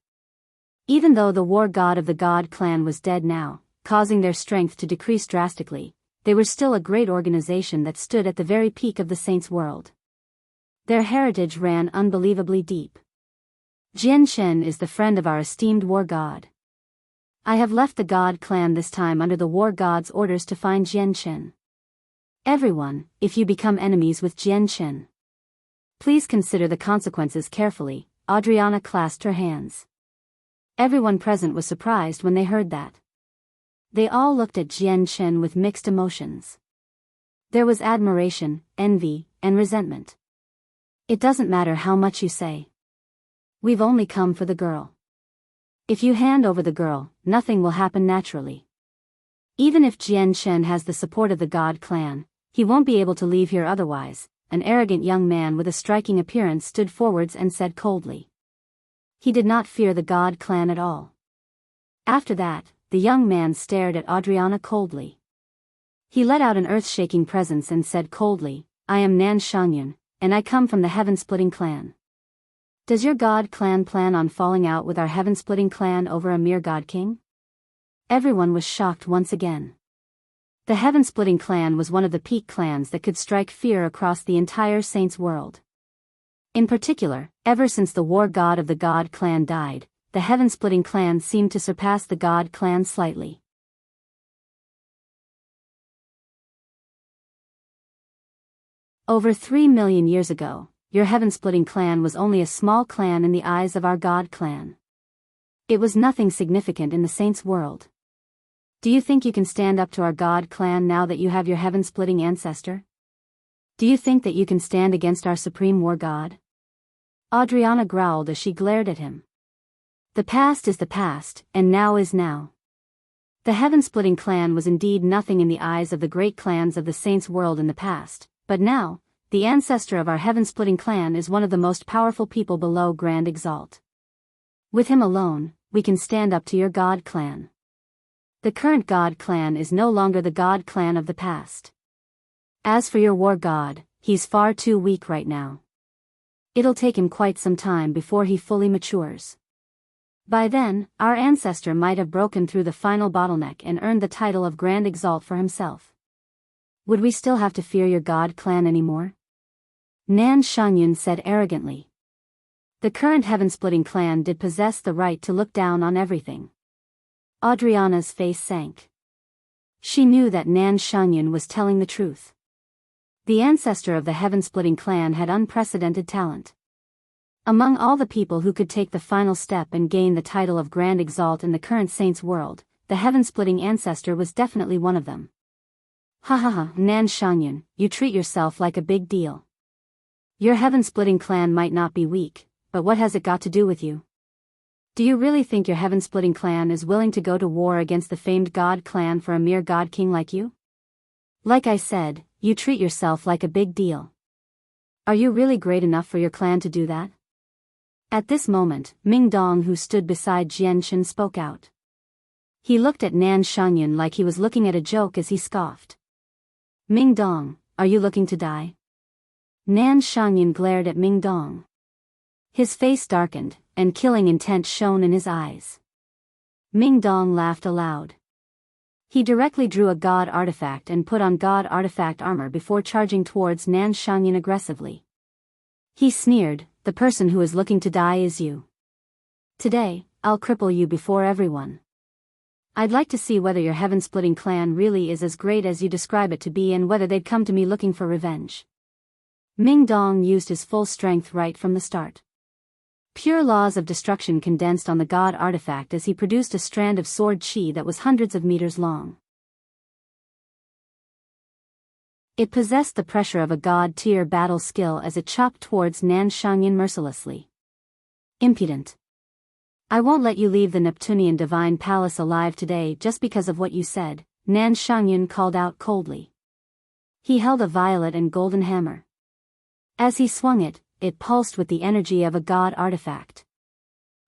[SPEAKER 1] Even though the war god of the god clan was dead now, causing their strength to decrease drastically, they were still a great organization that stood at the very peak of the saints' world. Their heritage ran unbelievably deep. Jian Chen is the friend of our esteemed war god. I have left the god clan this time under the war god's orders to find Jian Chen. Everyone, if you become enemies with Jian Chen, please consider the consequences carefully. Adriana clasped her hands. Everyone present was surprised when they heard that. They all looked at Jian Chen with mixed emotions. There was admiration, envy, and resentment. It doesn't matter how much you say. We've only come for the girl. If you hand over the girl, nothing will happen naturally. Even if Jian Chen has the support of the god clan, he won't be able to leave here otherwise. An arrogant young man with a striking appearance stood forwards and said coldly. He did not fear the god clan at all. After that, the young man stared at Adriana coldly. He let out an earth-shaking presence and said coldly, I am Nan Shangyun, and I come from the heaven-splitting clan. Does your god clan plan on falling out with our heaven-splitting clan over a mere god king? Everyone was shocked once again. The heaven-splitting clan was one of the peak clans that could strike fear across the entire saints' world. In particular, ever since the war god of the god clan died, the heaven-splitting clan seemed to surpass the god clan slightly. Over 3 million years ago, your heaven-splitting clan was only a small clan in the eyes of our god clan. It was nothing significant in the saints' world. Do you think you can stand up to our god clan now that you have your heaven-splitting ancestor? Do you think that you can stand against our supreme war god? Adriana growled as she glared at him. The past is the past, and now is now. The heaven-splitting clan was indeed nothing in the eyes of the great clans of the saints' world in the past, but now, the ancestor of our heaven-splitting clan is one of the most powerful people below Grand Exalt. With him alone, we can stand up to your god clan. The current god clan is no longer the god clan of the past. As for your war god, he's far too weak right now. It'll take him quite some time before he fully matures. By then, our ancestor might have broken through the final bottleneck and earned the title of Grand Exalt for himself. Would we still have to fear your god clan anymore? Nan Shangyun said arrogantly. The current heaven-splitting clan did possess the right to look down on everything. Adriana's face sank. She knew that Nan Shangyun was telling the truth. The ancestor of the heaven-splitting clan had unprecedented talent. Among all the people who could take the final step and gain the title of Grand Exalt in the current Saints world, the heaven-splitting ancestor was definitely one of them. Ha ha ha, Nan Shangyun, you treat yourself like a big deal. Your heaven-splitting clan might not be weak, but what has it got to do with you? Do you really think your heaven-splitting clan is willing to go to war against the famed God clan for a mere God king like you? Like I said, you treat yourself like a big deal. Are you really great enough for your clan to do that? At this moment, Ming Dong, who stood beside Jian Chen, spoke out. He looked at Nan Shangyun like he was looking at a joke as he scoffed. Ming Dong, are you looking to die? Nan Shangyun glared at Ming Dong. His face darkened, and killing intent shone in his eyes. Ming Dong laughed aloud. He directly drew a God artifact and put on God artifact armor before charging towards Nan Shangyun aggressively. He sneered, the person who is looking to die is you. Today, I'll cripple you before everyone. I'd like to see whether your heaven-splitting clan really is as great as you describe it to be and whether they'd come to me looking for revenge. Ming Dong used his full strength right from the start. Pure laws of destruction condensed on the God artifact as he produced a strand of sword chi that was hundreds of meters long. It possessed the pressure of a God-tier battle skill as it chopped towards Nan Shangyun mercilessly. Impudent. I won't let you leave the Neptunean divine palace alive today just because of what you said, Nan Shangyun called out coldly. He held a violet and golden hammer. As he swung it, it pulsed with the energy of a God artifact.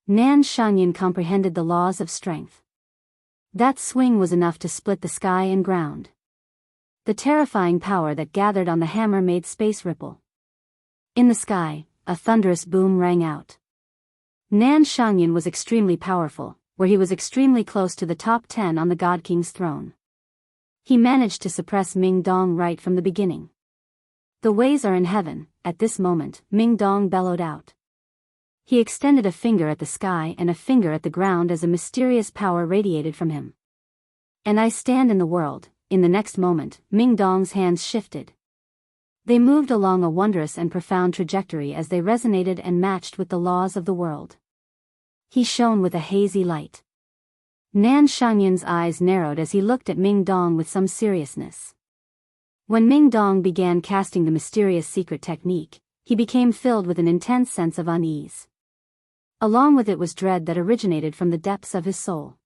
[SPEAKER 1] Nan Shangyun comprehended the laws of strength. That swing was enough to split the sky and ground. The terrifying power that gathered on the hammer made space ripple. In the sky, a thunderous boom rang out. Nan Shangyun was extremely powerful, where he was extremely close to the top 10 on the God King's throne. He managed to suppress Ming Dong right from the beginning. The ways are in heaven. At this moment, Ming Dong bellowed out. He extended a finger at the sky and a finger at the ground as a mysterious power radiated from him. And I stand in the world. In the next moment, Ming Dong's hands shifted. They moved along a wondrous and profound trajectory as they resonated and matched with the laws of the world. He shone with a hazy light. Nan Shangyun's eyes narrowed as he looked at Ming Dong with some seriousness. When Ming Dong began casting the mysterious secret technique, he became filled with an intense sense of unease. Along with it was dread that originated from the depths of his soul.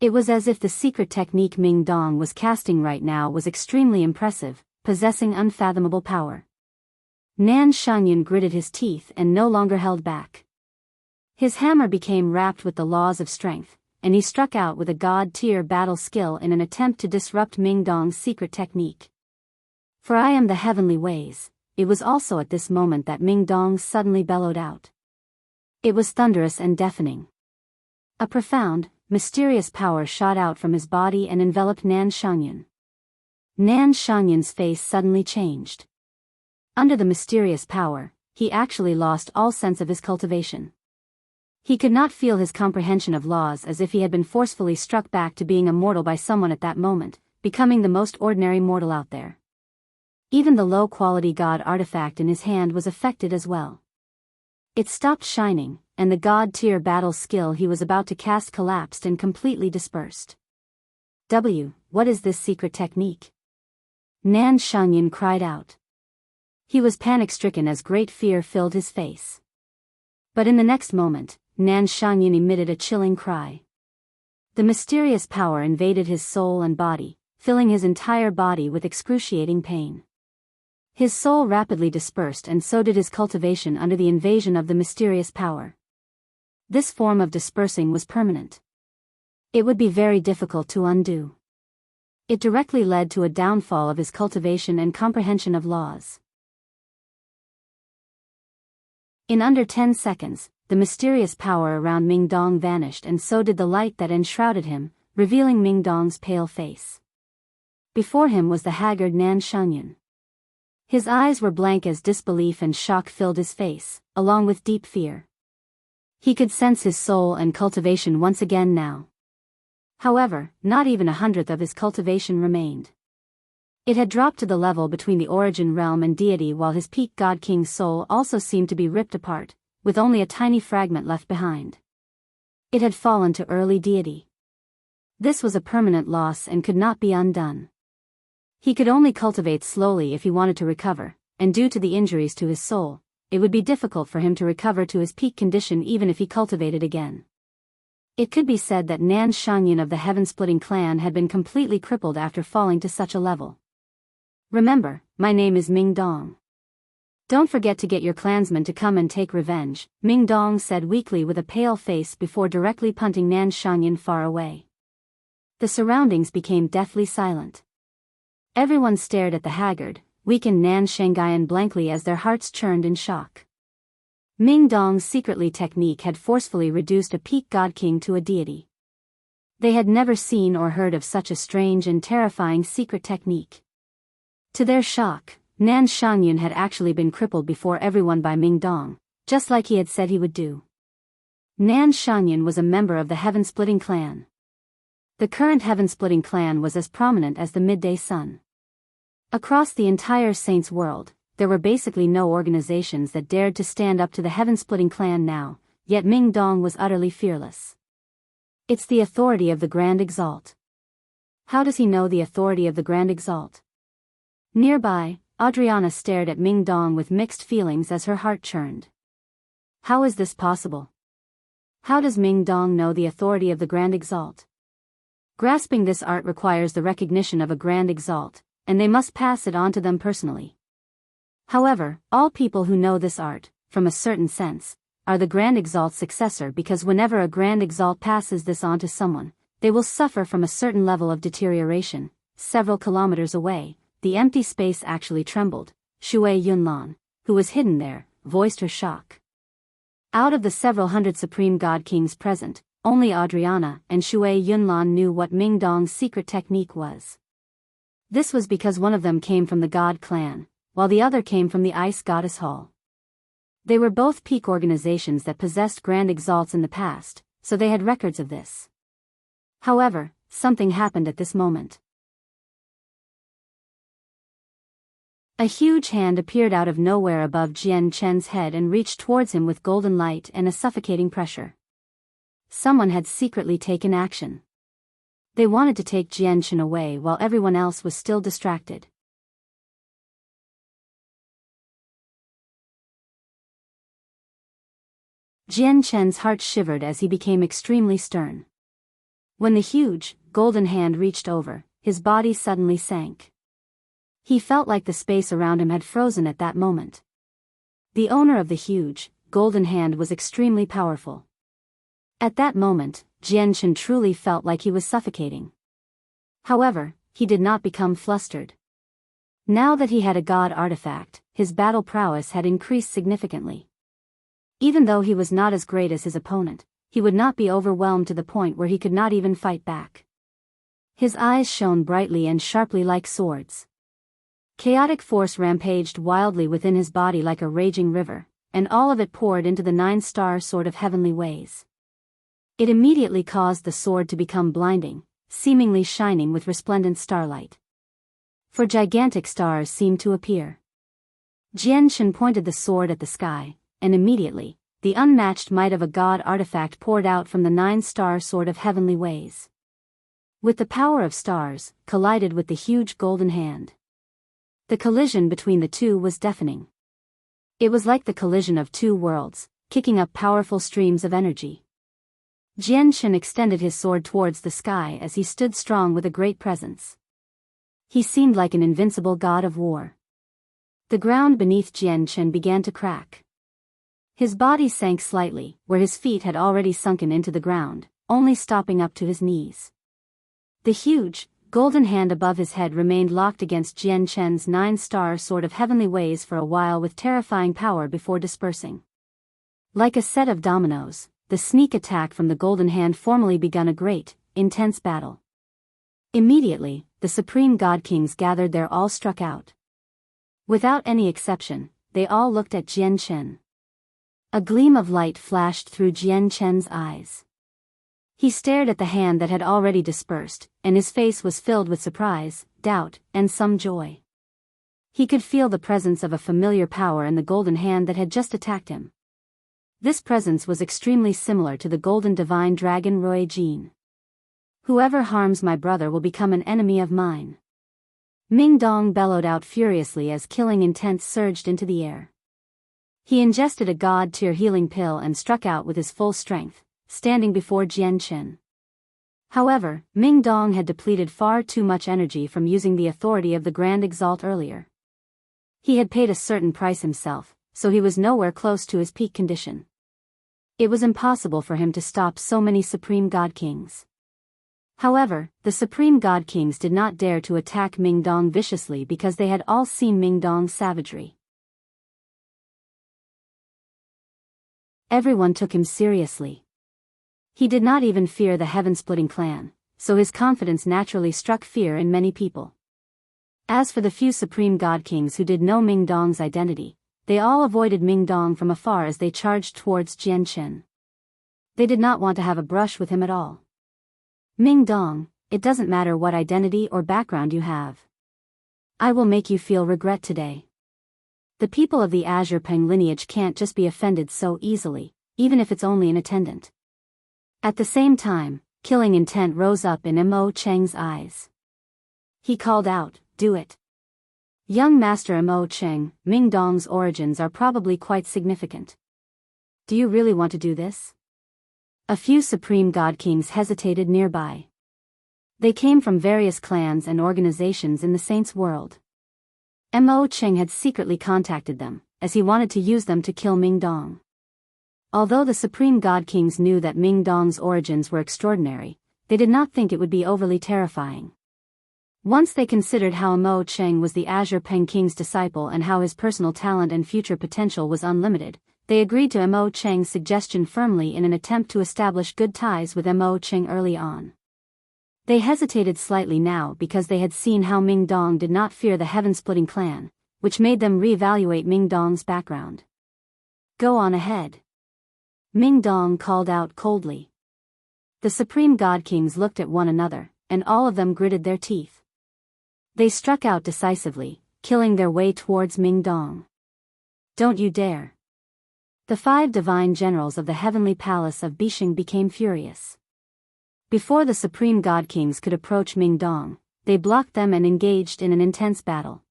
[SPEAKER 1] It was as if the secret technique Ming Dong was casting right now was extremely impressive, possessing unfathomable power. Nan Shangyun gritted his teeth and no longer held back. His hammer became wrapped with the laws of strength, and he struck out with a God-tier battle skill in an attempt to disrupt Ming Dong's secret technique. For I am the heavenly ways. It was also at this moment that Ming Dong suddenly bellowed out. It was thunderous and deafening. A profound, mysterious power shot out from his body and enveloped Nan Shangyun. Nan Shangyun's face suddenly changed. Under the mysterious power, he actually lost all sense of his cultivation. He could not feel his comprehension of laws, as if he had been forcefully struck back to being a mortal by someone at that moment, becoming the most ordinary mortal out there. Even the low-quality God artifact in his hand was affected as well. It stopped shining, and the God-tier battle skill he was about to cast collapsed and completely dispersed. What is this secret technique? Nan Shangyun cried out. He was panic-stricken as great fear filled his face. But in the next moment, Nan Shangyun emitted a chilling cry. The mysterious power invaded his soul and body, filling his entire body with excruciating pain. His soul rapidly dispersed, and so did his cultivation under the invasion of the mysterious power. This form of dispersing was permanent. It would be very difficult to undo. It directly led to a downfall of his cultivation and comprehension of laws. In under 10 seconds, the mysterious power around Ming Dong vanished, and so did the light that enshrouded him, revealing Ming Dong's pale face. Before him was the haggard Nan Shangyun. His eyes were blank as disbelief and shock filled his face, along with deep fear. He could sense his soul and cultivation once again now. However, not even 1/100th of his cultivation remained. It had dropped to the level between the origin realm and deity, while his peak God King's soul also seemed to be ripped apart, with only a tiny fragment left behind. It had fallen to early deity. This was a permanent loss and could not be undone. He could only cultivate slowly if he wanted to recover, and due to the injuries to his soul, it would be difficult for him to recover to his peak condition even if he cultivated again. It could be said that Nan Shangyun of the Heaven-Splitting clan had been completely crippled after falling to such a level. "Remember, my name is Ming Dong. Don't forget to get your clansmen to come and take revenge," Ming Dong said weakly with a pale face before directly punting Nan Shangyun far away. The surroundings became deathly silent. Everyone stared at the haggard, weakened Nan Shangyun blankly as their hearts churned in shock. Ming Dong's secretly technique had forcefully reduced a peak God King to a deity. They had never seen or heard of such a strange and terrifying secret technique. To their shock, Nan Shangyun had actually been crippled before everyone by Ming Dong, just like he had said he would do. Nan Shangyun was a member of the Heaven-Splitting clan. The current Heaven-Splitting clan was as prominent as the midday sun. Across the entire Saints world, there were basically no organizations that dared to stand up to the Heaven-Splitting clan now, yet Ming Dong was utterly fearless. "It's the authority of the Grand Exalt." How does he know the authority of the Grand Exalt? Nearby, Adriana stared at Ming Dong with mixed feelings as her heart churned. How is this possible? How does Ming Dong know the authority of the Grand Exalt? Grasping this art requires the recognition of a Grand Exalt, and they must pass it on to them personally. However, all people who know this art, from a certain sense, are the Grand Exalt's successor, because whenever a Grand Exalt passes this on to someone, they will suffer from a certain level of deterioration. Several kilometers away, the empty space actually trembled. Shui Yunlan, who was hidden there, voiced her shock. Out of the several hundred Supreme God Kings present, only Adriana and Shui Yunlan knew what Ming Dong's secret technique was. This was because one of them came from the God clan, while the other came from the Ice Goddess Hall. They were both peak organizations that possessed Grand Exalts in the past, so they had records of this. However, something happened at this moment. A huge hand appeared out of nowhere above Jian Chen's head and reached towards him with golden light and a suffocating pressure. Someone had secretly taken action. They wanted to take Jian Chen away while everyone else was still distracted. Jian Chen's heart shivered as he became extremely stern. When the huge, golden hand reached over, his body suddenly sank. He felt like the space around him had frozen at that moment. The owner of the huge, golden hand was extremely powerful. At that moment, Jian Chen truly felt like he was suffocating. However, he did not become flustered. Now that he had a god artifact, his battle prowess had increased significantly. Even though he was not as great as his opponent, he would not be overwhelmed to the point where he could not even fight back. His eyes shone brightly and sharply like swords. Chaotic force rampaged wildly within his body like a raging river, and all of it poured into the 9-star sword of heavenly ways. It immediately caused the sword to become blinding, seemingly shining with resplendent starlight. For gigantic stars seemed to appear. Jian Chen pointed the sword at the sky, and immediately, the unmatched might of a god artifact poured out from the 9-star sword of heavenly ways. With the power of stars, collided with the huge golden hand. The collision between the two was deafening. It was like the collision of two worlds, kicking up powerful streams of energy. Jian Chen extended his sword towards the sky as he stood strong with a great presence. He seemed like an invincible god of war. The ground beneath Jian Chen began to crack. His body sank slightly, where his feet had already sunken into the ground, only stopping up to his knees. The huge, golden hand above his head remained locked against Jian Chen's 9-star sword of heavenly ways for a while with terrifying power before dispersing. Like a set of dominoes, the sneak attack from the golden hand formally begun a great, intense battle. Immediately, the supreme god kings gathered there all struck out. Without any exception, they all looked at Jian Chen. A gleam of light flashed through Jian Chen's eyes. He stared at the hand that had already dispersed, and his face was filled with surprise, doubt, and some joy. He could feel the presence of a familiar power in the golden hand that had just attacked him. This presence was extremely similar to the golden divine dragon Rui Jin. Whoever harms my brother will become an enemy of mine. Ming Dong bellowed out furiously as killing intent surged into the air. He ingested a god-tier healing pill and struck out with his full strength, standing before Jian Chen. However, Ming Dong had depleted far too much energy from using the authority of the Grand Exalt earlier. He had paid a certain price himself, so he was nowhere close to his peak condition. It was impossible for him to stop so many Supreme God Kings. However, the Supreme God Kings did not dare to attack Ming Dong viciously because they had all seen Ming Dong's savagery. Everyone took him seriously. He did not even fear the heaven-splitting clan, so his confidence naturally struck fear in many people. As for the few Supreme God Kings who did know Ming Dong's identity, they all avoided Ming Dong from afar as they charged towards Jian Chen. They did not want to have a brush with him at all. Ming Dong, it doesn't matter what identity or background you have. I will make you feel regret today. The people of the Azure Peng lineage can't just be offended so easily, even if it's only an attendant. At the same time, killing intent rose up in Mo Cheng's eyes. He called out, "Do it." Young Master Mo Cheng, Ming Dong's origins are probably quite significant. Do you really want to do this? A few Supreme God Kings hesitated nearby. They came from various clans and organizations in the Saints' world. Mo Cheng had secretly contacted them, as he wanted to use them to kill Ming Dong. Although the Supreme God Kings knew that Ming Dong's origins were extraordinary, they did not think it would be overly terrifying. Once they considered how Mo Cheng was the Azure Peng King's disciple and how his personal talent and future potential was unlimited, they agreed to Mo Cheng's suggestion firmly in an attempt to establish good ties with Mo Cheng early on. They hesitated slightly now because they had seen how Ming Dong did not fear the heaven-splitting clan, which made them re-evaluate Ming Dong's background. Go on ahead. Ming Dong called out coldly. The Supreme God Kings looked at one another, and all of them gritted their teeth. They struck out decisively, killing their way towards Ming Dong. Don't you dare. The 5 divine generals of the heavenly palace of Bishing became furious. Before the Supreme God Kings could approach Ming Dong, they blocked them and engaged in an intense battle.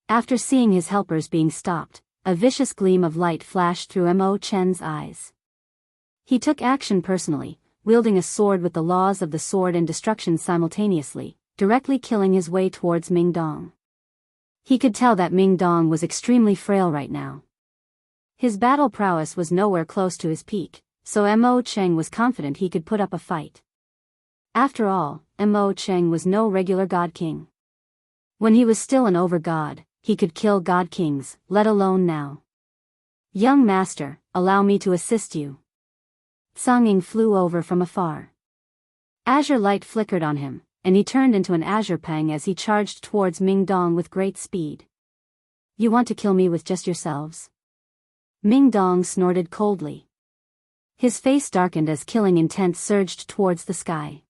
[SPEAKER 1] After seeing his helpers being stopped, a vicious gleam of light flashed through Mo Chen's eyes. He took action personally, wielding a sword with the laws of the sword and destruction simultaneously, directly killing his way towards Ming Dong. He could tell that Ming Dong was extremely frail right now. His battle prowess was nowhere close to his peak, so Mo Cheng was confident he could put up a fight. After all, Mo Cheng was no regular god king. When he was still an over-god, he could kill god kings, let alone now. Young master, allow me to assist you. Song Ying flew over from afar. Azure light flickered on him, and he turned into an Azure Peng as he charged towards Ming Dong with great speed. You want to kill me with just yourselves? Ming Dong snorted coldly. His face darkened as killing intent surged towards the sky.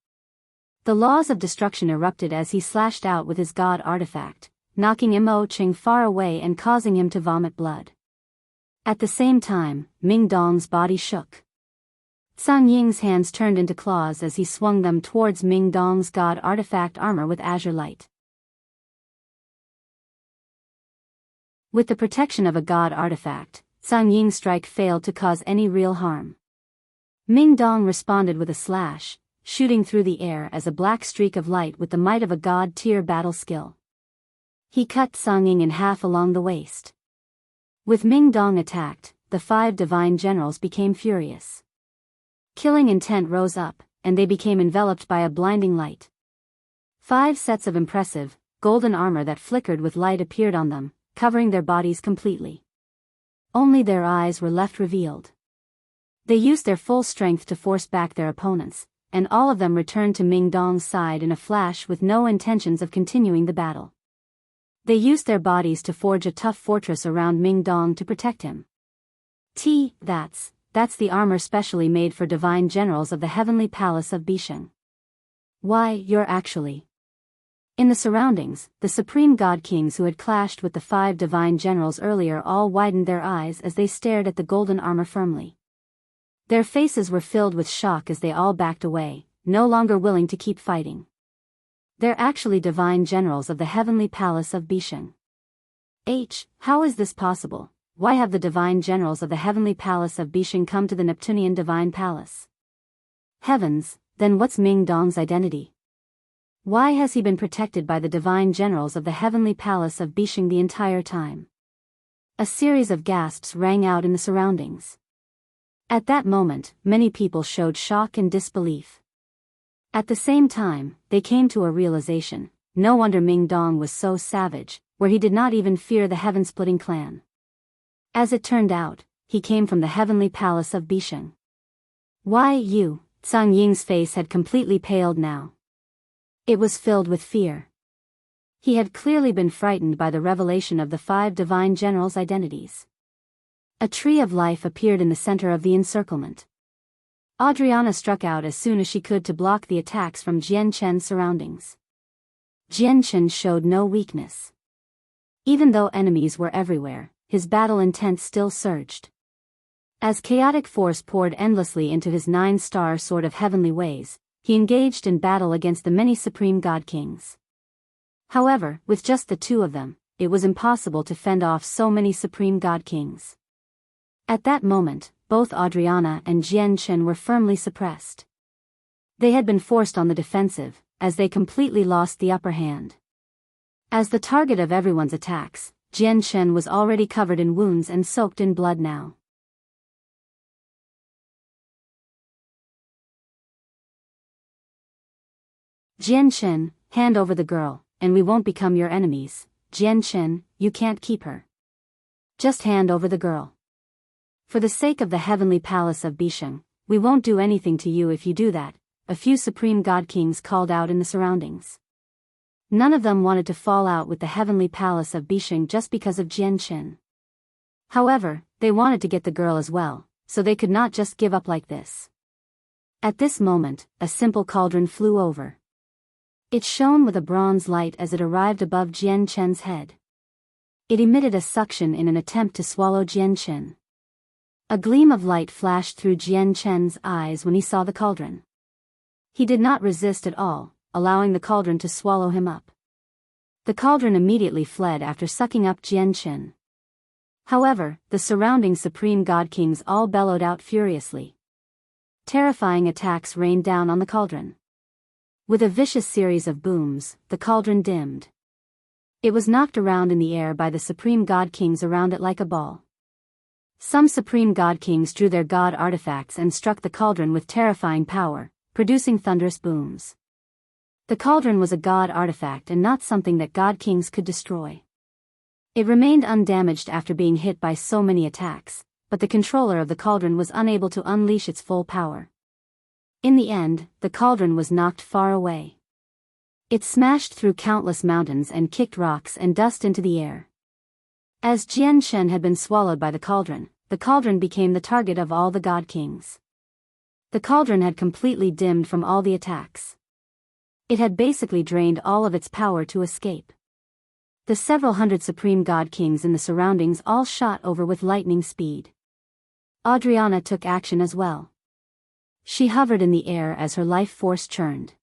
[SPEAKER 1] The laws of destruction erupted as he slashed out with his god artifact, knocking Mo Cheng far away and causing him to vomit blood. At the same time, Ming Dong's body shook. Song Ying's hands turned into claws as he swung them towards Ming Dong's god artifact armor with azure light. With the protection of a god artifact, Song Ying's strike failed to cause any real harm. Ming Dong responded with a slash, shooting through the air as a black streak of light with the might of a god-tier battle skill. He cut Song Ying in half along the waist. With Ming Dong attacked, the 5 divine generals became furious. Killing intent rose up, and they became enveloped by a blinding light. 5 sets of impressive, golden armor that flickered with light appeared on them, covering their bodies completely. Only their eyes were left revealed. They used their full strength to force back their opponents, and all of them returned to Ming Dong's side in a flash with no intentions of continuing the battle. They used their bodies to forge a tough fortress around Ming Dong to protect him. That's the armor specially made for divine generals of the heavenly palace of Bisheng. Why, you're actually... In the surroundings, the supreme god kings who had clashed with the 5 divine generals earlier all widened their eyes as they stared at the golden armor firmly. Their faces were filled with shock as they all backed away, no longer willing to keep fighting. They're actually divine generals of the heavenly palace of Bisheng. How is this possible? Why have the divine generals of the heavenly palace of Bisheng come to the Neptunean divine palace? Heavens, then what's Ming Dong's identity? Why has he been protected by the divine generals of the heavenly palace of Bisheng the entire time? A series of gasps rang out in the surroundings. At that moment, many people showed shock and disbelief. At the same time, they came to a realization: no wonder Ming Dong was so savage, where he did not even fear the heaven-splitting clan. As it turned out, he came from the heavenly palace of Bisheng. Why you? Zhang Ying's face had completely paled now. It was filled with fear. He had clearly been frightened by the revelation of the 5 divine generals' identities. A tree of life appeared in the center of the encirclement. Adriana struck out as soon as she could to block the attacks from Jian Chen's surroundings. Jian Chen showed no weakness. Even though enemies were everywhere, his battle intent still surged. As chaotic force poured endlessly into his 9-star sword of heavenly ways, he engaged in battle against the many supreme god kings. However, with just the 2 of them, it was impossible to fend off so many supreme god kings. At that moment, both Adriana and Jian Chen were firmly suppressed. They had been forced on the defensive, as they completely lost the upper hand. As the target of everyone's attacks, Jian Chen was already covered in wounds and soaked in blood now. Jian Chen, hand over the girl, and we won't become your enemies. Jian Chen, you can't keep her. Just hand over the girl. For the sake of the heavenly palace of Bisheng, we won't do anything to you if you do that, a few supreme god kings called out in the surroundings. None of them wanted to fall out with the heavenly palace of Bisheng just because of Jian Chen. However, they wanted to get the girl as well, so they could not just give up like this. At this moment, a simple cauldron flew over. It shone with a bronze light as it arrived above Jian Chen's head. It emitted a suction in an attempt to swallow Jian Chen. A gleam of light flashed through Jian Chen's eyes when he saw the cauldron. He did not resist at all, allowing the cauldron to swallow him up. The cauldron immediately fled after sucking up Jian Chen. However, the surrounding supreme god kings all bellowed out furiously. Terrifying attacks rained down on the cauldron. With a vicious series of booms, the cauldron dimmed. It was knocked around in the air by the supreme god kings around it like a ball. Some supreme god kings drew their god artifacts and struck the cauldron with terrifying power, producing thunderous booms. The cauldron was a god artifact and not something that god kings could destroy. It remained undamaged after being hit by so many attacks, but the controller of the cauldron was unable to unleash its full power. In the end, the cauldron was knocked far away. It smashed through countless mountains and kicked rocks and dust into the air. As Jian Chen had been swallowed by the cauldron became the target of all the god kings. The cauldron had completely dimmed from all the attacks. It had basically drained all of its power to escape. The several hundred supreme god kings in the surroundings all shot over with lightning speed. Adriana took action as well. She hovered in the air as her life force churned.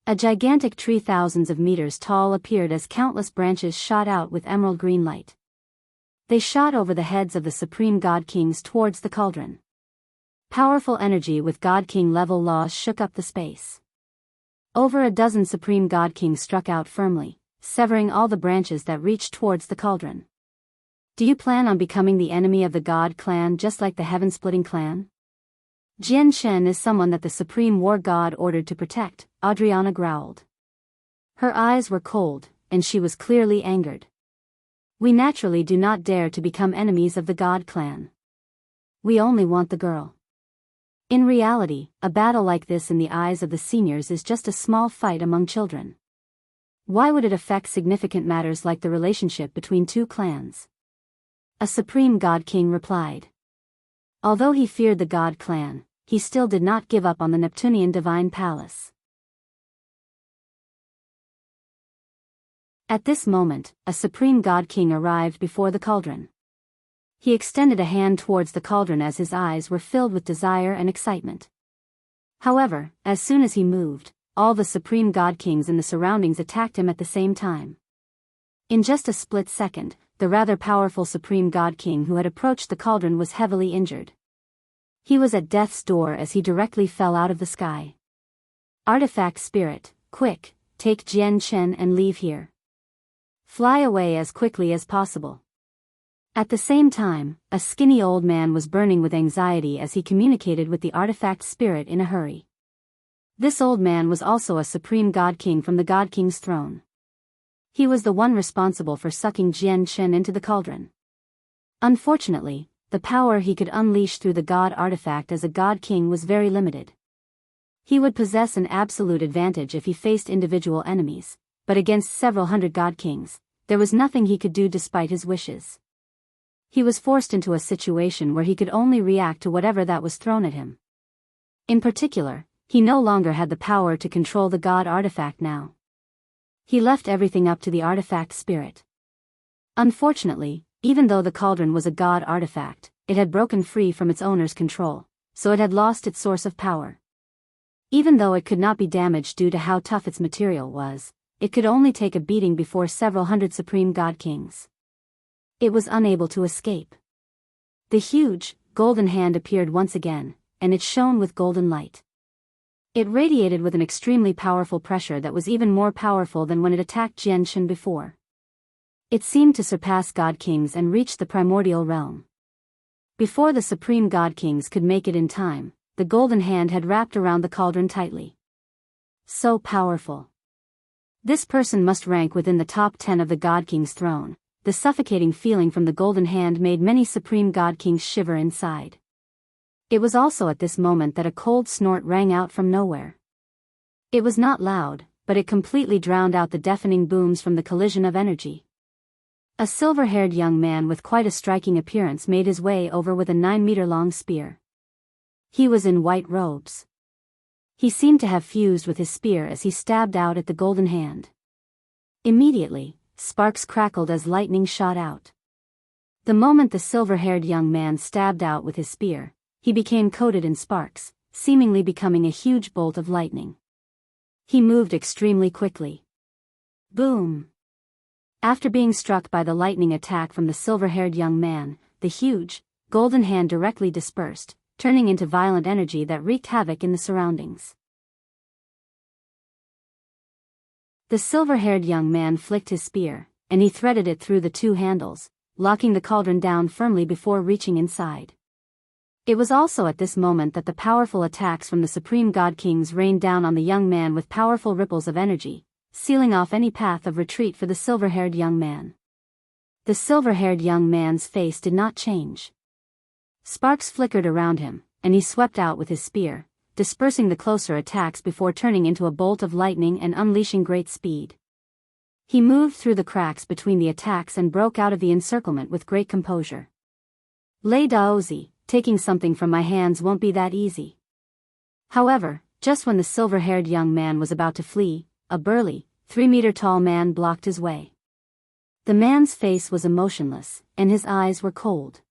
[SPEAKER 1] A gigantic tree thousands of meters tall appeared as countless branches shot out with emerald green light. They shot over the heads of the supreme god kings towards the cauldron. Powerful energy with god king level laws shook up the space. Over a dozen supreme god kings struck out firmly, severing all the branches that reached towards the cauldron. Do you plan on becoming the enemy of the god clan just like the heaven-splitting clan? Jian Chen is someone that the supreme war god ordered to protect, Adriana growled. Her eyes were cold, and she was clearly angered. We naturally do not dare to become enemies of the god clan. We only want the girl. In reality, a battle like this in the eyes of the seniors is just a small fight among children. Why would it affect significant matters like the relationship between two clans? A supreme god king replied. Although he feared the god clan, he still did not give up on the Neptunean divine palace. At this moment, a supreme god king arrived before the cauldron. He extended a hand towards the cauldron as his eyes were filled with desire and excitement. However, as soon as he moved, all the supreme god kings in the surroundings attacked him at the same time. In just a split second, the rather powerful supreme god king who had approached the cauldron was heavily injured. He was at death's door as he directly fell out of the sky. Artifact spirit, quick, take Jian Chen and leave here. Fly away as quickly as possible. At the same time, a skinny old man was burning with anxiety as he communicated with the artifact spirit in a hurry. This old man was also a supreme god king from the god king's throne. He was the one responsible for sucking Jian Chen into the cauldron. Unfortunately, the power he could unleash through the god artifact as a god king was very limited. He would possess an absolute advantage if he faced individual enemies, but against several hundred god kings, there was nothing he could do despite his wishes. He was forced into a situation where he could only react to whatever that was thrown at him. In particular, he no longer had the power to control the god artifact now. He left everything up to the artifact spirit. Unfortunately, even though the cauldron was a god artifact, it had broken free from its owner's control, so it had lost its source of power. Even though it could not be damaged due to how tough its material was, it could only take a beating before several hundred supreme god kings. It was unable to escape. The huge, golden hand appeared once again, and it shone with golden light. It radiated with an extremely powerful pressure that was even more powerful than when it attacked Jian Chen before. It seemed to surpass god kings and reach the primordial realm. Before the supreme god kings could make it in time, the golden hand had wrapped around the cauldron tightly. So powerful. This person must rank within the top 10 of the god king's throne. The suffocating feeling from the golden hand made many supreme god kings shiver inside. It was also at this moment that a cold snort rang out from nowhere. It was not loud, but it completely drowned out the deafening booms from the collision of energy. A silver-haired young man with quite a striking appearance made his way over with a 9-meter-long spear. He was in white robes. He seemed to have fused with his spear as he stabbed out at the golden hand. Immediately, sparks crackled as lightning shot out. The moment the silver-haired young man stabbed out with his spear, he became coated in sparks, seemingly becoming a huge bolt of lightning. He moved extremely quickly. Boom! After being struck by the lightning attack from the silver-haired young man, the huge, golden hand directly dispersed, turning into violent energy that wreaked havoc in the surroundings. The silver-haired young man flicked his spear, and he threaded it through the two handles, locking the cauldron down firmly before reaching inside. It was also at this moment that the powerful attacks from the supreme god kings rained down on the young man with powerful ripples of energy, sealing off any path of retreat for the silver-haired young man. The silver-haired young man's face did not change. Sparks flickered around him, and he swept out with his spear, dispersing the closer attacks before turning into a bolt of lightning and unleashing great speed. He moved through the cracks between the attacks and broke out of the encirclement with great composure. Lei Daozi, taking something from my hands won't be that easy. However, just when the silver-haired young man was about to flee, a burly, 3-meter-tall man blocked his way. The man's face was emotionless, and his eyes were cold.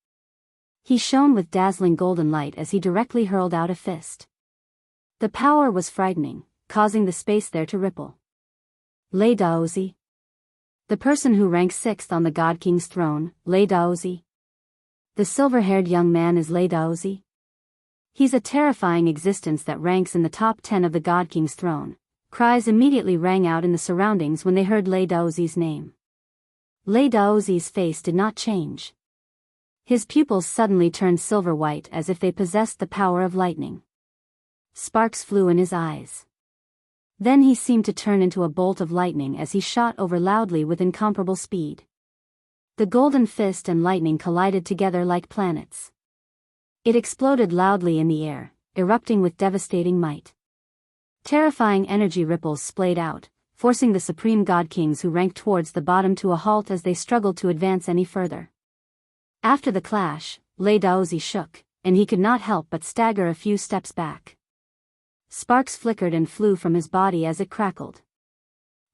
[SPEAKER 1] He shone with dazzling golden light as he directly hurled out a fist. The power was frightening, causing the space there to ripple. Lei Daozi. The person who ranks 6th on the God King's throne, Lei Daozi. The silver-haired young man is Lei Daozi. He's a terrifying existence that ranks in the top 10 of the God King's throne. Cries immediately rang out in the surroundings when they heard Lei Daozi's name. Lei Daozi's face did not change. His pupils suddenly turned silver-white as if they possessed the power of lightning. Sparks flew in his eyes. Then he seemed to turn into a bolt of lightning as he shot over loudly with incomparable speed. The golden fist and lightning collided together like planets. It exploded loudly in the air, erupting with devastating might. Terrifying energy ripples splayed out, forcing the supreme god kings who ranked towards the bottom to a halt as they struggled to advance any further. After the clash, Lei Daozi shook, and he could not help but stagger a few steps back. Sparks flickered and flew from his body as it crackled.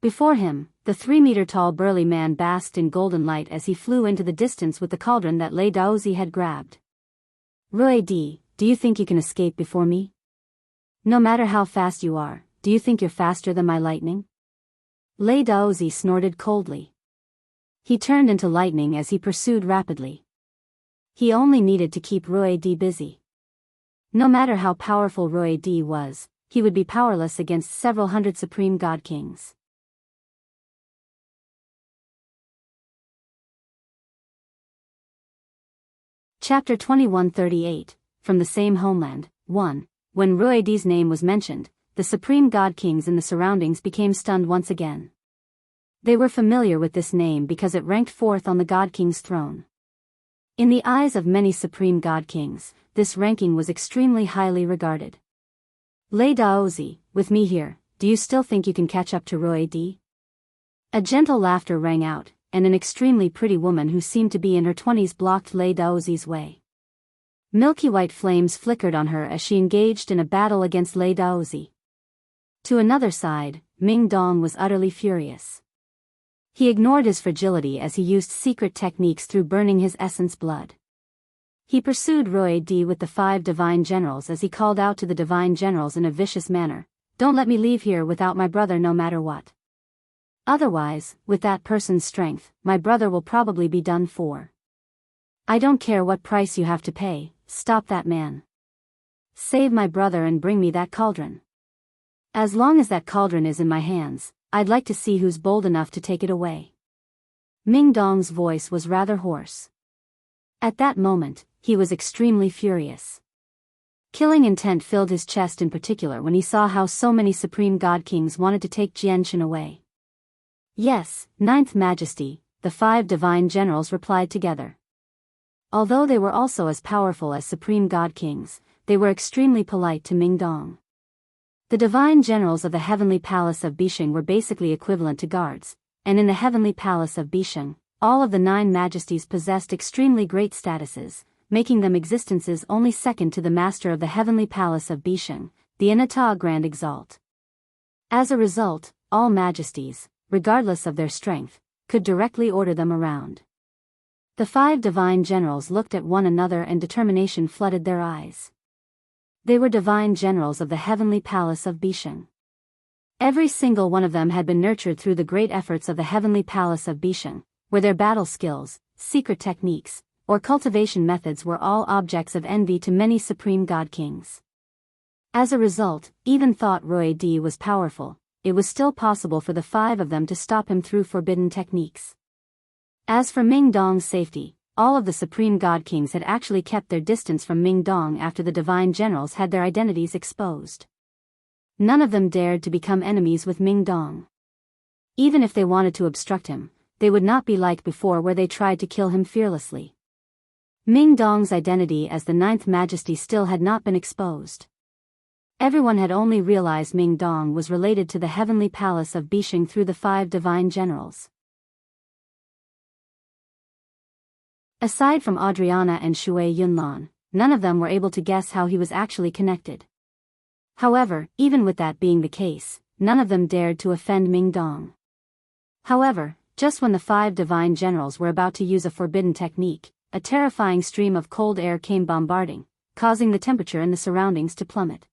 [SPEAKER 1] Before him, the 3-meter-tall burly man basked in golden light as he flew into the distance with the cauldron that Lei Daozi had grabbed. Rui Di, do you think you can escape before me? No matter how fast you are, do you think you're faster than my lightning? Lei Daozi snorted coldly. He turned into lightning as he pursued rapidly. He only needed to keep Rui Di busy. No matter how powerful Rui Di was, he would be powerless against several hundred supreme god kings. Chapter 2138, from the same homeland. 1. When Rui Di's name was mentioned, the supreme god kings in the surroundings became stunned once again. They were familiar with this name because it ranked fourth on the god king's throne. In the eyes of many supreme god kings, this ranking was extremely highly regarded. Lei Daozi, with me here, do you still think you can catch up to Rui Di? A gentle laughter rang out, and an extremely pretty woman who seemed to be in her 20s blocked Lei Daozi's way. Milky white flames flickered on her as she engaged in a battle against Lei Daozi. To another side, Ming Dong was utterly furious. He ignored his fragility as he used secret techniques through burning his essence blood. He pursued Rui Di with the 5 divine generals as he called out to the divine generals in a vicious manner, "Don't let me leave here without my brother no matter what. Otherwise, with that person's strength, my brother will probably be done for. I don't care what price you have to pay, stop that man. Save my brother and bring me that cauldron. As long as that cauldron is in my hands, I'd like to see who's bold enough to take it away." Ming Dong's voice was rather hoarse. At that moment, he was extremely furious. Killing intent filled his chest in particular when he saw how so many supreme god kings wanted to take Jianshan away. "Yes, Ninth Majesty," the 5 divine generals replied together. Although they were also as powerful as supreme god kings, they were extremely polite to Ming Dong. The divine generals of the heavenly palace of Bisheng were basically equivalent to guards, and in the heavenly palace of Bisheng, all of the 9 majesties possessed extremely great statuses, making them existences only second to the master of the heavenly palace of Bisheng, the Anata Grand Exalt. As a result, all majesties, regardless of their strength, could directly order them around. The 5 divine generals looked at one another and determination flooded their eyes. They were divine generals of the heavenly palace of Bisheng. Every single one of them had been nurtured through the great efforts of the heavenly palace of Bisheng, where their battle skills, secret techniques, or cultivation methods were all objects of envy to many supreme god kings. As a result, even thought Rui Di was powerful, it was still possible for the 5 of them to stop him through forbidden techniques. As for Ming Dong's safety, all of the supreme god kings had actually kept their distance from Ming Dong after the divine generals had their identities exposed. None of them dared to become enemies with Ming Dong. Even if they wanted to obstruct him, they would not be like before where they tried to kill him fearlessly. Ming Dong's identity as the 9th Majesty still had not been exposed. Everyone had only realized Ming Dong was related to the heavenly palace of Bisheng through the 5 divine generals. Aside from Adriana and Shui Yunlan, none of them were able to guess how he was actually connected. However, even with that being the case, none of them dared to offend Ming Dong. However, just when the 5 divine generals were about to use a forbidden technique, a terrifying stream of cold air came bombarding, causing the temperature in the surroundings to plummet.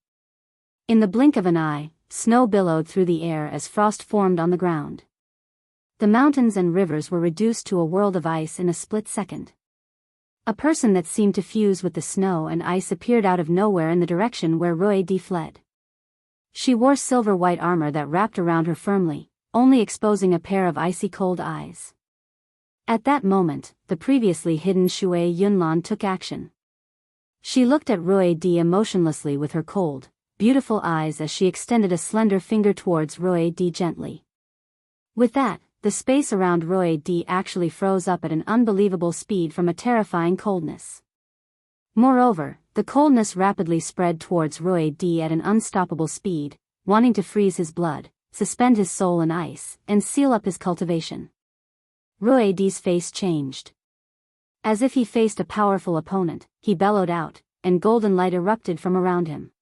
[SPEAKER 1] In the blink of an eye, snow billowed through the air as frost formed on the ground. The mountains and rivers were reduced to a world of ice in a split second. A person that seemed to fuse with the snow and ice appeared out of nowhere in the direction where Rui Di fled. She wore silver-white armor that wrapped around her firmly, only exposing a pair of icy cold eyes. At that moment, the previously hidden Shui Yunlan took action. She looked at Rui Di emotionlessly with her cold, beautiful eyes as she extended a slender finger towards Rui Di gently. With that, the space around Rui Di actually froze up at an unbelievable speed from a terrifying coldness. Moreover, the coldness rapidly spread towards Rui Di at an unstoppable speed, wanting to freeze his blood, suspend his soul in ice, and seal up his cultivation. Ruidi's face changed. As if he faced a powerful opponent, he bellowed out, and golden light erupted from around him.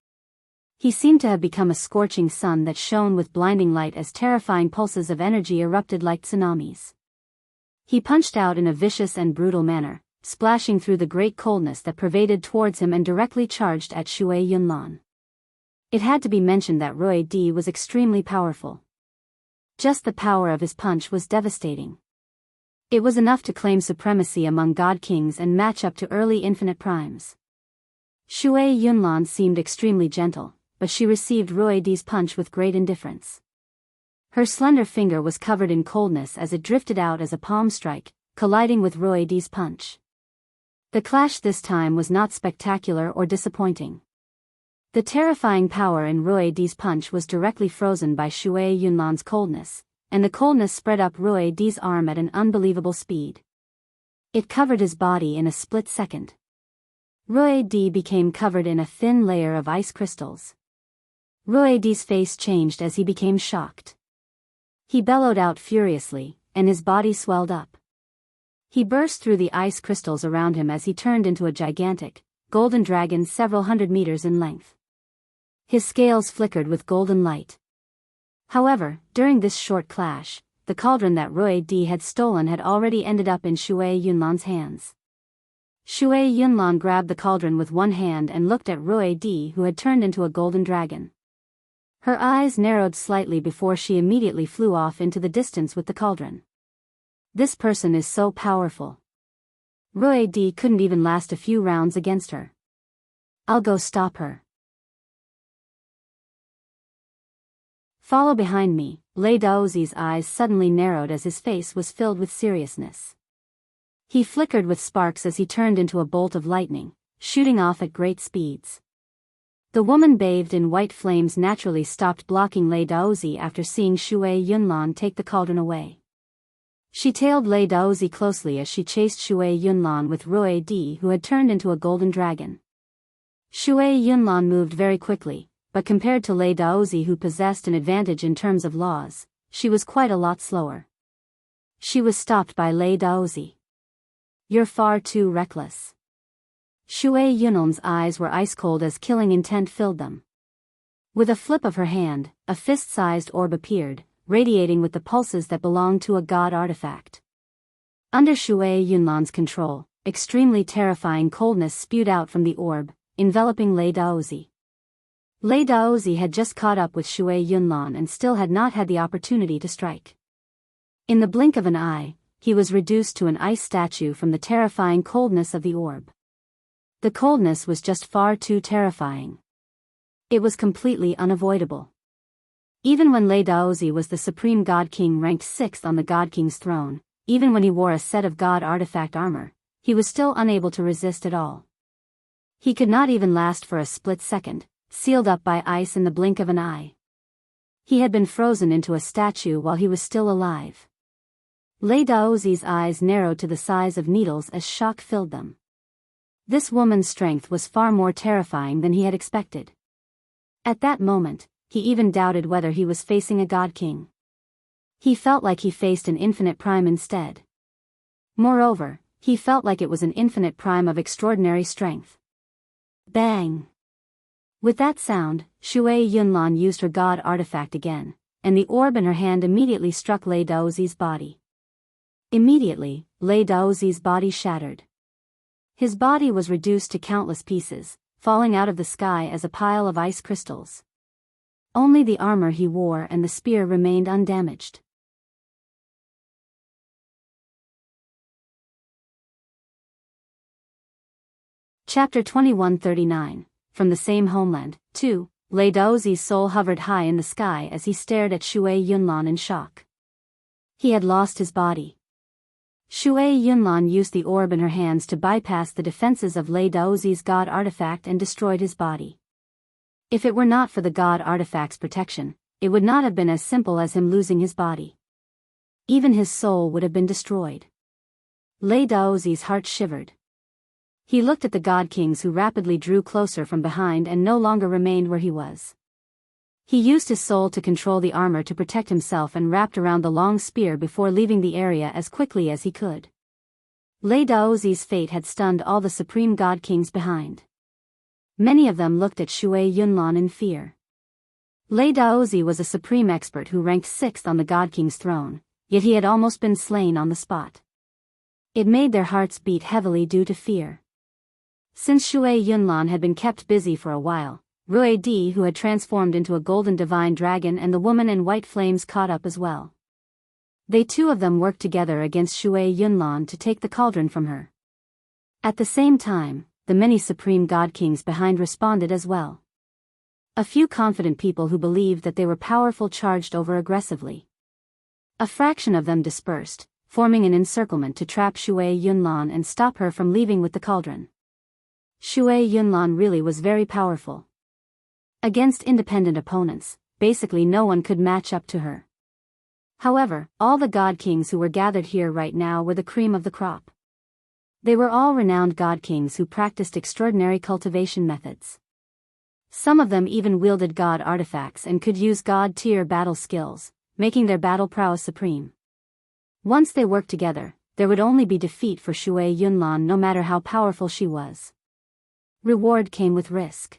[SPEAKER 1] He seemed to have become a scorching sun that shone with blinding light as terrifying pulses of energy erupted like tsunamis. He punched out in a vicious and brutal manner, splashing through the great coldness that pervaded towards him and directly charged at Shui Yunlan. It had to be mentioned that Ruidi was extremely powerful. Just the power of his punch was devastating. It was enough to claim supremacy among god kings and match up to early infinite primes. Shui Yunlan seemed extremely gentle, but she received Ruidi's punch with great indifference. Her slender finger was covered in coldness as it drifted out as a palm strike, colliding with Ruidi's punch. The clash this time was not spectacular or disappointing. The terrifying power in Ruidi's punch was directly frozen by Shui Yunlan's coldness, and the coldness spread up Ruidi's arm at an unbelievable speed. It covered his body in a split second. Ruidi became covered in a thin layer of ice crystals. Ruidi's face changed as he became shocked. He bellowed out furiously, and his body swelled up. He burst through the ice crystals around him as he turned into a gigantic, golden dragon several hundred meters in length. His scales flickered with golden light. However, during this short clash, the cauldron that Ruidi had stolen had already ended up in Shui Yunlan's hands. Shui Yunlan grabbed the cauldron with one hand and looked at Ruidi, who had turned into a golden dragon. Her eyes narrowed slightly before she immediately flew off into the distance with the cauldron. This person is so powerful. Ruidi couldn't even last a few rounds against her. I'll go stop her. Follow behind me. Lei Daozi's eyes suddenly narrowed as his face was filled with seriousness. He flickered with sparks as he turned into a bolt of lightning, shooting off at great speeds. The woman bathed in white flames naturally stopped blocking Lei Daozi after seeing Shui Yunlan take the cauldron away. She tailed Lei Daozi closely as she chased Shui Yunlan with Ruidi, who had turned into a golden dragon. Shui Yunlan moved very quickly, but compared to Lei Daozi, who possessed an advantage in terms of laws, she was quite a lot slower. She was stopped by Lei Daozi. You're far too reckless. Shui Yunlan's eyes were ice-cold as killing intent filled them. With a flip of her hand, a fist-sized orb appeared, radiating with the pulses that belonged to a god artifact. Under Shui Yunlan's control, extremely terrifying coldness spewed out from the orb, enveloping Lei Daozi. Lei Daozi had just caught up with Shui Yunlan and still had not had the opportunity to strike. In the blink of an eye, he was reduced to an ice statue from the terrifying coldness of the orb. The coldness was just far too terrifying. It was completely unavoidable. Even when Lei Daozi was the supreme god king ranked 6th on the god king's throne, even when he wore a set of god artifact armor, he was still unable to resist at all. He could not even last for a split second, sealed up by ice in the blink of an eye. He had been frozen into a statue while he was still alive. Lei Daozi's eyes narrowed to the size of needles as shock filled them. This woman's strength was far more terrifying than he had expected. At that moment, he even doubted whether he was facing a god king. He felt like he faced an infinite prime instead. Moreover, he felt like it was an infinite prime of extraordinary strength. Bang! With that sound, Shui Yunlan used her god artifact again, and the orb in her hand immediately struck Lei Daozi's body. Immediately, Lei Daozi's body shattered. His body was reduced to countless pieces, falling out of the sky as a pile of ice crystals. Only the armor he wore and the spear remained undamaged. Chapter 2139, From the Same Homeland, 2, Lei Daozi's soul hovered high in the sky as he stared at Shui Yunlan in shock. He had lost his body. Shui Yunlan used the orb in her hands to bypass the defenses of Lei Daozi's god artifact and destroyed his body. If it were not for the god artifact's protection, it would not have been as simple as him losing his body. Even his soul would have been destroyed. Lei Daozi's heart shivered. He looked at the god kings who rapidly drew closer from behind and no longer remained where he was. He used his soul to control the armor to protect himself and wrapped around the long spear before leaving the area as quickly as he could. Lei Daozi's fate had stunned all the supreme god kings behind. Many of them looked at Shui Yunlan in fear. Lei Daozi was a supreme expert who ranked 6th on the god king's throne, yet he had almost been slain on the spot. It made their hearts beat heavily due to fear. Since Shui Yunlan had been kept busy for a while, Rui Di, who had transformed into a golden divine dragon, and the woman in white flames caught up as well. They two of them worked together against Shui Yunlan to take the cauldron from her. At the same time, the many supreme god kings behind responded as well. A few confident people who believed that they were powerful charged over aggressively. A fraction of them dispersed, forming an encirclement to trap Shui Yunlan and stop her from leaving with the cauldron. Shui Yunlan really was very powerful. Against independent opponents, basically no one could match up to her. However, all the god kings who were gathered here right now were the cream of the crop. They were all renowned god kings who practiced extraordinary cultivation methods. Some of them even wielded god artifacts and could use god-tier battle skills, making their battle prowess supreme. Once they worked together, there would only be defeat for Shui Yunlan no matter how powerful she was. Reward came with risk.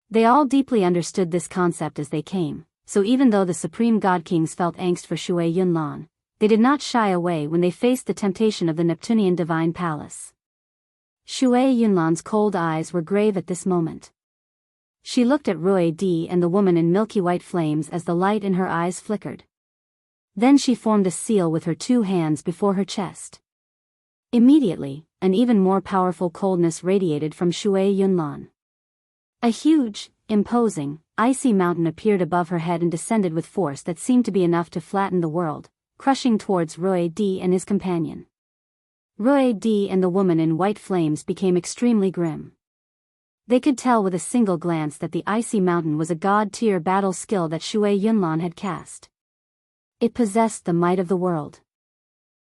[SPEAKER 1] They all deeply understood this concept as they came, so even though the supreme god kings felt angst for Shui Yunlan, they did not shy away when they faced the temptation of the Neptunean divine palace. Shui Yunlan's cold eyes were grave at this moment. She looked at Rui Di and the woman in milky white flames as the light in her eyes flickered. Then she formed a seal with her 2 hands before her chest. Immediately, an even more powerful coldness radiated from Shui Yunlan. A huge, imposing, icy mountain appeared above her head and descended with force that seemed to be enough to flatten the world, crushing towards Rui Di and his companion. Rui Di and the woman in white flames became extremely grim. They could tell with a single glance that the icy mountain was a god-tier battle skill that Shui Yunlan had cast. It possessed the might of the world.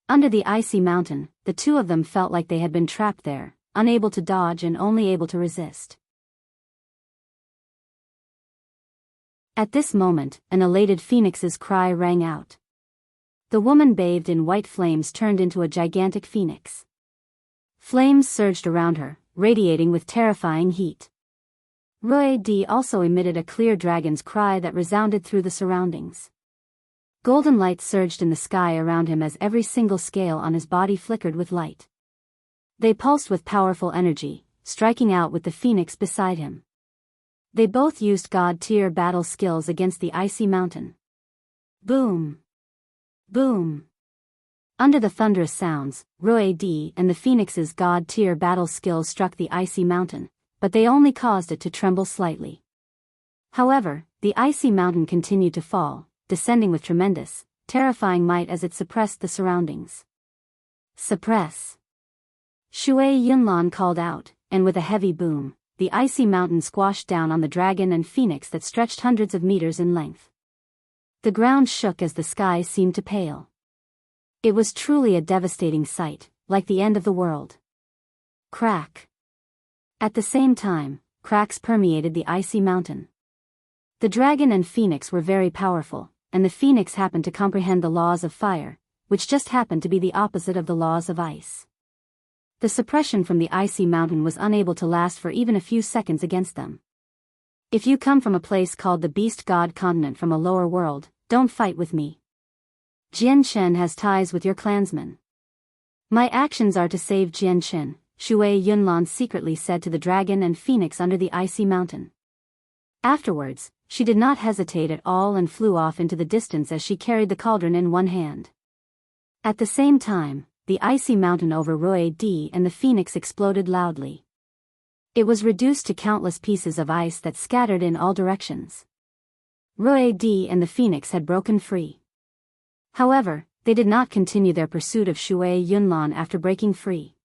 [SPEAKER 1] Under the icy mountain, the two of them felt like they had been trapped there, unable to dodge and only able to resist. At this moment, an elated phoenix's cry rang out. The woman bathed in white flames turned into a gigantic phoenix. Flames surged around her, radiating with terrifying heat. Rui Di also emitted a clear dragon's cry that resounded through the surroundings. Golden light surged in the sky around him as every single scale on his body flickered with light. They pulsed with powerful energy, striking out with the phoenix beside him. They both used god-tier battle skills against the icy mountain. Boom! Boom! Under the thunderous sounds, Rui Di and the phoenix's god-tier battle skills struck the icy mountain, but they only caused it to tremble slightly. However, the icy mountain continued to fall, descending with tremendous, terrifying might as it suppressed the surroundings. Suppress! Shui Yunlan called out, and with a heavy boom, the icy mountain squashed down on the dragon and phoenix that stretched hundreds of meters in length. The ground shook as the sky seemed to pale. It was truly a devastating sight, like the end of the world. Crack! At the same time, cracks permeated the icy mountain. The dragon and phoenix were very powerful, and the phoenix happened to comprehend the laws of fire, which just happened to be the opposite of the laws of ice. The suppression from the icy mountain was unable to last for even a few seconds against them. If you come from a place called the Beast God Continent from a lower world, don't fight with me. Jian Chen has ties with your clansmen. My actions are to save Jian Chen, Shui Yunlan secretly said to the dragon and phoenix under the icy mountain. Afterwards, she did not hesitate at all and flew off into the distance as she carried the cauldron in one hand. At the same time, the icy mountain over Rui Di and the phoenix exploded loudly. It was reduced to countless pieces of ice that scattered in all directions. Rui Di and the phoenix had broken free. However, they did not continue their pursuit of Shui Yunlan after breaking free.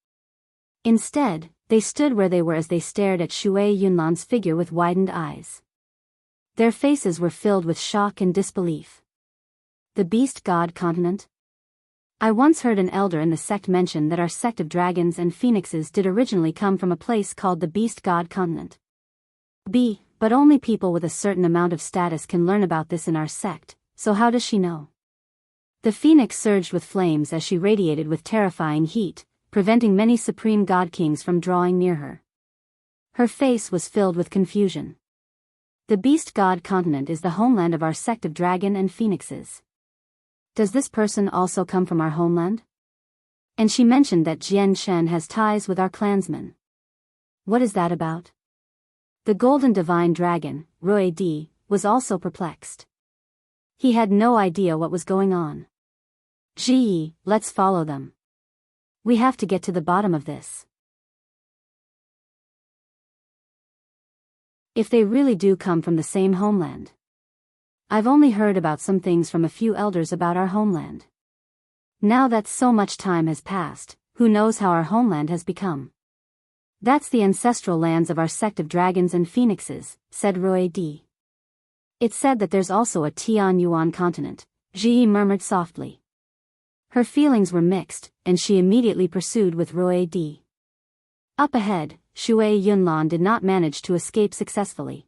[SPEAKER 1] Instead, they stood where they were as they stared at Shui Yunlan's figure with widened eyes. Their faces were filled with shock and disbelief. The Beast God Continent? I once heard an elder in the sect mention that our sect of dragons and phoenixes did originally come from a place called the Beast God Continent. But only people with a certain amount of status can learn about this in our sect, so how does she know? The phoenix surged with flames as she radiated with terrifying heat, preventing many supreme god kings from drawing near her. Her face was filled with confusion. The beast god continent is the homeland of our sect of dragon and phoenixes. Does this person also come from our homeland? And she mentioned that Jian Shen has ties with our clansmen. What is that about? The golden divine dragon, Rui Di, was also perplexed. He had no idea what was going on. Ji, let's follow them. We have to get to the bottom of this. If they really do come from the same homeland. I've only heard about some things from a few elders about our homeland. Now that so much time has passed, who knows how our homeland has become? That's the ancestral lands of our sect of dragons and phoenixes, said Rui Di. It's said that there's also a Tian Yuan continent, Ji murmured softly. Her feelings were mixed, and she immediately pursued with Rui Di. Up ahead, Shui Yunlan did not manage to escape successfully.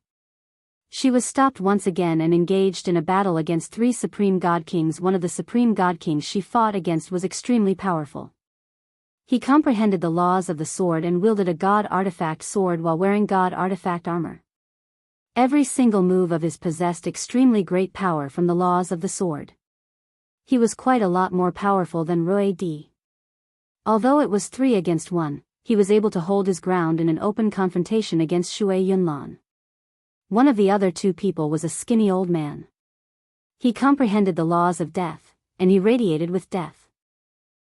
[SPEAKER 1] She was stopped once again and engaged in a battle against 3 supreme god kings. One of the supreme god kings she fought against was extremely powerful. He comprehended the laws of the sword and wielded a god artifact sword while wearing god artifact armor. Every single move of his possessed extremely great power from the laws of the sword. He was quite a lot more powerful than Rui Di. Although it was 3 against 1, he was able to hold his ground in an open confrontation against Shui Yunlan. One of the other 2 people was a skinny old man. He comprehended the laws of death, and he radiated with death.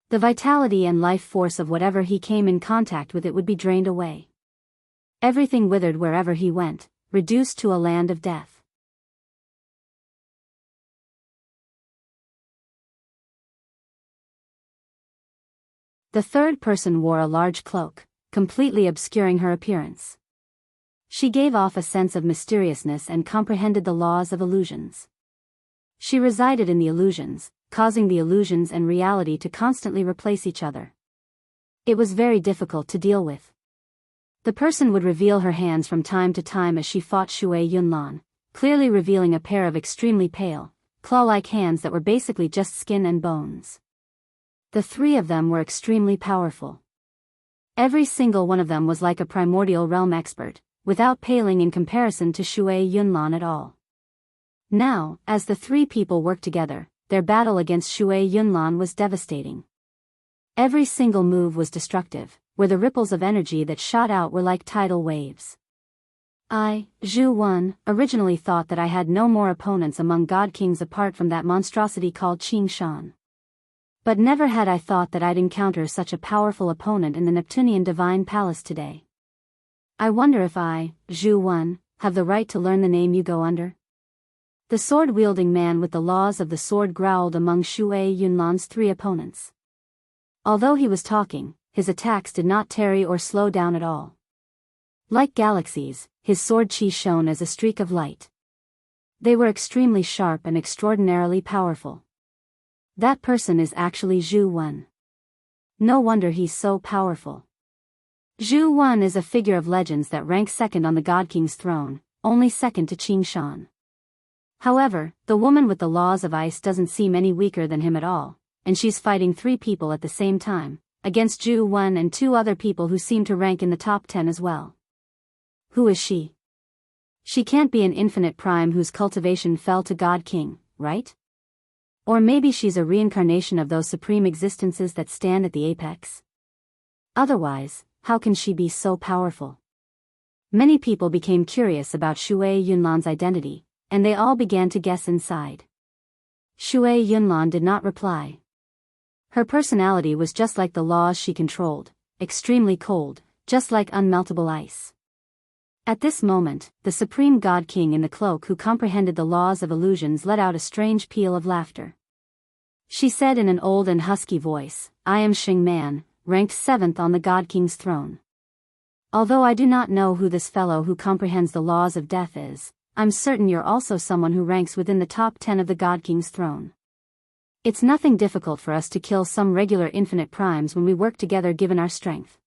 [SPEAKER 1] The vitality and life force of whatever he came in contact with it would be drained away. Everything withered wherever he went, reduced to a land of death. The third person wore a large cloak, completely obscuring her appearance. She gave off a sense of mysteriousness and comprehended the laws of illusions. She resided in the illusions, causing the illusions and reality to constantly replace each other. It was very difficult to deal with. The person would reveal her hands from time to time as she fought Shui Yunlan, clearly revealing a pair of extremely pale, claw-like hands that were basically just skin and bones. The 3 of them were extremely powerful. Every single one of them was like a primordial realm expert, without paling in comparison to Shui Yunlan at all. Now, as the 3 people worked together, their battle against Shui Yunlan was devastating. Every single move was destructive, where the ripples of energy that shot out were like tidal waves. I, Zhu Wen, originally thought that I had no more opponents among God Kings apart from that monstrosity called Qing Shan. But never had I thought that I'd encounter such a powerful opponent in the Neptunean Divine Palace today. I wonder if I, Zhu Wen, have the right to learn the name you go under? The sword-wielding man with the laws of the sword growled among Shui Yunlan's 3 opponents. Although he was talking, his attacks did not tarry or slow down at all. Like galaxies, his sword chi shone as a streak of light. They were extremely sharp and extraordinarily powerful. That person is actually Zhu Wen. No wonder he's so powerful. Zhu Wen is a figure of legends that ranks second on the God King's throne, only second to Qing Shan. However, the woman with the laws of ice doesn't seem any weaker than him at all, and she's fighting 3 people at the same time, against Zhu Wen and 2 other people who seem to rank in the top 10 as well. Who is she? She can't be an infinite prime whose cultivation fell to God King, right? Or maybe she's a reincarnation of those supreme existences that stand at the apex? Otherwise, how can she be so powerful? Many people became curious about Shui Yunlan's identity, and they all began to guess inside. Shui Yunlan did not reply. Her personality was just like the laws she controlled, extremely cold, just like unmeltable ice. At this moment, the supreme god king in the cloak who comprehended the laws of illusions let out a strange peal of laughter. She said in an old and husky voice, "I am Xing Man, ranked 7th on the god king's throne. Although I do not know who this fellow who comprehends the laws of death is, I'm certain you're also someone who ranks within the top 10 of the god king's throne. It's nothing difficult for us to kill some regular infinite primes when we work together given our strength."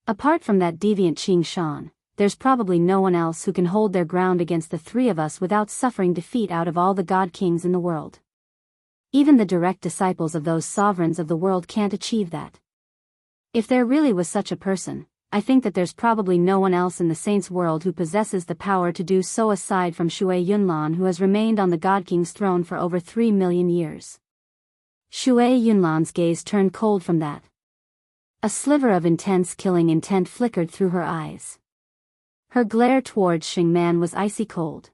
[SPEAKER 1] Apart from that deviant Qing Shan, there's probably no one else who can hold their ground against the three of us without suffering defeat out of all the god kings in the world. Even the direct disciples of those sovereigns of the world can't achieve that. If there really was such a person, I think that there's probably no one else in the saints' world who possesses the power to do so aside from Shui Yunlan, who has remained on the God King's throne for over 3 million years. Shui Yunlan's gaze turned cold from that. A sliver of intense killing intent flickered through her eyes. Her glare towards Xingman was icy cold.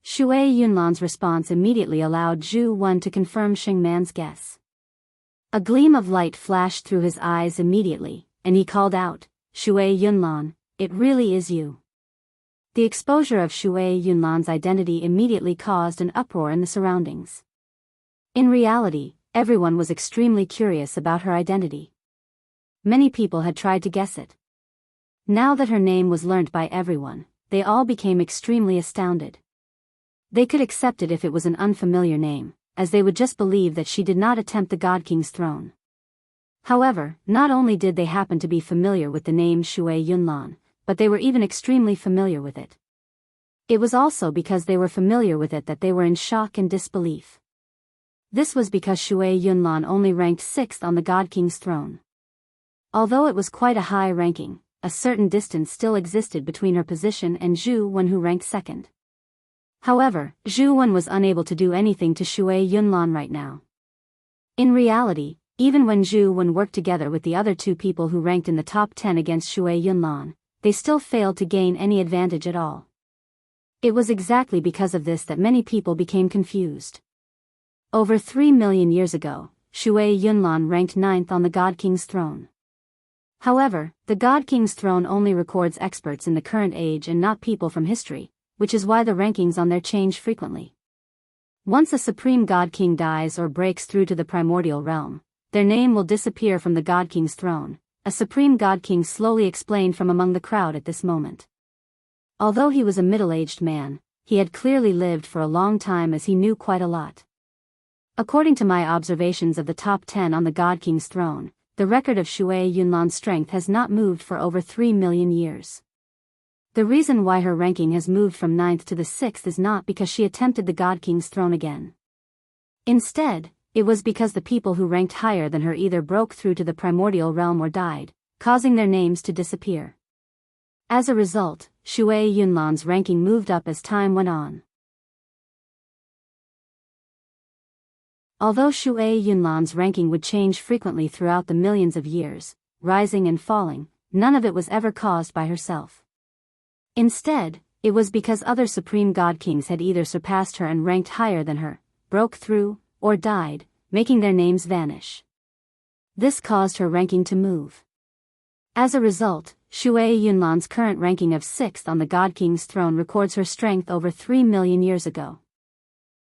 [SPEAKER 1] Shui Yunlan's response immediately allowed Zhu Wen to confirm Xingman's guess. A gleam of light flashed through his eyes immediately, and he called out, "Shui Yunlan, it really is you." The exposure of Shui Yunlan's identity immediately caused an uproar in the surroundings. In reality, everyone was extremely curious about her identity. Many people had tried to guess it. Now that her name was learnt by everyone, they all became extremely astounded. They could accept it if it was an unfamiliar name, as they would just believe that she did not attempt the God King's throne. However, not only did they happen to be familiar with the name Shui Yunlan, but they were even extremely familiar with it. It was also because they were familiar with it that they were in shock and disbelief. This was because Shui Yunlan only ranked 6th on the God King's throne. Although it was quite a high ranking, a certain distance still existed between her position and Zhu Wen, who ranked 2nd. However, Zhu Wen was unable to do anything to Shui Yunlan right now. In reality, even when Zhu Wen worked together with the other two people who ranked in the top 10 against Shui Yunlan, they still failed to gain any advantage at all. It was exactly because of this that many people became confused. Over 3 million years ago, Shui Yunlan ranked 9th on the God King's throne. However, the God King's throne only records experts in the current age and not people from history, which is why the rankings on there change frequently. Once a Supreme God King dies or breaks through to the primordial realm, their name will disappear from the God King's throne, a Supreme God King slowly explained from among the crowd at this moment. Although he was a middle-aged man, he had clearly lived for a long time, as he knew quite a lot. According to my observations of the top 10 on the God King's throne, the record of Shui Yunlan's strength has not moved for over 3 million years. The reason why her ranking has moved from 9th to the 6th is not because she attempted the God King's throne again. Instead, it was because the people who ranked higher than her either broke through to the primordial realm or died, causing their names to disappear. As a result, Shui Yunlan's ranking moved up as time went on. Although Shui Yunlan's ranking would change frequently throughout the millions of years, rising and falling, none of it was ever caused by herself. Instead, it was because other Supreme God Kings had either surpassed her and ranked higher than her, broke through, or died, making their names vanish. This caused her ranking to move. As a result, Shui Yunlan's current ranking of 6th on the God King's throne records her strength over 3 million years ago.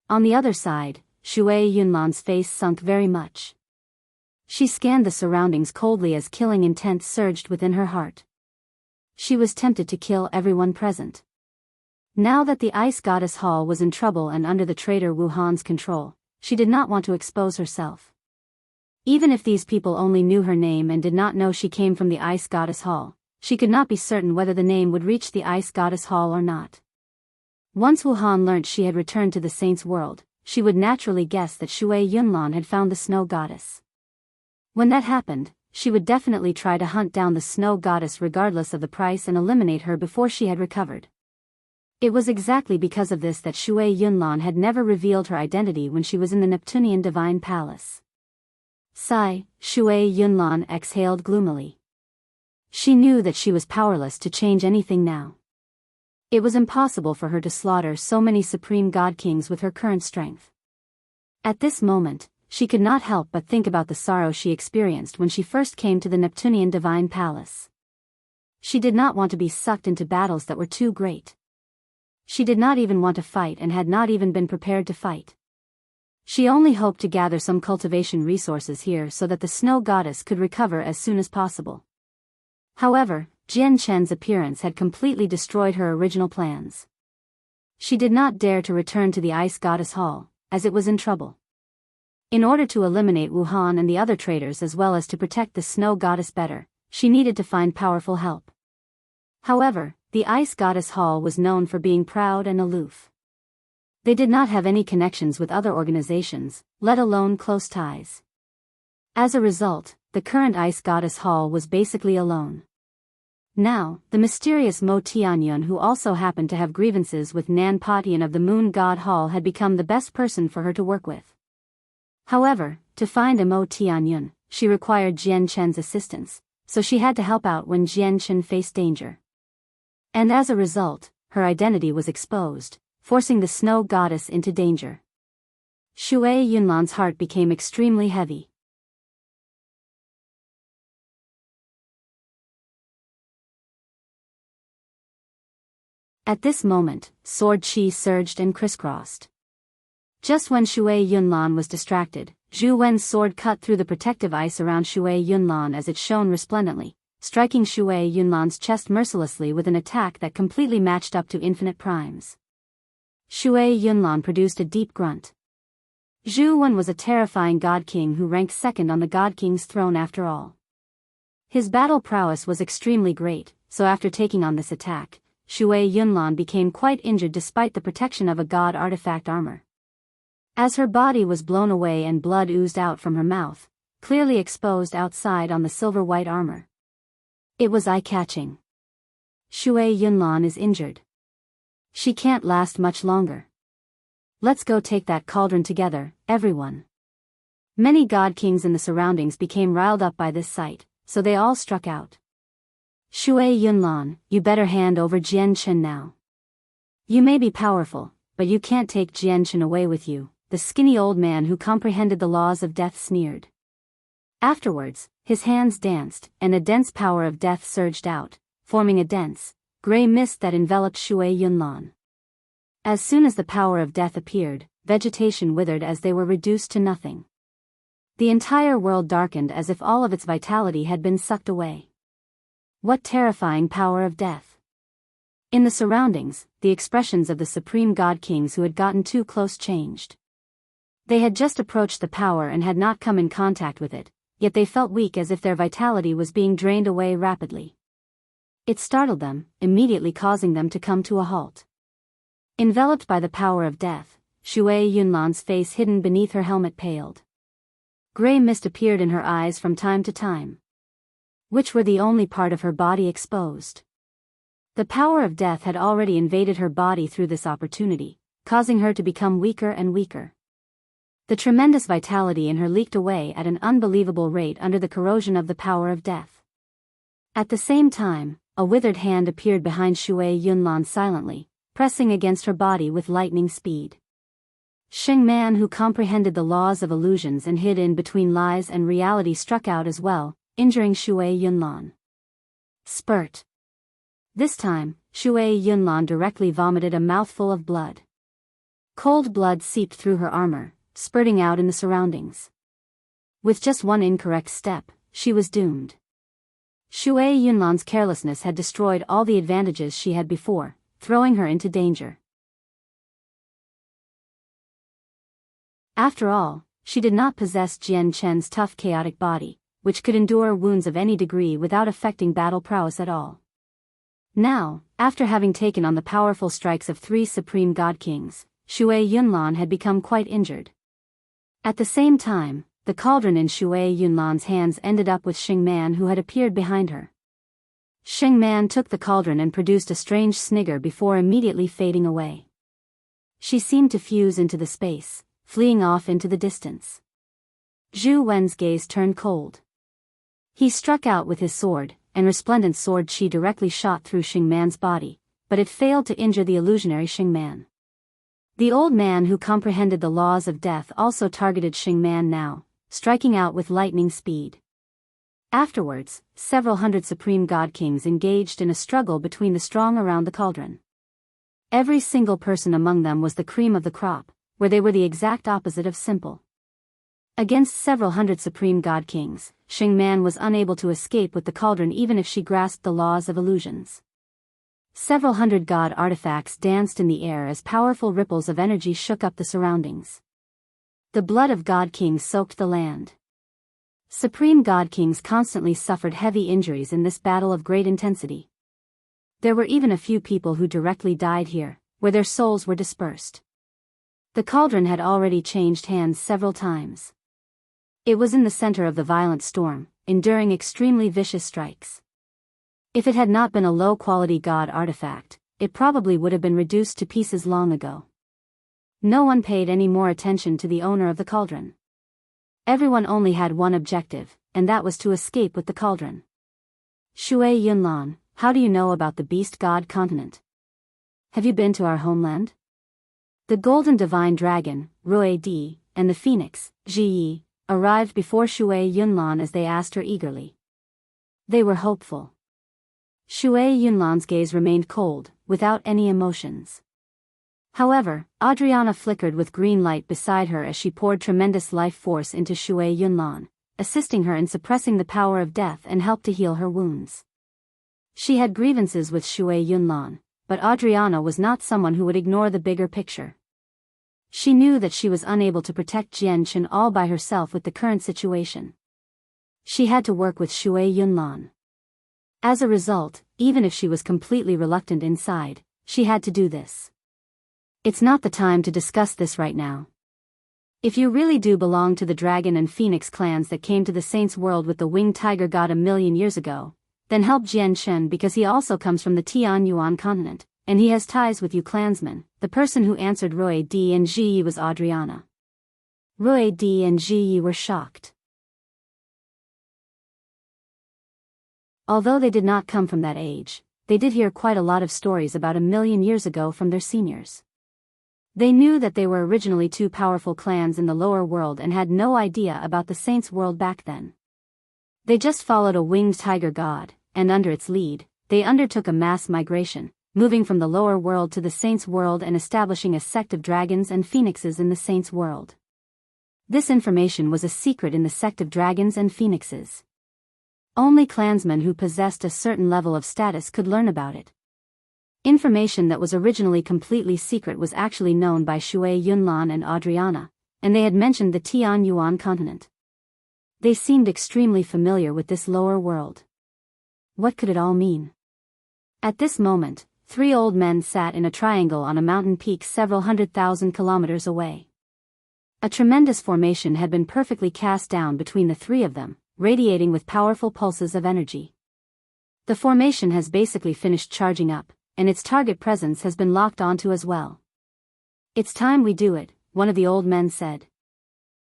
[SPEAKER 1] On the other side, Shui Yunlan's face sunk very much. She scanned the surroundings coldly as killing intent surged within her heart. She was tempted to kill everyone present. Now that the Ice Goddess Hall was in trouble and under the traitor Wu Han's control, she did not want to expose herself. Even if these people only knew her name and did not know she came from the Ice Goddess Hall, she could not be certain whether the name would reach the Ice Goddess Hall or not. Once Wu Han learnt she had returned to the Saints' world, she would naturally guess that Shui Yunlan had found the Snow Goddess. When that happened, she would definitely try to hunt down the Snow Goddess regardless of the price and eliminate her before she had recovered. It was exactly because of this that Shui Yunlan had never revealed her identity when she was in the Neptunean Divine Palace. Sigh, Shui Yunlan exhaled gloomily. She knew that she was powerless to change anything now. It was impossible for her to slaughter so many Supreme God Kings with her current strength. At this moment, she could not help but think about the sorrow she experienced when she first came to the Neptunean Divine Palace. She did not want to be sucked into battles that were too great. She did not even want to fight and had not even been prepared to fight. She only hoped to gather some cultivation resources here so that the Snow Goddess could recover as soon as possible. However, Jian Chen's appearance had completely destroyed her original plans. She did not dare to return to the Ice Goddess Hall, as it was in trouble. In order to eliminate Wu Han and the other traitors as well as to protect the Snow Goddess better, she needed to find powerful help. However, the Ice Goddess Hall was known for being proud and aloof. They did not have any connections with other organizations, let alone close ties. As a result, the current Ice Goddess Hall was basically alone. Now, the mysterious Mo Tianyun, who also happened to have grievances with Nan Patian of the Moon God Hall, had become the best person for her to work with. However, to find a Mo Tianyun, she required Jian Chen's assistance, so she had to help out when Jian Chen faced danger. And as a result, her identity was exposed, forcing the snow goddess into danger. Shui Yunlan's heart became extremely heavy. At this moment, sword chi surged and crisscrossed. Just when Shui Yunlan was distracted, Zhu Wen's sword cut through the protective ice around Shui Yunlan as it shone resplendently, striking Shui Yunlan's chest mercilessly with an attack that completely matched up to infinite primes. Shui Yunlan produced a deep grunt. Zhu Wen was a terrifying God King who ranked second on the God King's throne after all. His battle prowess was extremely great, so after taking on this attack, Shui Yunlan became quite injured despite the protection of a god artifact armor. As her body was blown away and blood oozed out from her mouth, clearly exposed outside on the silver-white armor. It was eye-catching. Shui Yunlan is injured. She can't last much longer. Let's go take that cauldron together, everyone. Many god kings in the surroundings became riled up by this sight, so they all struck out. Shui Yunlan, you better hand over Jian Chen now. You may be powerful, but you can't take Jian Chen away with you, the skinny old man who comprehended the laws of death sneered. Afterwards, his hands danced, and a dense power of death surged out, forming a dense, gray mist that enveloped Shui Yunlan. As soon as the power of death appeared, vegetation withered as they were reduced to nothing. The entire world darkened as if all of its vitality had been sucked away. What terrifying power of death! In the surroundings, the expressions of the supreme god kings who had gotten too close changed. They had just approached the power and had not come in contact with it, yet they felt weak as if their vitality was being drained away rapidly. It startled them, immediately causing them to come to a halt. Enveloped by the power of death, Shui Yunlan's face hidden beneath her helmet paled. Gray mist appeared in her eyes from time to time, which were the only part of her body exposed. The power of death had already invaded her body through this opportunity, causing her to become weaker and weaker. The tremendous vitality in her leaked away at an unbelievable rate under the corrosion of the power of death. At the same time, a withered hand appeared behind Shui Yunlan silently, pressing against her body with lightning speed. Xing Man, who comprehended the laws of illusions and hid in between lies and reality, struck out as well, injuring Shui Yunlan. Spurt. This time, Shui Yunlan directly vomited a mouthful of blood. Cold blood seeped through her armor, spurting out in the surroundings. With just one incorrect step, she was doomed. Shui Yunlan's carelessness had destroyed all the advantages she had before, throwing her into danger. After all, she did not possess Jian Chen's tough chaotic body, which could endure wounds of any degree without affecting battle prowess at all. Now, after having taken on the powerful strikes of 3 supreme god kings, Shui Yunlan had become quite injured. At the same time, the cauldron in Shui Yunlan's hands ended up with Xing Man, who had appeared behind her. Xing Man took the cauldron and produced a strange snigger before immediately fading away. She seemed to fuse into the space, fleeing off into the distance. Zhu Wen's gaze turned cold. He struck out with his sword, and resplendent sword chi directly shot through Xing Man's body, but it failed to injure the illusionary Xing Man. The old man who comprehended the laws of death also targeted Xing Man now, striking out with lightning speed. Afterwards, several hundred supreme god kings engaged in a struggle between the strong around the cauldron. Every single person among them was the cream of the crop, where they were the exact opposite of simple. Against several hundred supreme god kings, Xing Man was unable to escape with the cauldron even if she grasped the laws of illusions. Several hundred god artifacts danced in the air as powerful ripples of energy shook up the surroundings. The blood of god kings soaked the land. Supreme God Kings constantly suffered heavy injuries in this battle of great intensity. There were even a few people who directly died here, where their souls were dispersed. The cauldron had already changed hands several times. It was in the center of the violent storm, enduring extremely vicious strikes. If it had not been a low-quality god artifact, it probably would have been reduced to pieces long ago. No one paid any more attention to the owner of the cauldron. Everyone only had one objective, and that was to escape with the cauldron. Shui Yunlan, how do you know about the beast god continent? Have you been to our homeland? The golden divine dragon, Rui Di, and the phoenix, Ji, arrived before Shui Yunlan as they asked her eagerly. They were hopeful. Shui Yunlan's gaze remained cold, without any emotions. However, Adriana flickered with green light beside her as she poured tremendous life force into Shui Yunlan, assisting her in suppressing the power of death and helped to heal her wounds. She had grievances with Shui Yunlan, but Adriana was not someone who would ignore the bigger picture. She knew that she was unable to protect Jianghu all by herself with the current situation. She had to work with Shui Yunlan. As a result, even if she was completely reluctant inside, she had to do this. It's not the time to discuss this right now. If you really do belong to the dragon and phoenix clans that came to the saints' world with the winged tiger god 1,000,000 years ago, then help Jianghu because he also comes from the Tianyuan continent, and he has ties with you clansmen. The person who answered Rui Di and Ji was Adriana. Rui Di and Ji were shocked. Although they did not come from that age, they did hear quite a lot of stories about 1,000,000 years ago from their seniors. They knew that they were originally two powerful clans in the lower world and had no idea about the saints' world back then. They just followed a winged tiger god, and under its lead, they undertook a mass migration, moving from the lower world to the saints' world and establishing a sect of dragons and phoenixes in the saints' world. This information was a secret in the sect of dragons and phoenixes. Only clansmen who possessed a certain level of status could learn about it. Information that was originally completely secret was actually known by Shui Yunlan and Adriana, and they had mentioned the Tianyuan continent. They seemed extremely familiar with this lower world. What could it all mean? At this moment, 3 old men sat in a triangle on a mountain peak several 100,000 kilometers away. A tremendous formation had been perfectly cast down between the 3 of them, radiating with powerful pulses of energy. The formation has basically finished charging up, and its target presence has been locked onto as well. It's time we do it, one of the old men said.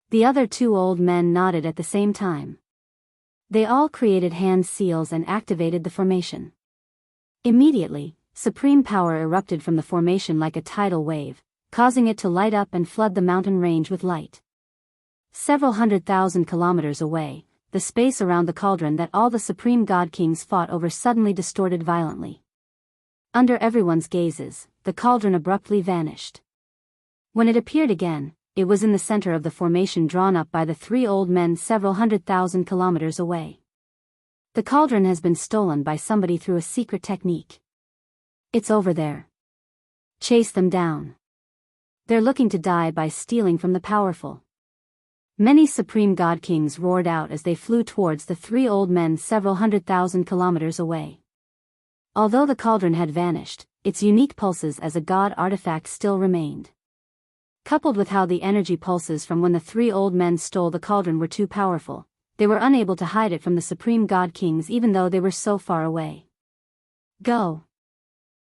[SPEAKER 1] The other 2 old men nodded at the same time. They all created hand seals and activated the formation. Immediately, supreme power erupted from the formation like a tidal wave, causing it to light up and flood the mountain range with light. Several 100,000 kilometers away, the space around the cauldron that all the supreme god kings fought over suddenly distorted violently. Under everyone's gazes, the cauldron abruptly vanished. When it appeared again, it was in the center of the formation drawn up by the 3 old men several 100,000 kilometers away. The cauldron has been stolen by somebody through a secret technique. It's over there. Chase them down. They're looking to die by stealing from the powerful. Many supreme god kings roared out as they flew towards the 3 old men several 100,000 kilometers away. Although the cauldron had vanished, its unique pulses as a god artifact still remained. Coupled with how the energy pulses from when the 3 old men stole the cauldron were too powerful, they were unable to hide it from the supreme god kings even though they were so far away. Go!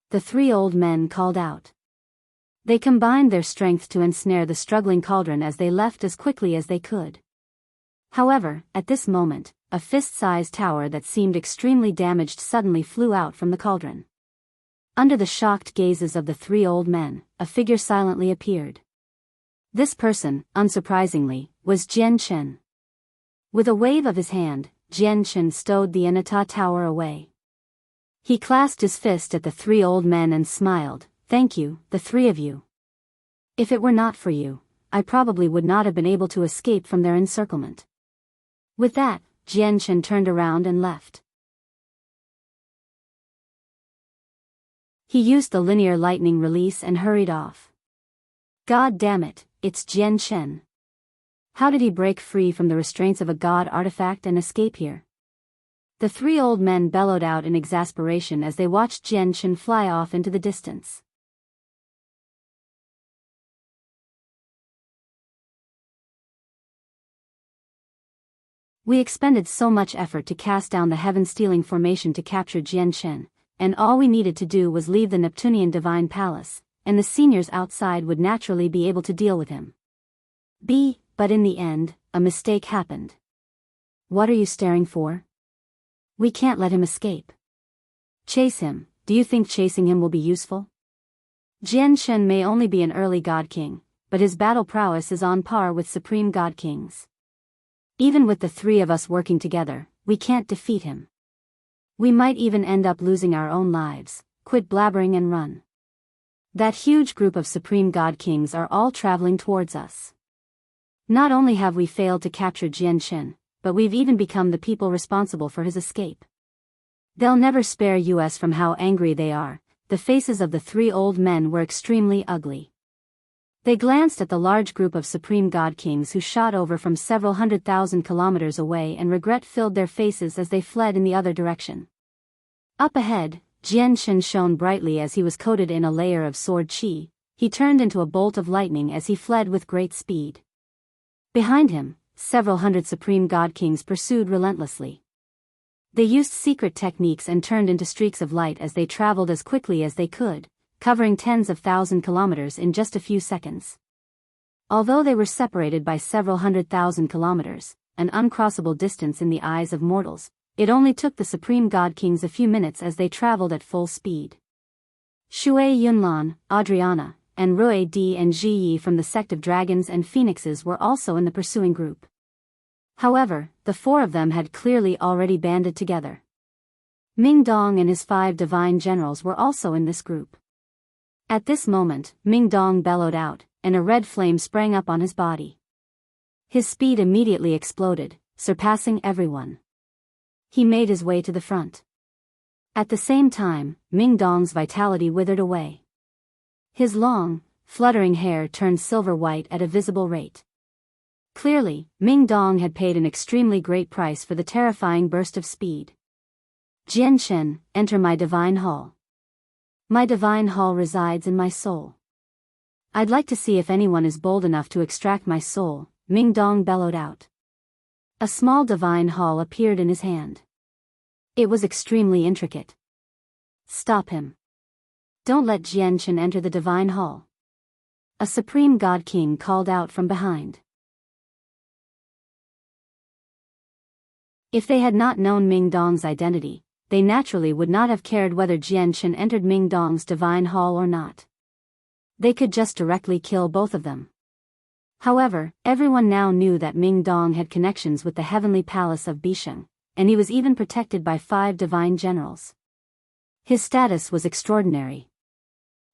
[SPEAKER 1] The 3 old men called out. They combined their strength to ensnare the struggling cauldron as they left as quickly as they could. However, at this moment, a fist-sized tower that seemed extremely damaged suddenly flew out from the cauldron. Under the shocked gazes of the 3 old men, a figure silently appeared. This person, unsurprisingly, was Jianghu. With a wave of his hand, Jianghu stowed the Anata tower away. He clasped his fist at the 3 old men and smiled, "Thank you, the 3 of you. If it were not for you, I probably would not have been able to escape from their encirclement." With that, Jianghu turned around and left. He used the linear lightning release and hurried off. God damn it, it's Jianghu. How did he break free from the restraints of a god artifact and escape here? The three old men bellowed out in exasperation as they watched Jian Shen fly off into the distance. We expended so much effort to cast down the heaven-stealing formation to capture Jian Shen, and all we needed to do was leave the Neptunean divine palace, and the seniors outside would naturally be able to deal with him. But in the end, a mistake happened. What are you staring for? We can't let him escape. Chase him. Do you think chasing him will be useful? Jian Shen may only be an early god king, but his battle prowess is on par with supreme god kings. Even with the three of us working together, we can't defeat him. We might even end up losing our own lives. Quit blabbering and run. That huge group of supreme god kings are all traveling towards us. Not only have we failed to capture Jian Shen, but we've even become the people responsible for his escape. They'll never spare us from how angry they are. The faces of the three old men were extremely ugly. They glanced at the large group of supreme god kings who shot over from several 100,000 kilometers away, and regret filled their faces as they fled in the other direction. Up ahead, Jian Shen shone brightly as he was coated in a layer of sword chi. He turned into a bolt of lightning as he fled with great speed. Behind him, several hundred supreme god kings pursued relentlessly. They used secret techniques and turned into streaks of light as they traveled as quickly as they could, covering tens of thousand kilometers in just a few seconds. Although they were separated by several 100,000 kilometers, an uncrossable distance in the eyes of mortals, it only took the supreme god kings a few minutes as they traveled at full speed. Shui, Yunlan, Adriana, and Rui Di and Ji from the sect of dragons and phoenixes were also in the pursuing group. However, the four of them had clearly already banded together. Ming Dong and his 5 divine generals were also in this group. At this moment, Ming Dong bellowed out, and a red flame sprang up on his body. His speed immediately exploded, surpassing everyone. He made his way to the front. At the same time, Ming Dong's vitality withered away. His long, fluttering hair turned silver white at a visible rate. Clearly, Ming Dong had paid an extremely great price for the terrifying burst of speed. Jian Shen, enter my divine hall. My divine hall resides in my soul. I'd like to see if anyone is bold enough to extract my soul, Ming Dong bellowed out. A small divine hall appeared in his hand. It was extremely intricate. Stop him. Don't let Jian Shen enter the divine hall. A supreme god king called out from behind. If they had not known Ming Dong's identity, they naturally would not have cared whether Jian Shen entered Ming Dong's divine hall or not. They could just directly kill both of them. However, everyone now knew that Ming Dong had connections with the heavenly palace of Biyao, and he was even protected by 5 divine generals. His status was extraordinary.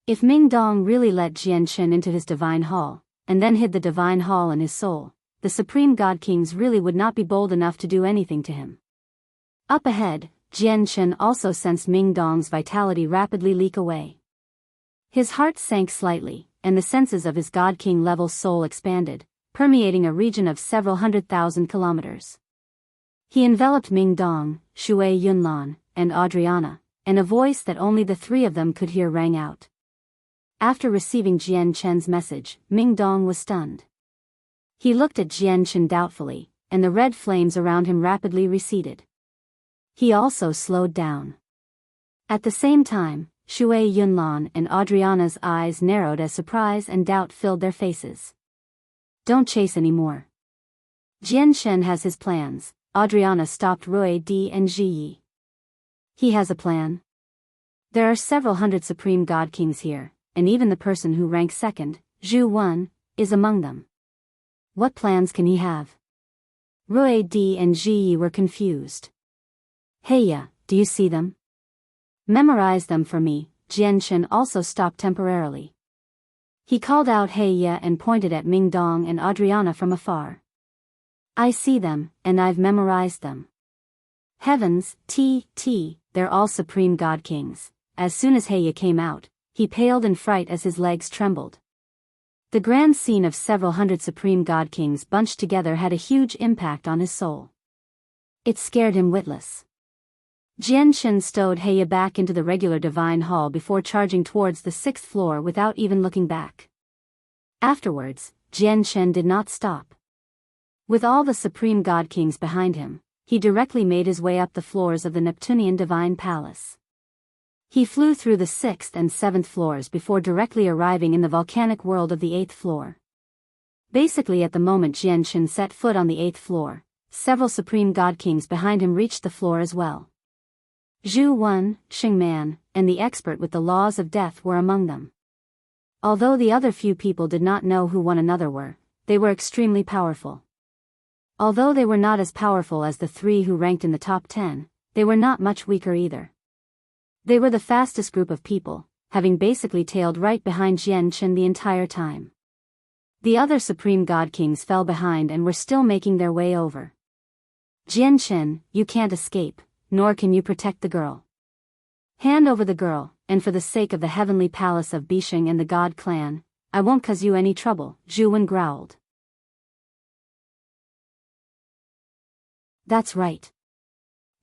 [SPEAKER 1] If Ming Dong really let Jian Shen into his divine hall, and then hid the divine hall in his soul, the supreme god kings really would not be bold enough to do anything to him. Up ahead, Jian Shen also sensed Ming Dong's vitality rapidly leak away. His heart sank slightly, and the senses of his god king level soul expanded, permeating a region of several 100,000 kilometers. He enveloped Ming Dong, Shui, Yunlan, and Adriana, and a voice that only the 3 of them could hear rang out. After receiving Jian Shen's message, Ming Dong was stunned. He looked at Jian Shen doubtfully, and the red flames around him rapidly receded. He also slowed down. At the same time, Shui, Yunlan, and Adriana's eyes narrowed as surprise and doubt filled their faces. Don't chase anymore. Jian Shen has his plans. Adriana stopped Rui Di and Ji. He has a plan. There are several hundred supreme god kings here, and even the person who ranks second, Zhu Wen, is among them. What plans can he have? Rui Di and Ji were confused. Heya, do you see them? Memorize them for me. Jian Shen also stopped temporarily. He called out Heya and pointed at Ming Dong and Adriana from afar. I see them, and I've memorized them. Heavens, they're all supreme god kings. As soon as Heya came out, he paled in fright as his legs trembled. The grand scene of several hundred supreme god kings bunched together had a huge impact on his soul. It scared him witless. Jianshen stowed Heya back into the regular divine hall before charging towards the 6th floor without even looking back. Afterwards, Jianshen did not stop. With all the supreme god kings behind him, he directly made his way up the floors of the Neptunean divine palace. He flew through the 6th and 7th floors before directly arriving in the volcanic world of the 8th floor. Basically at the moment Jianshen set foot on the 8th floor, several supreme god kings behind him reached the floor as well. Zhu Wen, Xingman, and the expert with the laws of death were among them. Although the other few people did not know who one another were, they were extremely powerful. Although they were not as powerful as the 3 who ranked in the top 10, they were not much weaker either. They were the fastest group of people, having basically tailed right behind Jianshen the entire time. The other supreme god kings fell behind and were still making their way over. Jianshen, you can't escape, nor can you protect the girl. Hand over the girl, and for the sake of the heavenly palace of Bisheng and the god clan, I won't cause you any trouble, Zhu Wen growled. That's right.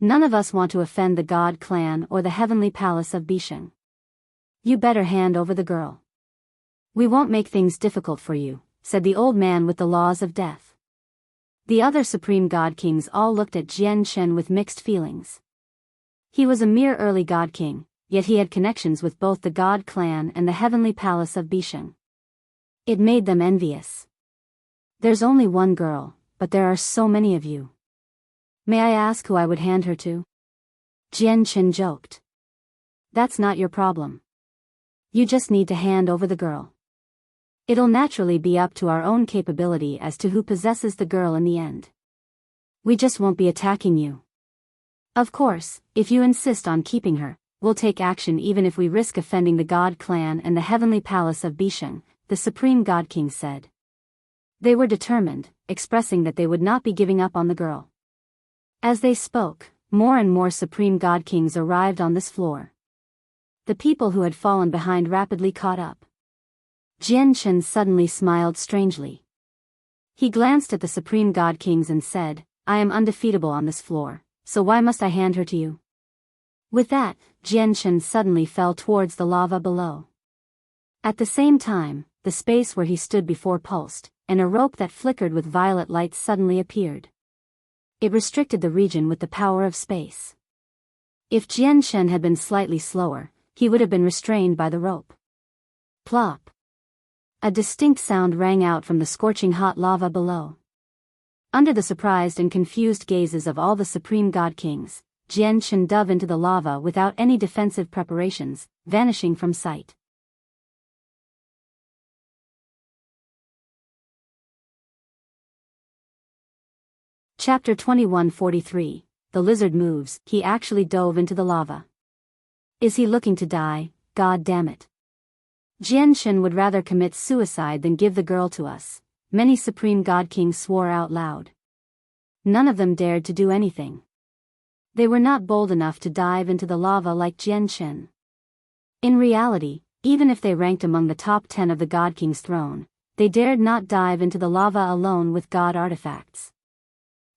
[SPEAKER 1] None of us want to offend the god clan or the heavenly palace of Bisheng. You better hand over the girl. We won't make things difficult for you, said the old man with the laws of death. The other supreme god kings all looked at Jianshen with mixed feelings. He was a mere early god king, yet he had connections with both the god clan and the heavenly palace of Bisheng. It made them envious. There's only one girl, but there are so many of you. May I ask who I would hand her to? Jianshen joked. That's not your problem. You just need to hand over the girl. It'll naturally be up to our own capability as to who possesses the girl in the end. We just won't be attacking you. Of course, if you insist on keeping her, we'll take action even if we risk offending the god clan and the heavenly palace of Bisheng, the supreme god king said. They were determined, expressing that they would not be giving up on the girl. As they spoke, more and more supreme god kings arrived on this floor. The people who had fallen behind rapidly caught up. Jianshen suddenly smiled strangely. He glanced at the supreme god kings and said, I am undefeatable on this floor, so why must I hand her to you? With that, Jianshen suddenly fell towards the lava below. At the same time, the space where he stood before pulsed, and a rope that flickered with violet light suddenly appeared. It restricted the region with the power of space. If Jianshen had been slightly slower, he would have been restrained by the rope. Plop! A distinct sound rang out from the scorching hot lava below. Under the surprised and confused gazes of all the supreme god kings, Jianshen dove into the lava without any defensive preparations, vanishing from sight. Chapter 2143, The Lizard Moves. He actually dove into the lava. Is he looking to die? God damn it. Jianshen would rather commit suicide than give the girl to us, many supreme god kings swore out loud. None of them dared to do anything. They were not bold enough to dive into the lava like Jianshen. In reality, even if they ranked among the top 10 of the god king's throne, they dared not dive into the lava alone with god artifacts.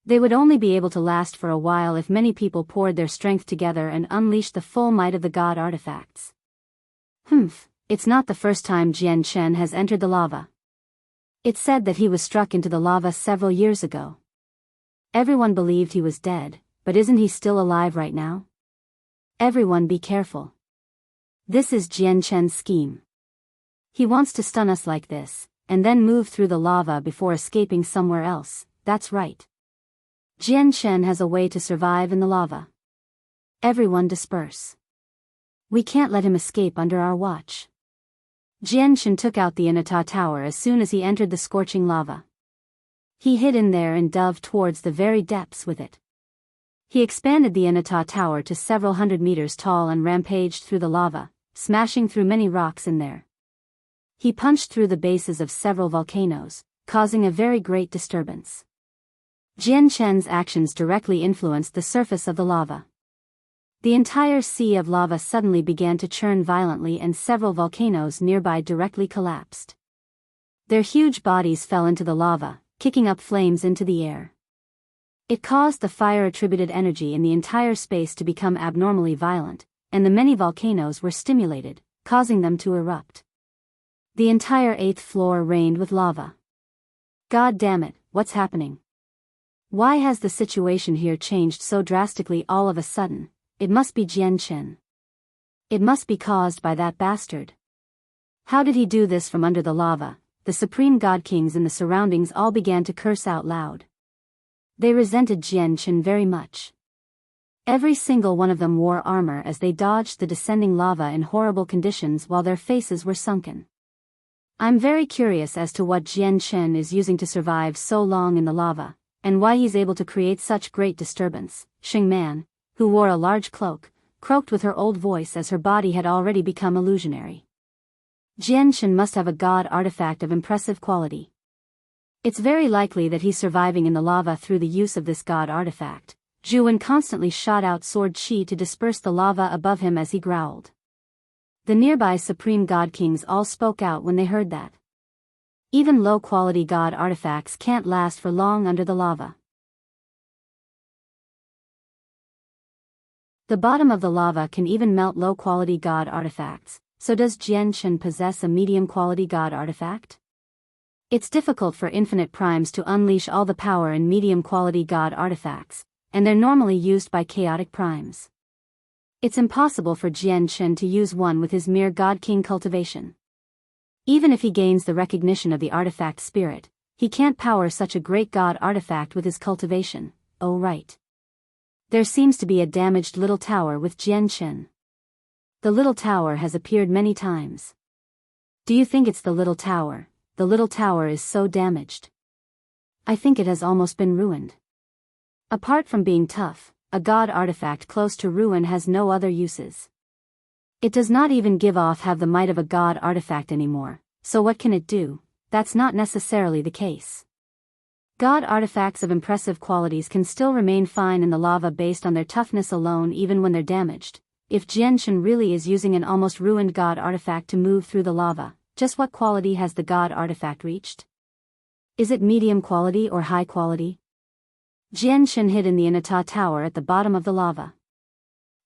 [SPEAKER 1] They would only be able to last for a while if many people poured their strength together and unleashed the full might of the god artifacts. It's not the first time Jianshen has entered the lava. It's said that he was struck into the lava several years ago. Everyone believed he was dead, but isn't he still alive right now? Everyone be careful. This is Jianshen's scheme. He wants to stun us like this, and then move through the lava before escaping somewhere else, that's right. Jianshen has a way to survive in the lava. Everyone disperse. We can't let him escape under our watch. Jianshen took out the Inata tower as soon as he entered the scorching lava. He hid in there and dove towards the very depths with it. He expanded the Inata tower to several hundred meters tall and rampaged through the lava, smashing through many rocks in there. He punched through the bases of several volcanoes, causing a very great disturbance. Jianshen's actions directly influenced the surface of the lava. The entire sea of lava suddenly began to churn violently and several volcanoes nearby directly collapsed. Their huge bodies fell into the lava, kicking up flames into the air. It caused the fire-attributed energy in the entire space to become abnormally violent, and the many volcanoes were stimulated, causing them to erupt. The entire 8th floor rained with lava. God damn it, what's happening? Why has the situation here changed so drastically all of a sudden? It must be Jiangchen. It must be caused by that bastard. How did he do this from under the lava? The supreme god kings in the surroundings all began to curse out loud. They resented Jiangchen very much. Every single one of them wore armor as they dodged the descending lava in horrible conditions while their faces were sunken. I'm very curious as to what Jiangchen is using to survive so long in the lava, and why he's able to create such great disturbance. Xing Man, who wore a large cloak, croaked with her old voice as her body had already become illusionary. Jiangchen must have a god artifact of impressive quality. It's very likely that he's surviving in the lava through the use of this god artifact. Zhuan constantly shot out sword qi to disperse the lava above him as he growled. The nearby supreme god kings all spoke out when they heard that. Even low-quality god artifacts can't last for long under the lava. The bottom of the lava can even melt low-quality god artifacts, so does Jiangchen possess a medium-quality god artifact? It's difficult for infinite primes to unleash all the power in medium-quality god artifacts, and they're normally used by chaotic primes. It's impossible for Jiangchen to use one with his mere god king cultivation. Even if he gains the recognition of the artifact spirit, he can't power such a great god artifact with his cultivation. Oh right. There seems to be a damaged little tower with Jiangchen. The little tower has appeared many times. Do you think it's the little tower? The little tower is so damaged. I think it has almost been ruined. Apart from being tough, a god artifact close to ruin has no other uses. It does not even have the might of a god artifact anymore, so what can it do? That's not necessarily the case. God artifacts of impressive qualities can still remain fine in the lava based on their toughness alone even when they're damaged. If Jiangchen really is using an almost ruined god artifact to move through the lava, just what quality has the god artifact reached? Is it medium quality or high quality? Jiangchen hid in the Inata tower at the bottom of the lava.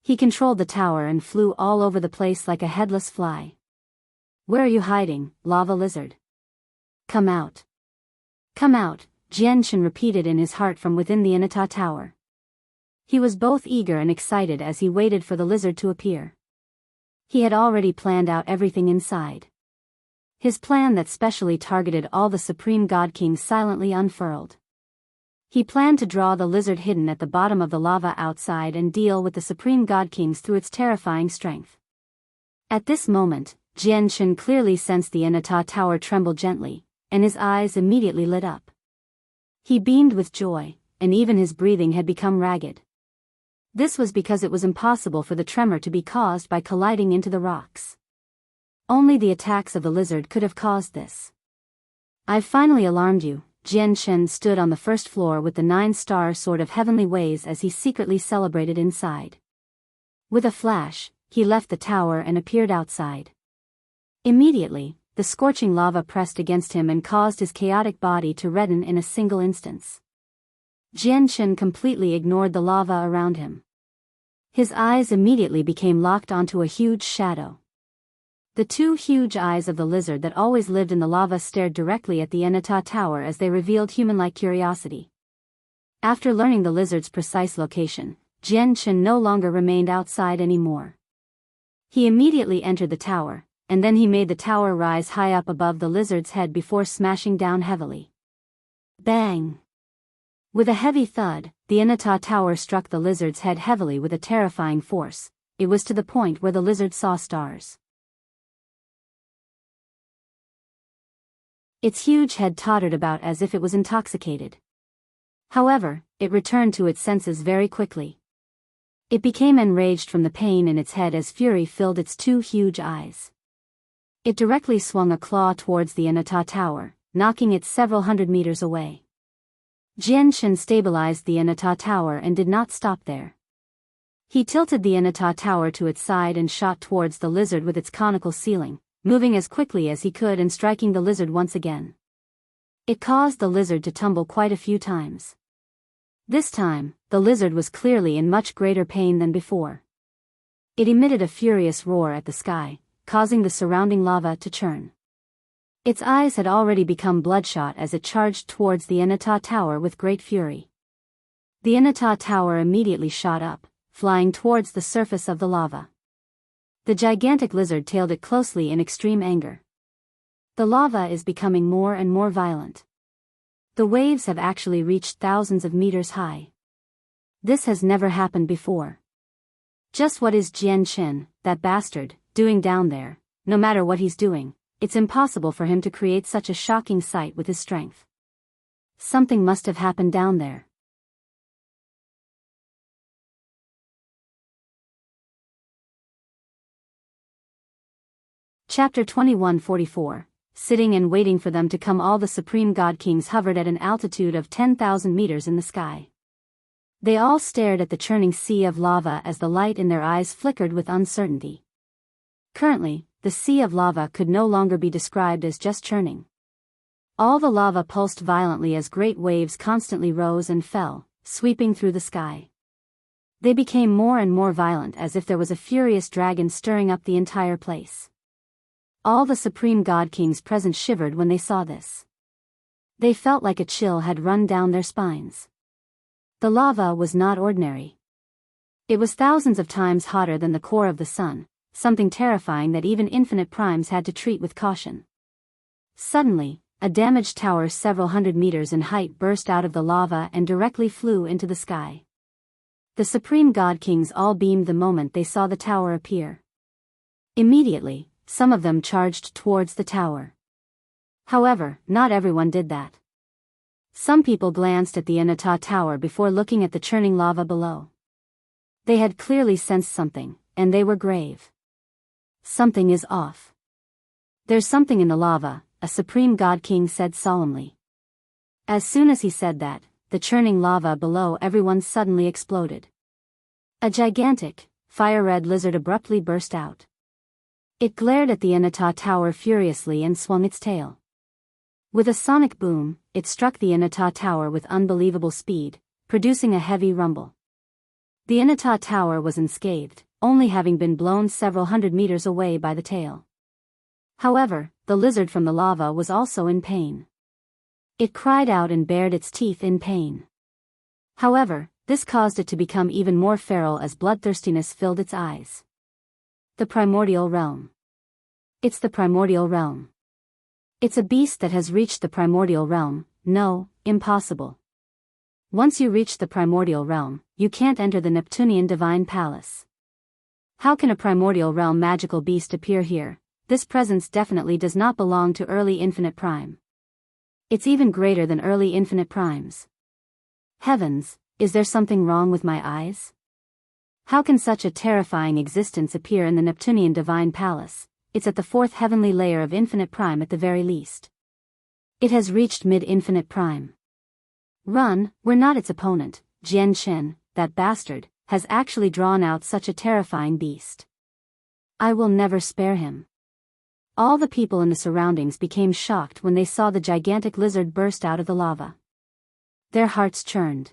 [SPEAKER 1] He controlled the tower and flew all over the place like a headless fly. Where are you hiding, lava lizard? Come out. Come out, Jiangchen repeated in his heart from within the Inata tower. He was both eager and excited as he waited for the lizard to appear. He had already planned out everything inside. His plan that specially targeted all the supreme god kings silently unfurled. He planned to draw the lizard hidden at the bottom of the lava outside and deal with the supreme god kings through its terrifying strength. At this moment, Jiangchen clearly sensed the Inata tower tremble gently, and his eyes immediately lit up. He beamed with joy, and even his breathing had become ragged. This was because it was impossible for the tremor to be caused by colliding into the rocks. Only the attacks of the lizard could have caused this. I've finally alarmed you. Jiangchen stood on the first floor with the 9-star sword of heavenly ways as he secretly celebrated inside. With a flash, he left the tower and appeared outside. Immediately, the scorching lava pressed against him and caused his chaotic body to redden in a single instance. Jiangchen completely ignored the lava around him. His eyes immediately became locked onto a huge shadow. The two huge eyes of the lizard that always lived in the lava stared directly at the Inata tower as they revealed human-like curiosity. After learning the lizard's precise location, Jiangchen no longer remained outside anymore. He immediately entered the tower, and then he made the tower rise high up above the lizard's head before smashing down heavily. Bang! With a heavy thud, the Inata tower struck the lizard's head heavily with a terrifying force. It was to the point where the lizard saw stars. Its huge head tottered about as if it was intoxicated. However, it returned to its senses very quickly. It became enraged from the pain in its head as fury filled its two huge eyes. It directly swung a claw towards the Inata tower, knocking it several hundred meters away. Jiangchen stabilized the Inata tower and did not stop there. He tilted the Inata tower to its side and shot towards the lizard with its conical ceiling, moving as quickly as he could and striking the lizard once again. It caused the lizard to tumble quite a few times. This time, the lizard was clearly in much greater pain than before. It emitted a furious roar at the sky, causing the surrounding lava to churn. Its eyes had already become bloodshot as it charged towards the Inata Tower with great fury. The Inata Tower immediately shot up, flying towards the surface of the lava. The gigantic lizard tailed it closely in extreme anger. The lava is becoming more and more violent. The waves have actually reached thousands of meters high. This has never happened before. Just what is Jian Qin, that bastard, doing down there? No matter what he's doing, it's impossible for him to create such a shocking sight with his strength. Something must have happened down there. Chapter 2144. Sitting and waiting for them to come. All the Supreme God Kings hovered at an altitude of 10,000 meters in the sky. They all stared at the churning sea of lava as the light in their eyes flickered with uncertainty. Currently, the sea of lava could no longer be described as just churning. All the lava pulsed violently as great waves constantly rose and fell, sweeping through the sky. They became more and more violent as if there was a furious dragon stirring up the entire place. All the Supreme God Kings present shivered when they saw this. They felt like a chill had run down their spines. The lava was not ordinary. It was thousands of times hotter than the core of the sun, something terrifying that even infinite primes had to treat with caution. Suddenly, a damaged tower several hundred meters in height burst out of the lava and directly flew into the sky. The Supreme God Kings all beamed the moment they saw the tower appear. Immediately, some of them charged towards the tower. However, not everyone did that. Some people glanced at the Inata Tower before looking at the churning lava below. They had clearly sensed something, and they were grave. Something is off. There's something in the lava, a Supreme God King said solemnly. As soon as he said that, the churning lava below everyone suddenly exploded. A gigantic, fire-red lizard abruptly burst out. It glared at the Inata Tower furiously and swung its tail. With a sonic boom, it struck the Inata Tower with unbelievable speed, producing a heavy rumble. The Inata Tower was unscathed, only having been blown several hundred meters away by the tail. However, the lizard from the lava was also in pain. It cried out and bared its teeth in pain. However, this caused it to become even more feral as bloodthirstiness filled its eyes. The Primordial Realm. It's the Primordial Realm. It's a beast that has reached the Primordial Realm. No, impossible. Once you reach the Primordial Realm, you can't enter the Neptunean Divine Palace. How can a Primordial Realm magical beast appear here? This presence definitely does not belong to early infinite prime. It's even greater than early infinite primes. Heavens, is there something wrong with my eyes? How can such a terrifying existence appear in the Neptunean Divine Palace? It's at the fourth heavenly layer of infinite prime at the very least. It has reached mid-infinite prime. Run, we're not its opponent. Jian Qin, that bastard, has actually drawn out such a terrifying beast. I will never spare him. All the people in the surroundings became shocked when they saw the gigantic lizard burst out of the lava. Their hearts churned.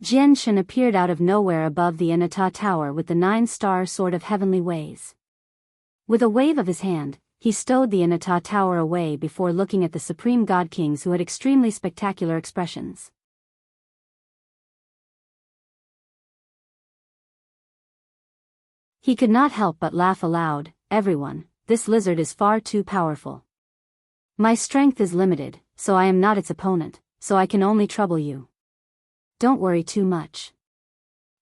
[SPEAKER 1] Jian Qin appeared out of nowhere above the Inata Tower with the 9-star sword of heavenly ways. With a wave of his hand, he stowed the Inata Tower away before looking at the Supreme God Kings who had extremely spectacular expressions. He could not help but laugh aloud. Everyone, this lizard is far too powerful. My strength is limited, so I am not its opponent, so I can only trouble you. Don't worry too much.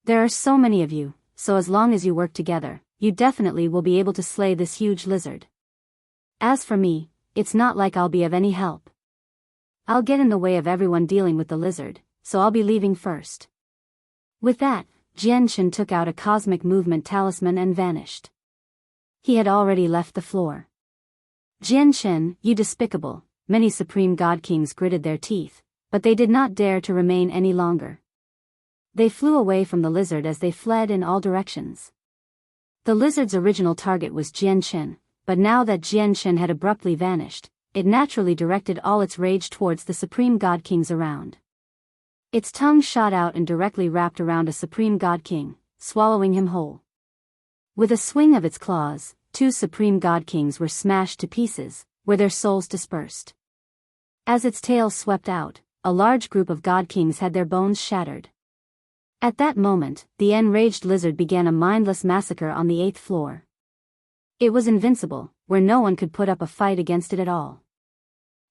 [SPEAKER 1] There are so many of you, so as long as you work together, you definitely will be able to slay this huge lizard. As for me, it's not like I'll be of any help. I'll get in the way of everyone dealing with the lizard, so I'll be leaving first. With that, Jian Qin took out a cosmic movement talisman and vanished. He had already left the floor. Jian Qin, you despicable! Many Supreme God Kings gritted their teeth, but they did not dare to remain any longer. They flew away from the lizard as they fled in all directions. The lizard's original target was Jian Qin, but now that Jianshen had abruptly vanished, it naturally directed all its rage towards the Supreme God Kings around. Its tongue shot out and directly wrapped around a Supreme God King, swallowing him whole. With a swing of its claws, 2 Supreme God Kings were smashed to pieces, where their souls dispersed. As its tail swept out, a large group of God Kings had their bones shattered. At that moment, the enraged lizard began a mindless massacre on the 8th floor. It was invincible, where no one could put up a fight against it at all.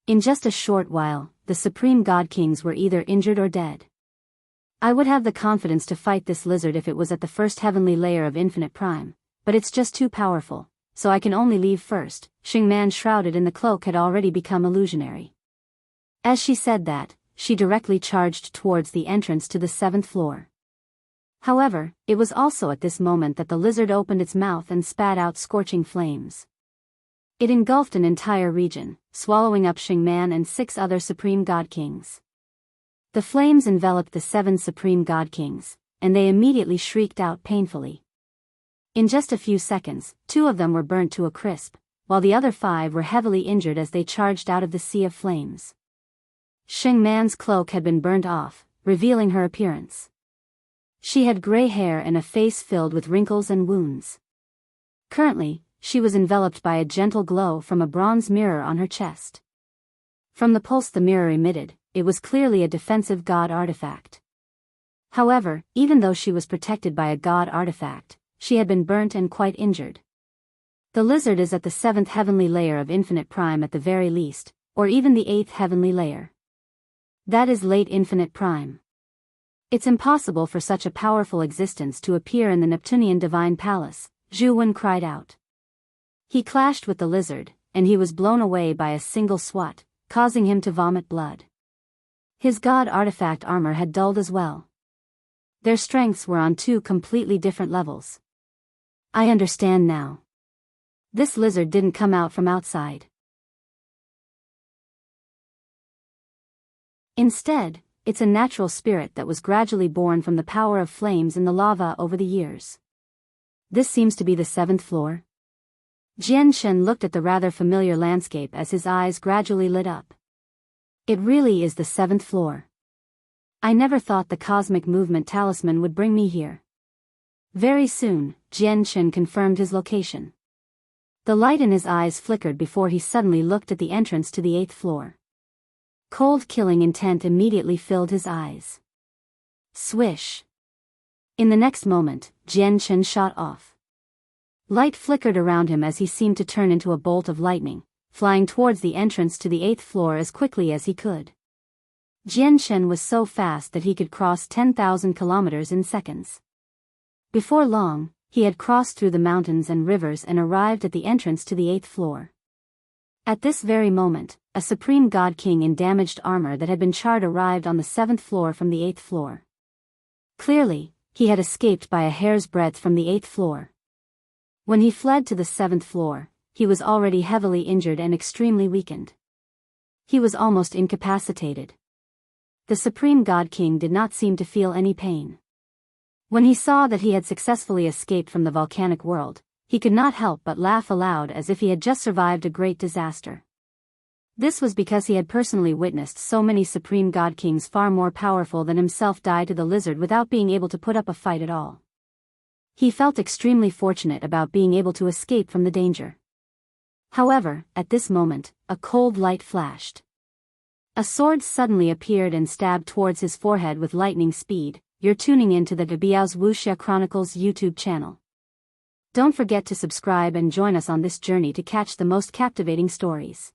[SPEAKER 1] In just a short while, the Supreme God Kings were either injured or dead. I would have the confidence to fight this lizard if it was at the first heavenly layer of Infinite Prime, but it's just too powerful, so I can only leave first. Xingman shrouded in the cloak had already become illusionary. As she said that, she directly charged towards the entrance to the 7th floor. However, it was also at this moment that the lizard opened its mouth and spat out scorching flames. It engulfed an entire region, swallowing up Xingman and 6 other Supreme God Kings. The flames enveloped the 7 Supreme God Kings, and they immediately shrieked out painfully. In just a few seconds, 2 of them were burnt to a crisp, while the other 5 were heavily injured as they charged out of the sea of flames. Xingman's cloak had been burnt off, revealing her appearance. She had gray hair and a face filled with wrinkles and wounds. Currently, she was enveloped by a gentle glow from a bronze mirror on her chest. From the pulse the mirror emitted, it was clearly a defensive god artifact. However, even though she was protected by a god artifact, she had been burnt and quite injured. The lizard is at the 7th heavenly layer of Infinite Prime at the very least, or even the 8th heavenly layer. That is late Infinite Prime. It's impossible for such a powerful existence to appear in the Neptunean Divine Palace, Zhu Wen cried out. He clashed with the lizard, and he was blown away by a single swat, causing him to vomit blood. His god artifact armor had dulled as well. Their strengths were on 2 completely different levels. I understand now. This lizard didn't come out from outside. Instead, it's a natural spirit that was gradually born from the power of flames in the lava over the years. This seems to be the 7th floor. Jianshen looked at the rather familiar landscape as his eyes gradually lit up. It really is the 7th floor. I never thought the cosmic movement talisman would bring me here. Very soon, Jianshen confirmed his location. The light in his eyes flickered before he suddenly looked at the entrance to the 8th floor. Cold killing intent immediately filled his eyes. Swish. In the next moment, Jianshen shot off. Light flickered around him as he seemed to turn into a bolt of lightning, flying towards the entrance to the 8th floor as quickly as he could. Jianshen was so fast that he could cross 10,000 kilometers in seconds. Before long, he had crossed through the mountains and rivers and arrived at the entrance to the 8th floor. At this very moment, a Supreme God King in damaged armor that had been charred arrived on the 7th floor from the 8th floor. Clearly, he had escaped by a hair's breadth from the 8th floor. When he fled to the 7th floor, he was already heavily injured and extremely weakened. He was almost incapacitated. The Supreme God King did not seem to feel any pain. When he saw that he had successfully escaped from the volcanic world, he could not help but laugh aloud as if he had just survived a great disaster. This was because he had personally witnessed so many Supreme God Kings far more powerful than himself die to the lizard without being able to put up a fight at all. He felt extremely fortunate about being able to escape from the danger. However, at this moment, a cold light flashed. A sword suddenly appeared and stabbed towards his forehead with lightning speed. You're tuning into the Biyao's Wuxia Chronicles YouTube channel. Don't forget to subscribe and join us on this journey to catch the most captivating stories.